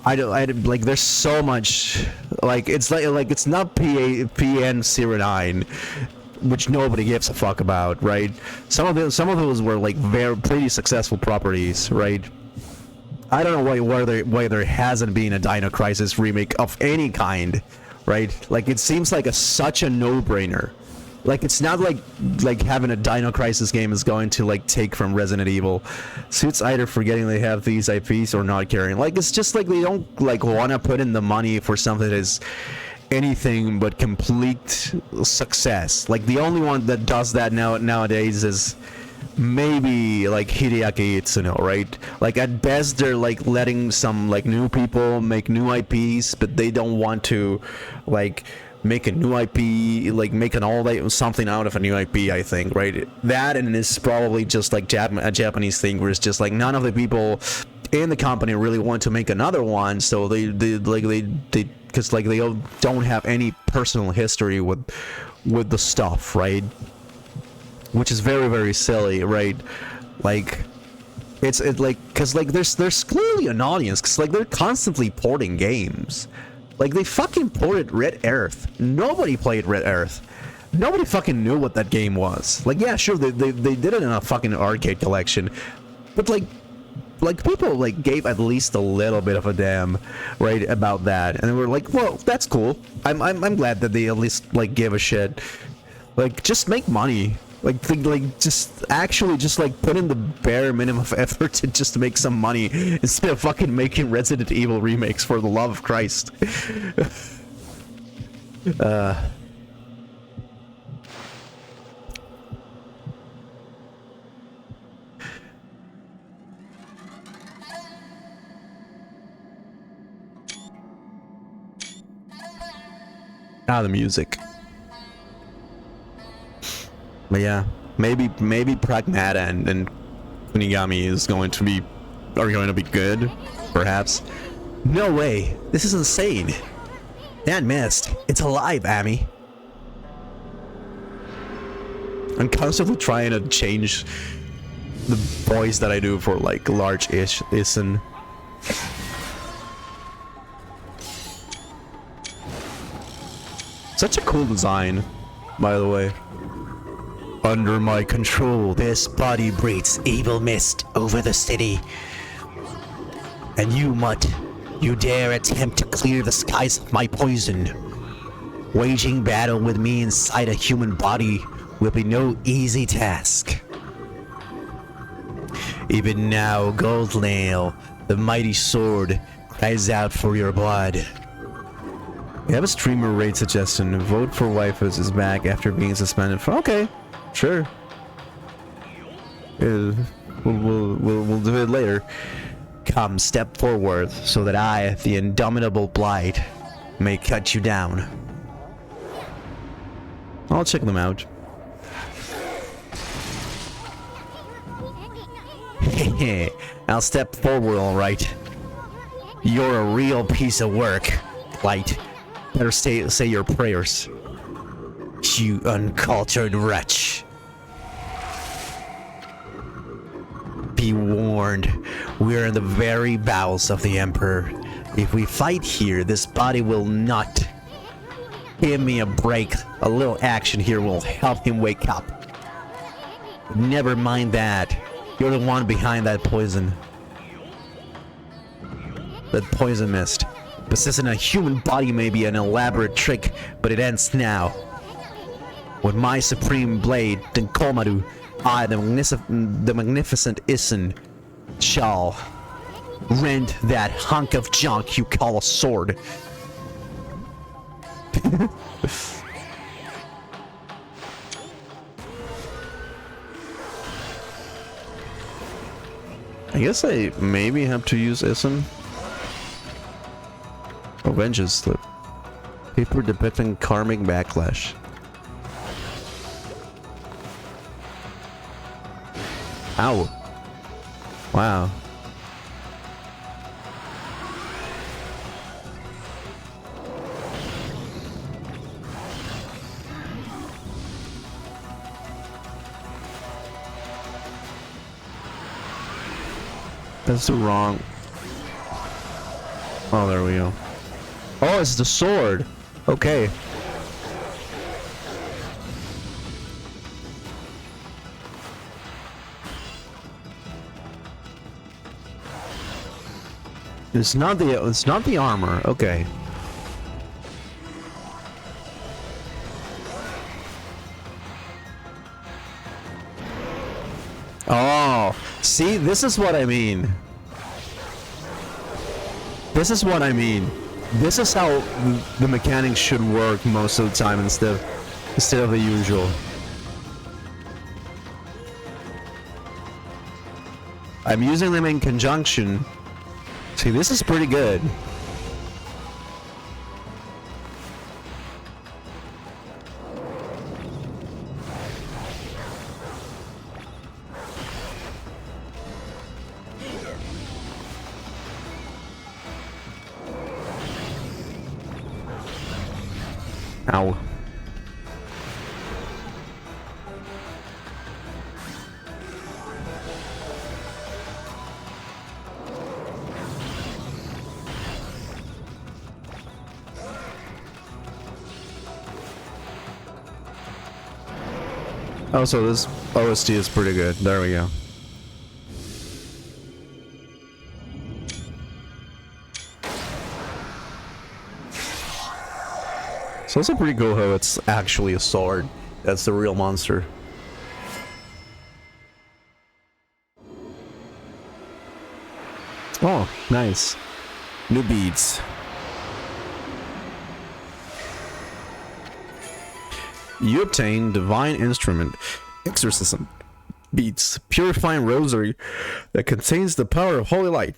S2: I like, there's so much, like it's not PN09, which nobody gives a fuck about, right? Some of those were like pretty successful properties, right? I don't know why there hasn't been a Dino Crisis remake of any kind, right? Like, it seems like such a no-brainer. Like, it's not like having a Dino Crisis game is going to like take from Resident Evil. Suits either forgetting they have these IPs or not caring. Like, it's just like they don't like want to put in the money for something that is anything but complete success. Like, the only one that does that nowadays is maybe like Hideaki Itsuno, right? Like, at best they're like letting some like new people make new IPs, but they don't want to like make a new IP, like make something out of a new IP, I think, right? That, and it's probably just like a Japanese thing where it's just like none of the people in the company really want to make another one, so they because like they don't have any personal history with the stuff, right? Which is very, very silly, right? Like, it's like, because like there's clearly an audience, because like they're constantly porting games. Like, they fucking ported Red Earth. Nobody played Red Earth. nobody fucking knew what that game was. Like, yeah, sure, they did it in a fucking arcade collection, but like people like gave at least a little bit of a damn, right, about that, and we're like, well, that's cool. I'm glad that they at least like give a shit. Like, just make money. Like just actually just like put in the bare minimum of effort to just make some money instead of fucking making Resident Evil remakes, for the love of Christ. The music. But yeah, maybe Pragmata and Kunigami are going to be good, perhaps. No way! This is insane! That missed. It's alive, Amy. I'm constantly trying to change the voice that I do for like large-ish Isen. Such a cool design, by the way. Under my control, this body breathes evil mist over the city. And you, Mutt, you dare attempt to clear the skies of my poison. Waging battle with me inside a human body will be no easy task. Even now, Goldnail, the mighty sword, cries out for your blood. We have a streamer raid suggestion. Vote for waifus is back after being suspended for... Okay, sure. We'll do it later. Come, step forward so that I, the indomitable Blight, may cut you down. I'll check them out. Hehe, I'll step forward, alright. You're a real piece of work, Blight. Better say your prayers. You uncultured wretch. Be warned, we're in the very bowels of the Emperor. If we fight here, this body will not. Give me a break. A little action here will help him wake up. Never mind that. You're the one behind that poison. That poison mist. Possessing a human body may be an elaborate trick, but it ends now. With my supreme blade, Denkomaru, I, the magnificent Isen, shall rend that hunk of junk you call a sword. I guess I maybe have to use Isen. Oh, Vengeance Slip. Paper depicting karmic backlash. Ow. Wow. That's the wrong... Oh, there we go. Oh, it's the sword. Okay. It's not the armor. Okay. Oh, see, this is what I mean. This is what I mean. This is how the mechanics should work most of the time instead of the usual. I'm using them in conjunction. See, this is pretty good. Ow.
S3: Oh, so this OST is pretty good. There we go. So it's pretty cool how it's actually a sword. That's the real monster. Oh, nice. New beads. You obtain Divine Instrument, Exorcism, Beads, Purifying Rosary that contains the power of Holy Light.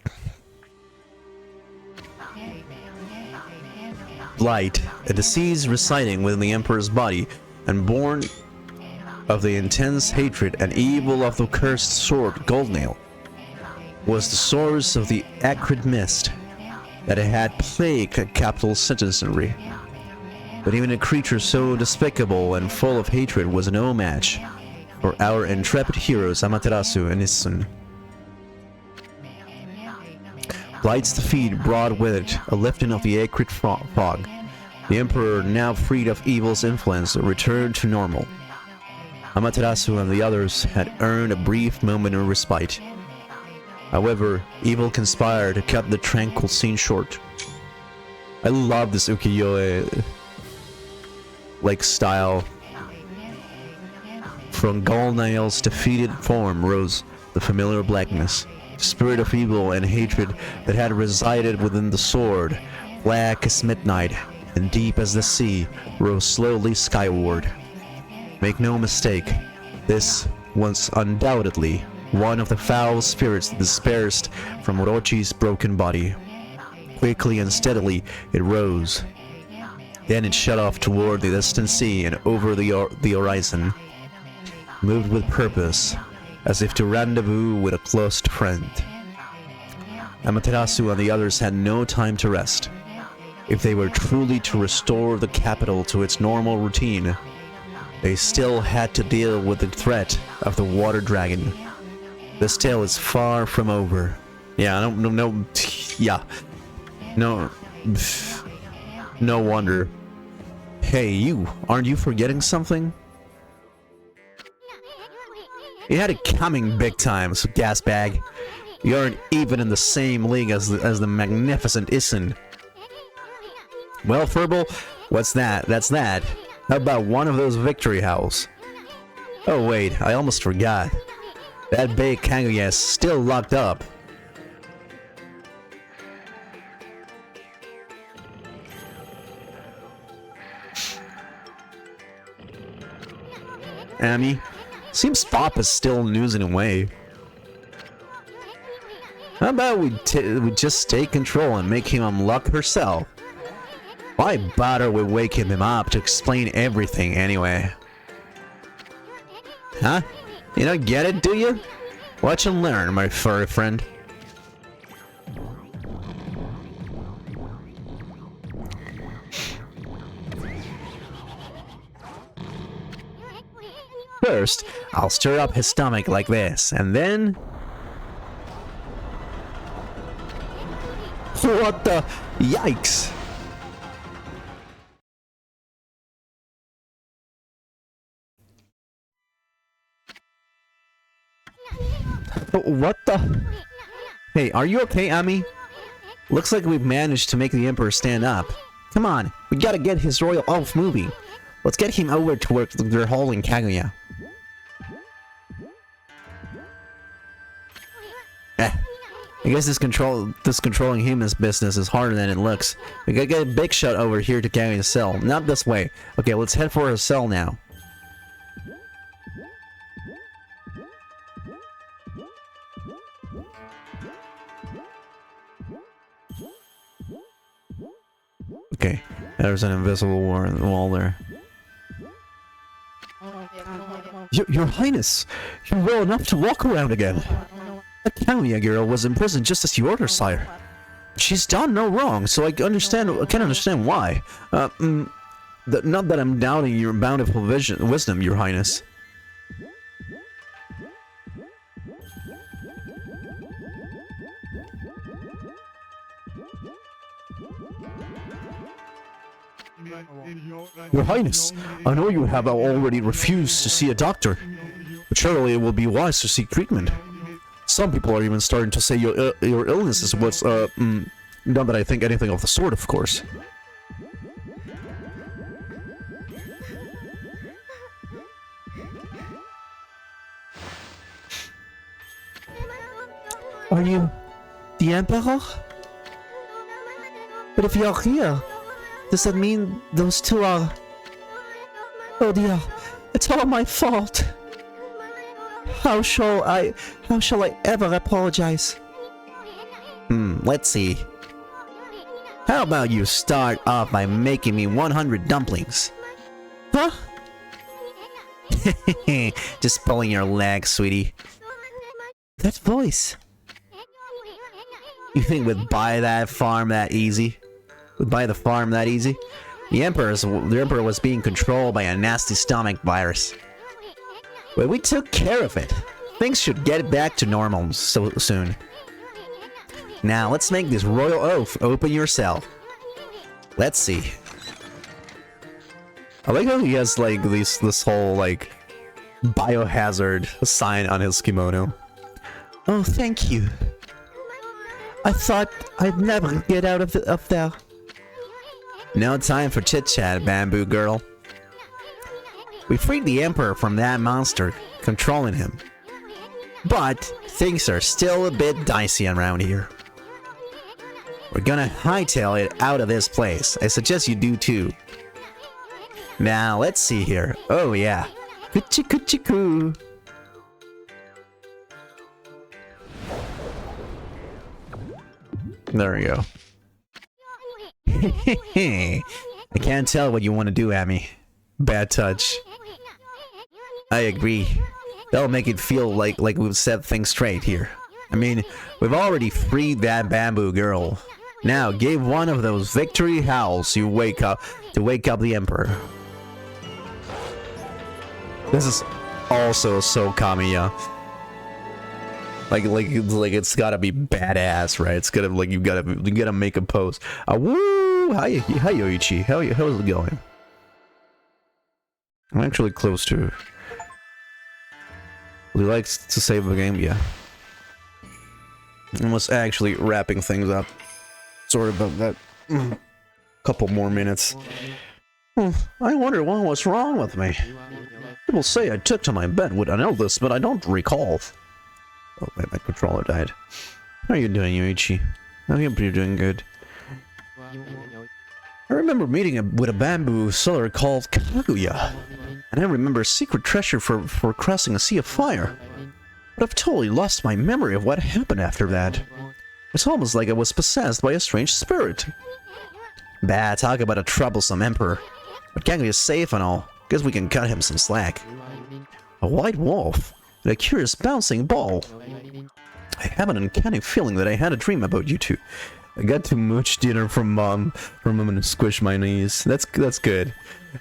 S3: Light, a disease residing within the Emperor's body and born of the intense hatred and evil of the cursed sword Goldnail, was the source of the acrid mist that had plagued capital citizenry. But even a creature so despicable and full of hatred was no match for our intrepid heroes Amaterasu and Issun. Light's defeat brought with it a lifting of the acrid fog. The Emperor, now freed of evil's influence, returned to normal. Amaterasu and the others had earned a brief moment of respite. However, evil conspired to cut the tranquil scene short. I love this ukiyo-e like style. From Goldnail's defeated form rose the familiar blackness, the spirit of evil and hatred that had resided within the sword, black as midnight and deep as the sea, rose slowly skyward. Make no mistake, this was undoubtedly one of the foul spirits that dispersed from Orochi's broken body. Quickly and steadily it rose. Then it shot off toward the distant sea and over the horizon, moved with purpose, as if to rendezvous with a close friend. Amaterasu and the others had no time to rest. If they were truly to restore the capital to its normal routine, they still had to deal with the threat of the water dragon. This tale is far from over. Yeah, no wonder. Hey, you, aren't you forgetting something? You had it coming big time, so gasbag. You aren't even in the same league as the magnificent Issun. Well, Furball, what's that? That's that. How about one of those victory howls? Oh wait, I almost forgot. That big Kaguya is still locked up. Amy, seems Pop is still losing away. How about we just take control and make him unlock herself? Why bother with waking him up to explain everything anyway? Huh? You don't get it, do you? Watch and learn, my furry friend. First, I'll stir up his stomach like this, and then... What the... Yikes! What the... Hey, are you okay, Ami? Looks like we've managed to make the Emperor stand up. Come on, we gotta get his royal elf moving. Let's get him over to work their hole in Kaguya. I guess this controlling humans business is harder than it looks. We gotta get a big shot over here to Kaguya's cell. Not this way. Okay, let's head for her cell now. Okay, there's an invisible wall there. Your Highness, you're well enough to walk around again. That Kaguya girl was imprisoned just as you ordered, sire. She's done no wrong, so I can understand why. Not that I'm doubting your bountiful wisdom, Your Highness. Your Highness, I know you have already refused to see a doctor, but surely it will be wise to seek treatment. Some people are even starting to say your illness is what's, not that I think anything of the sort, of course.
S4: Are you the Emperor? But if you're here, does that mean those two are... Oh dear, it's all my fault. How shall I ever apologize? Let's see. How about you start off by making me 100 dumplings? Huh? Just pulling your leg, sweetie. That voice. You think we'd buy that farm that easy? We'd buy the farm that easy? The Emperor was being controlled by a nasty stomach virus. But we took care of it. Things should get back to normal so soon. Now, let's make this royal oath. Open your cell. Let's see.
S2: I like how he has like this whole like biohazard sign on his kimono.
S4: Oh, thank you. I thought I'd never get out of there.
S2: No time for chit-chat, bamboo girl.
S4: We freed the Emperor from that monster controlling him. But things are still a bit dicey around here. We're gonna hightail it out of this place. I suggest you do too. Now, let's see here. Oh yeah. Coochie coochie coo.
S2: There we go.
S4: I can't tell what you want to do at me.
S2: Bad touch.
S4: I agree. That'll make it feel like we've set things straight here. I mean, we've already freed that bamboo girl. Now, give one of those victory howls to wake up the Emperor.
S2: This is also so Kamiya. Like it's gotta be badass, right? It's gotta like you gotta make a pose. Woo! Hi Yoichi. How's it going? I'm actually close to. Would you like to save the game? Yeah. Almost actually wrapping things up. Sorry about that. Couple more minutes. I wonder what's wrong with me. People say I took to my bed with an illness, but I don't recall. Oh, my controller died. How are you doing, Yoichi? I hope you're doing good. I remember meeting with a bamboo seller called Kaguya, and I remember a secret treasure for crossing a sea of fire. But I've totally lost my memory of what happened after that. It's almost like I was possessed by a strange spirit. Bah, talk about a troublesome emperor. But Kaguya's safe and all. Guess we can cut him some slack. A white wolf and a curious bouncing ball. I have an uncanny feeling that I had a dream about you two. I got too much dinner from mom and squish my knees. That's good.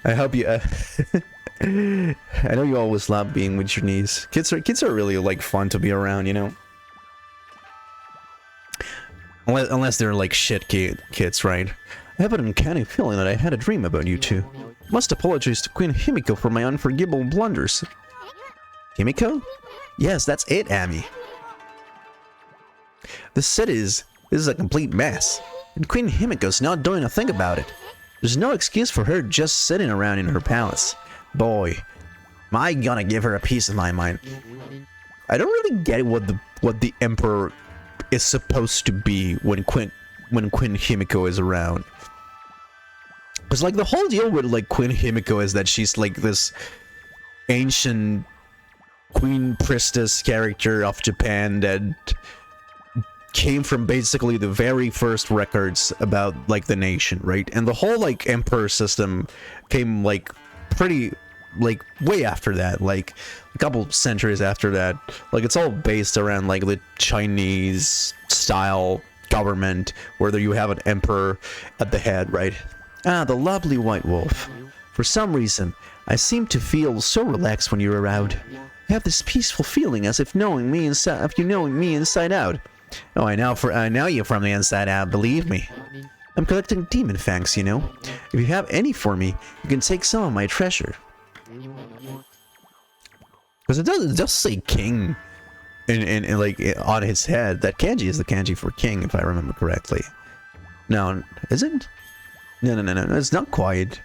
S2: I hope you. I know you always love being with your niece. Kids are really like fun to be around, you know. Unless they're like shit kids, right? I have an uncanny feeling that I had a dream about you two. Must apologize to Queen Himiko for my unforgivable blunders. Himiko? Yes, that's it, Ami. This city is a complete mess, and Queen Himiko's not doing a thing about it. There's no excuse for her just sitting around in her palace. Boy, am I gonna give her a piece of my mind. I don't really get what the Emperor is supposed to be when Queen Himiko is around. Because like the whole deal with like Queen Himiko is that she's like this ancient queen priestess character of Japan that came from basically the very first records about like the nation, right? And the whole like emperor system came like pretty like way after that, like a couple centuries after that. Like it's all based around like the Chinese style government where you have an emperor at the head, right? Ah, the lovely white wolf. For some reason, I seem to feel so relaxed when you're around. I have this peaceful feeling as if knowing me inside out. Oh, I know you from the inside out, believe me. I'm collecting demon fangs, you know? If you have any for me, you can take some of my treasure. Because it does say king in like on his head. That kanji is the kanji for king, if I remember correctly. No, is it? No, it's not quite.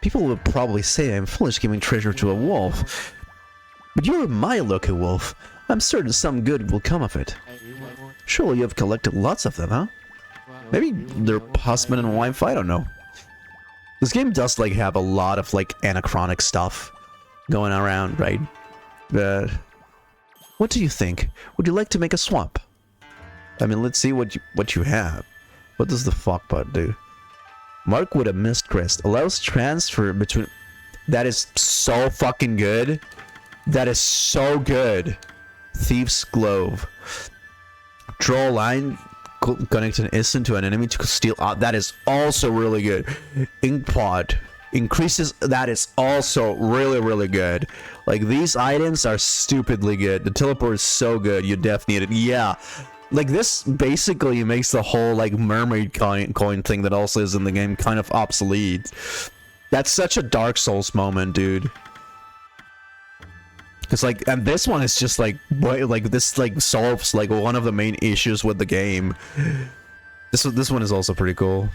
S2: People would probably say I'm foolish giving treasure to a wolf. But you're my lucky wolf. I'm certain some good will come of it. Surely you have collected lots of them, huh? Maybe they're husband and wife, I don't know. This game does like have a lot of like anachronic stuff going around, right? But what do you think? Would you like to make a swap? I mean, let's see what you have. What does the fuck bot do? Mark with a mist crest allows transfer between. That is so fucking good. That is so good. Thief's Glove. Draw a line connect an instant to an enemy to steal out. That is also really good. Ink Pod increases. That is also really good. Like, these items are stupidly good. The teleport is so good. You def need it. Yeah. Like, this basically makes the whole, like, mermaid coin thing that also is in the game kind of obsolete. That's such a Dark Souls moment, dude. It's like, and this one is just like, like this like solves like one of the main issues with the game. This one is also pretty cool.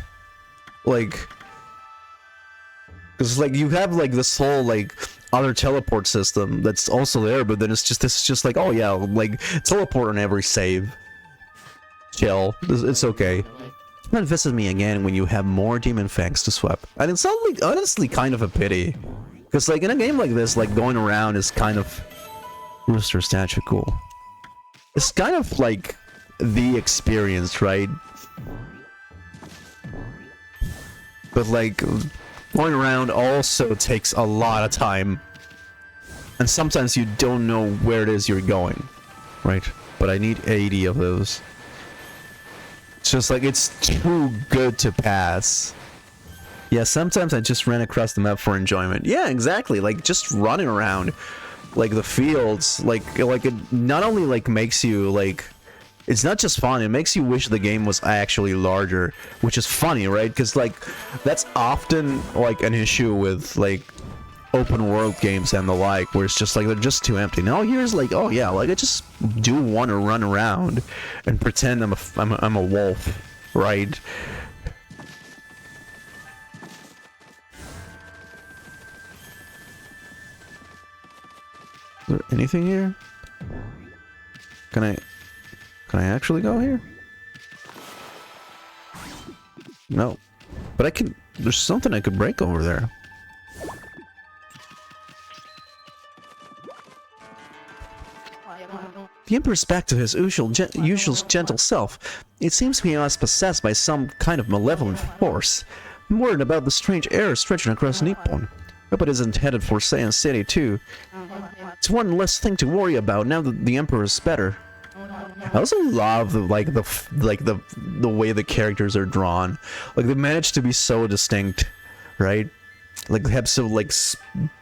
S2: Like, because like you have like this whole like other teleport system that's also there, but then it's just this is just like, oh yeah, like teleport on every save. Chill, it's okay. Come and visit me again when you have more demon fangs to swap. And it's not like, honestly kind of a pity. Because, like, in a game like this, like, going around is kind of... Rooster statue, cool. It's kind of, like, the experience, right? But, like, going around also takes a lot of time. And sometimes you don't know where it is you're going, right? But I need 80 of those. It's just, like, it's too good to pass. Yeah, sometimes I just ran across the map for enjoyment. Yeah, exactly. Like, just running around, like, the fields, like it not only, like, makes you, like, it's not just fun, it makes you wish the game was actually larger, which is funny, right? Because, like, that's often, like, an issue with, like, open world games and the like, where it's just, like, they're just too empty. Now here's, like, oh, yeah, like, I just do want to run around and pretend I'm a wolf, right? Is there anything here? Can I actually go here? No. But I can... There's something I could break over there. The Emperor's back to his usual gentle self. It seems he was possessed by some kind of malevolent force. I'm worried about the strange air stretching across Nippon. Hope it isn't headed for Saiyan City too. It's one less thing to worry about now that the Emperor is better. I also love the way the characters are drawn. Like, they manage to be so distinct, right? Like, they have so like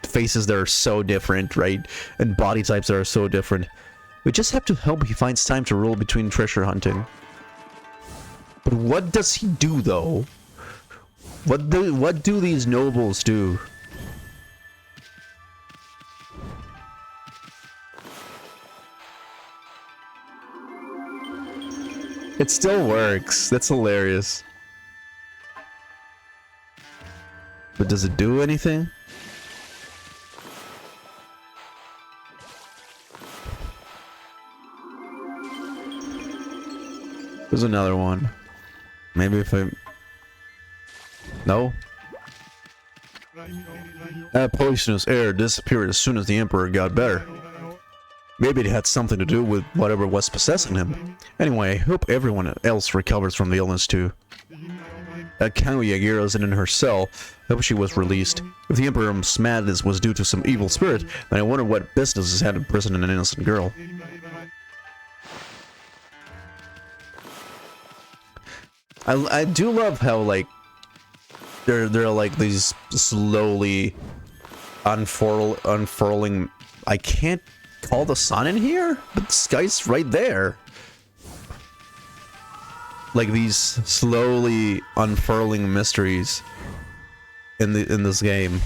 S2: faces that are so different, right? And body types that are so different. We just have to hope he finds time to roll between treasure hunting. But what does he do though? What do these nobles do? It still works. That's hilarious. But does it do anything? There's another one. Maybe if I... No? That poisonous air disappeared as soon as the Emperor got better. Maybe it had something to do with whatever was possessing him. Anyway, I hope everyone else recovers from the illness too. That Kaguya isn't in her cell. I hope she was released. If the Emperor's madness was due to some evil spirit, then I wonder what business has had imprisoning an innocent girl. I do love how, like, there are like these slowly unfurling. I can't call the sun in here, but the sky's right there. like these slowly unfurling mysteries in this game.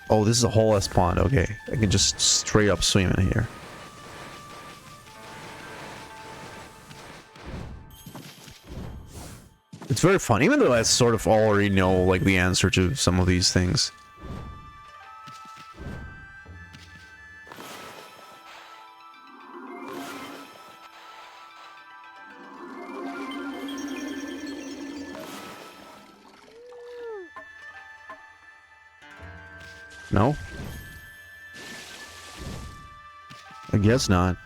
S2: Oh, this is a whole ass pond. Okay, I can just straight up swim in here. It's very fun, even though I sort of already know like the answer to some of these things. No? I guess not.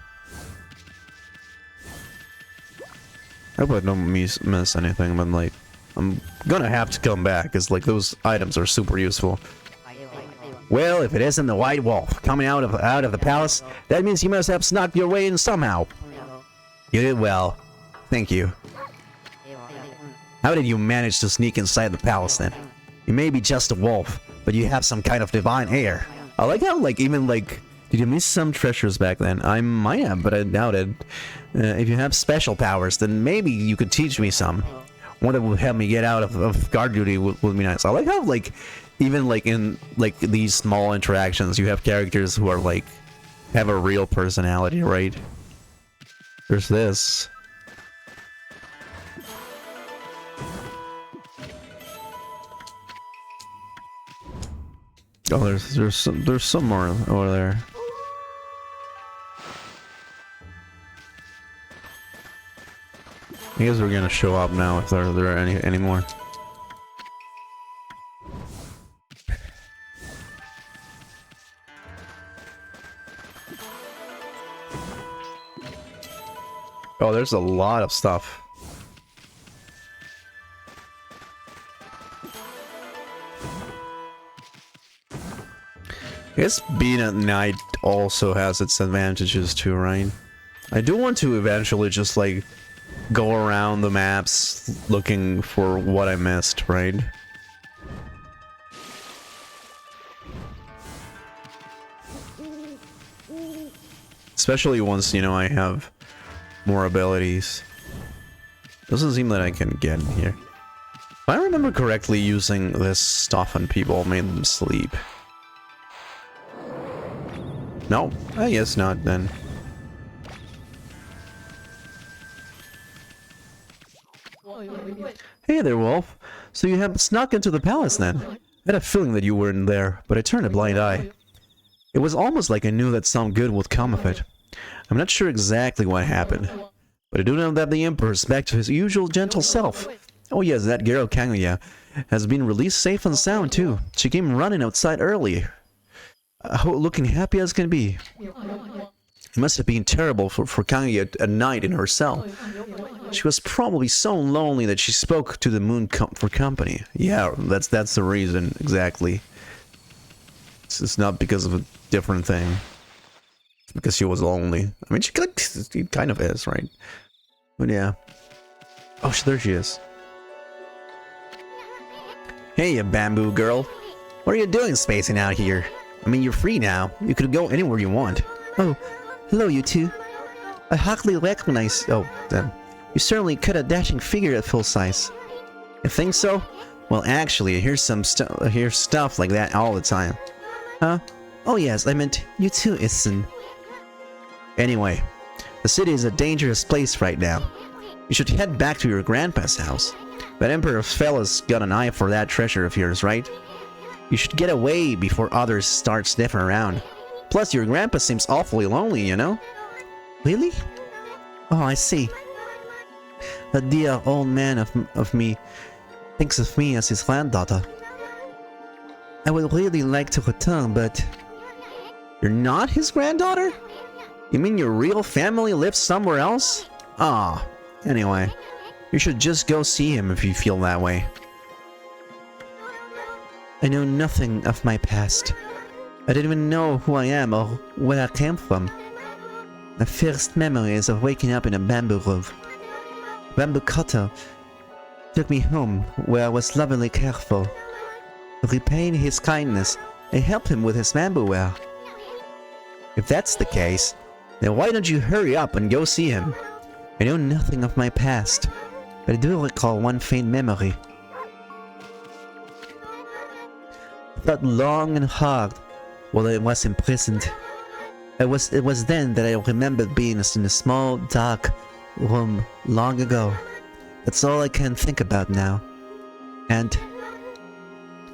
S2: I hope I don't miss anything, but like, I'm gonna have to come back, because like, those items are super useful.
S4: Well, if it isn't the White Wolf coming out of the palace, that means you must have snuck your way in somehow. You did well. Thank you. How did you manage to sneak inside the palace then? You may be just a wolf, but you have some kind of divine air.
S2: I like how, like, even, like, did you miss some treasures back then? I might have, but I doubt it. If you have special powers, then maybe you could teach me some. One that would help me get out of guard duty would be nice. I like how, like, even, like, in, like, these small interactions, you have characters who are, like, have a real personality, right? There's this. Oh, there's some more over there. I guess we're gonna show up now if there are any more. Oh, there's a lot of stuff. I guess being at night also has its advantages too, right? I do want to eventually just like go around the maps looking for what I missed, right? Especially once, you know, I have more abilities. Doesn't seem that I can get in here. If I remember correctly, using this stuff on people made them sleep. No, I guess not then. Hey there, Wolf. So you have snuck into the palace then? I had a feeling that you were in there, but I turned a blind eye. It was almost like I knew that some good would come of it. I'm not sure exactly what happened, but I do know that the Emperor's back to his usual gentle self. Oh yes, that girl Kaguya has been released safe and sound too. She came running outside early, looking happy as can be. It must have been terrible for Kaguya at night in her cell. She was probably so lonely that she spoke to the moon for company. Yeah, that's the reason, exactly. It's not because of a different thing. It's because she was lonely. I mean, she kind of is, right? But yeah. Oh, there she is. Hey, you bamboo girl. What are you doing spacing out here? I mean, you're free now. You could go anywhere you want. Oh, hello, you two. I hardly recognize... Oh, then. You certainly cut a dashing figure at full size. You think so? Well, actually, I hear stuff like that all the time. Huh? Oh yes, I meant you too, Issun. Anyway, the city is a dangerous place right now. You should head back to your grandpa's house. That Emperor fella's got an eye for that treasure of yours, right? You should get away before others start sniffing around. Plus, your grandpa seems awfully lonely, you know? Really? Oh, I see. The dear old man of me thinks of me as his granddaughter. I would really like to return, but... You're not his granddaughter? You mean your real family lives somewhere else? Ah, anyway. You should just go see him if you feel that way. I know nothing of my past. I didn't even know who I am or where I came from. My first memory is of waking up in a bamboo grove. Bamboo cutter took me home, where I was lovingly cared for. Repaying his kindness, I helped him with his bamboo ware. If that's the case, then why don't you hurry up and go see him?
S4: I know nothing of my past, but I do recall one faint memory. I thought long and hard while I was imprisoned. It was then that I remembered being in a small, dark room long ago. That's all I can think about now. And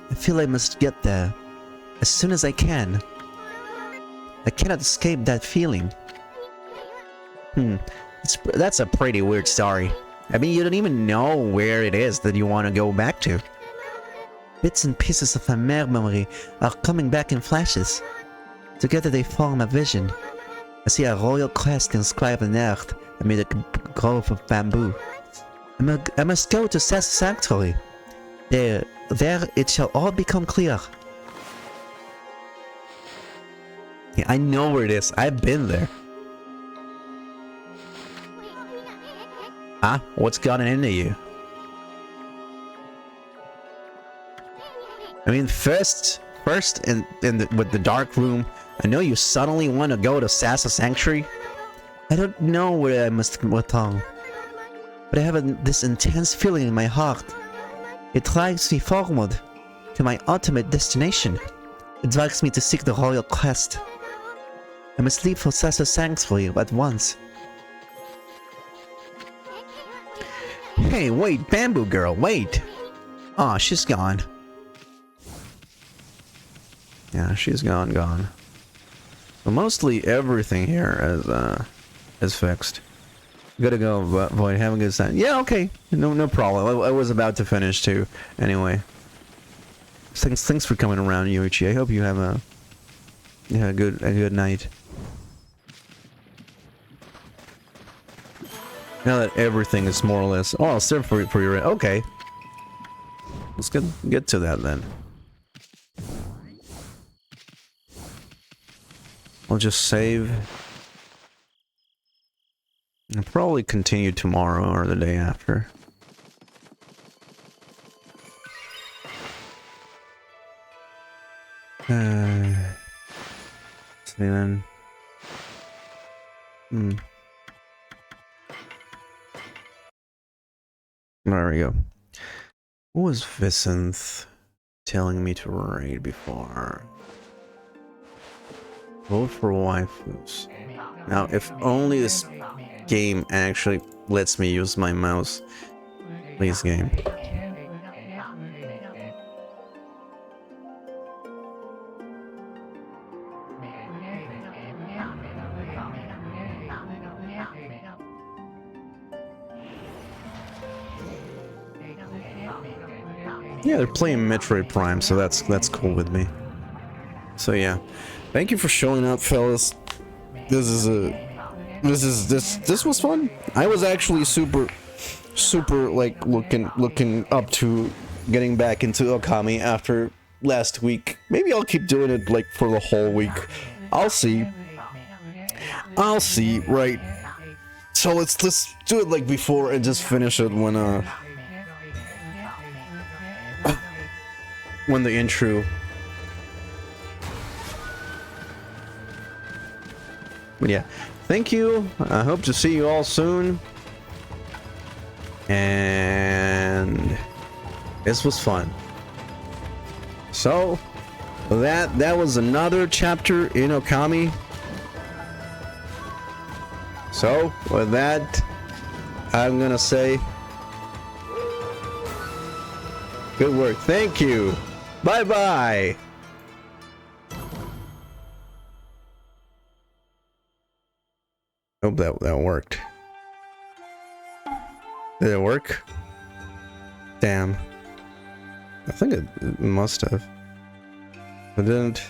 S4: I feel I must get there as soon as I can. I cannot escape that feeling. That's a pretty weird story. I mean, you don't even know where it is that you want to go back to. Bits and pieces of my memory are coming back in flashes. Together they form a vision. I see a royal crest inscribed in earth amid a grove of bamboo. I must go to Seth's sanctuary. There it shall all become clear. Yeah, I know where it is. I've been there. Huh? What's gotten into you? I mean, first with the dark room, I know you suddenly want to go to Seth's sanctuary. I don't know where I must go wrong, but I have this intense feeling in my heart. It drives me forward to my ultimate destination. It drives me to seek the royal crest. I must leave for Seth's sanctuary at once. Hey, wait, Bamboo Girl, wait! Aw, she's gone. Yeah, she's gone. So mostly everything here is fixed. Gotta go, Void. Have a good time. Yeah, okay. No problem. I was about to finish too. Anyway. Thanks for coming around, Yoichi. I hope you have a good night. Now that everything is more or less... Oh, I'll serve for your... Okay. Let's get to that then. I'll just save. I'll probably continue tomorrow or the day after. See then. There we go. What was Vicinth telling me to raid before? Vote for waifus. Now, if only this game actually lets me use my mouse. Please, game. Yeah, they're playing Metroid Prime, so that's cool with me. So yeah, thank you for showing up, fellas. This was fun. I was actually super like looking up to getting back into Okami after last week. Maybe I'll keep doing it like for the whole week. I'll see, right? So let's do it like before and just finish it when the intro. But yeah, thank you. I hope to see you all soon. And this was fun. So that was another chapter in Okami. So with that, I'm gonna say good work. Thank you. Bye bye. Hope that worked. Did it work? Damn. I think it must have. It didn't.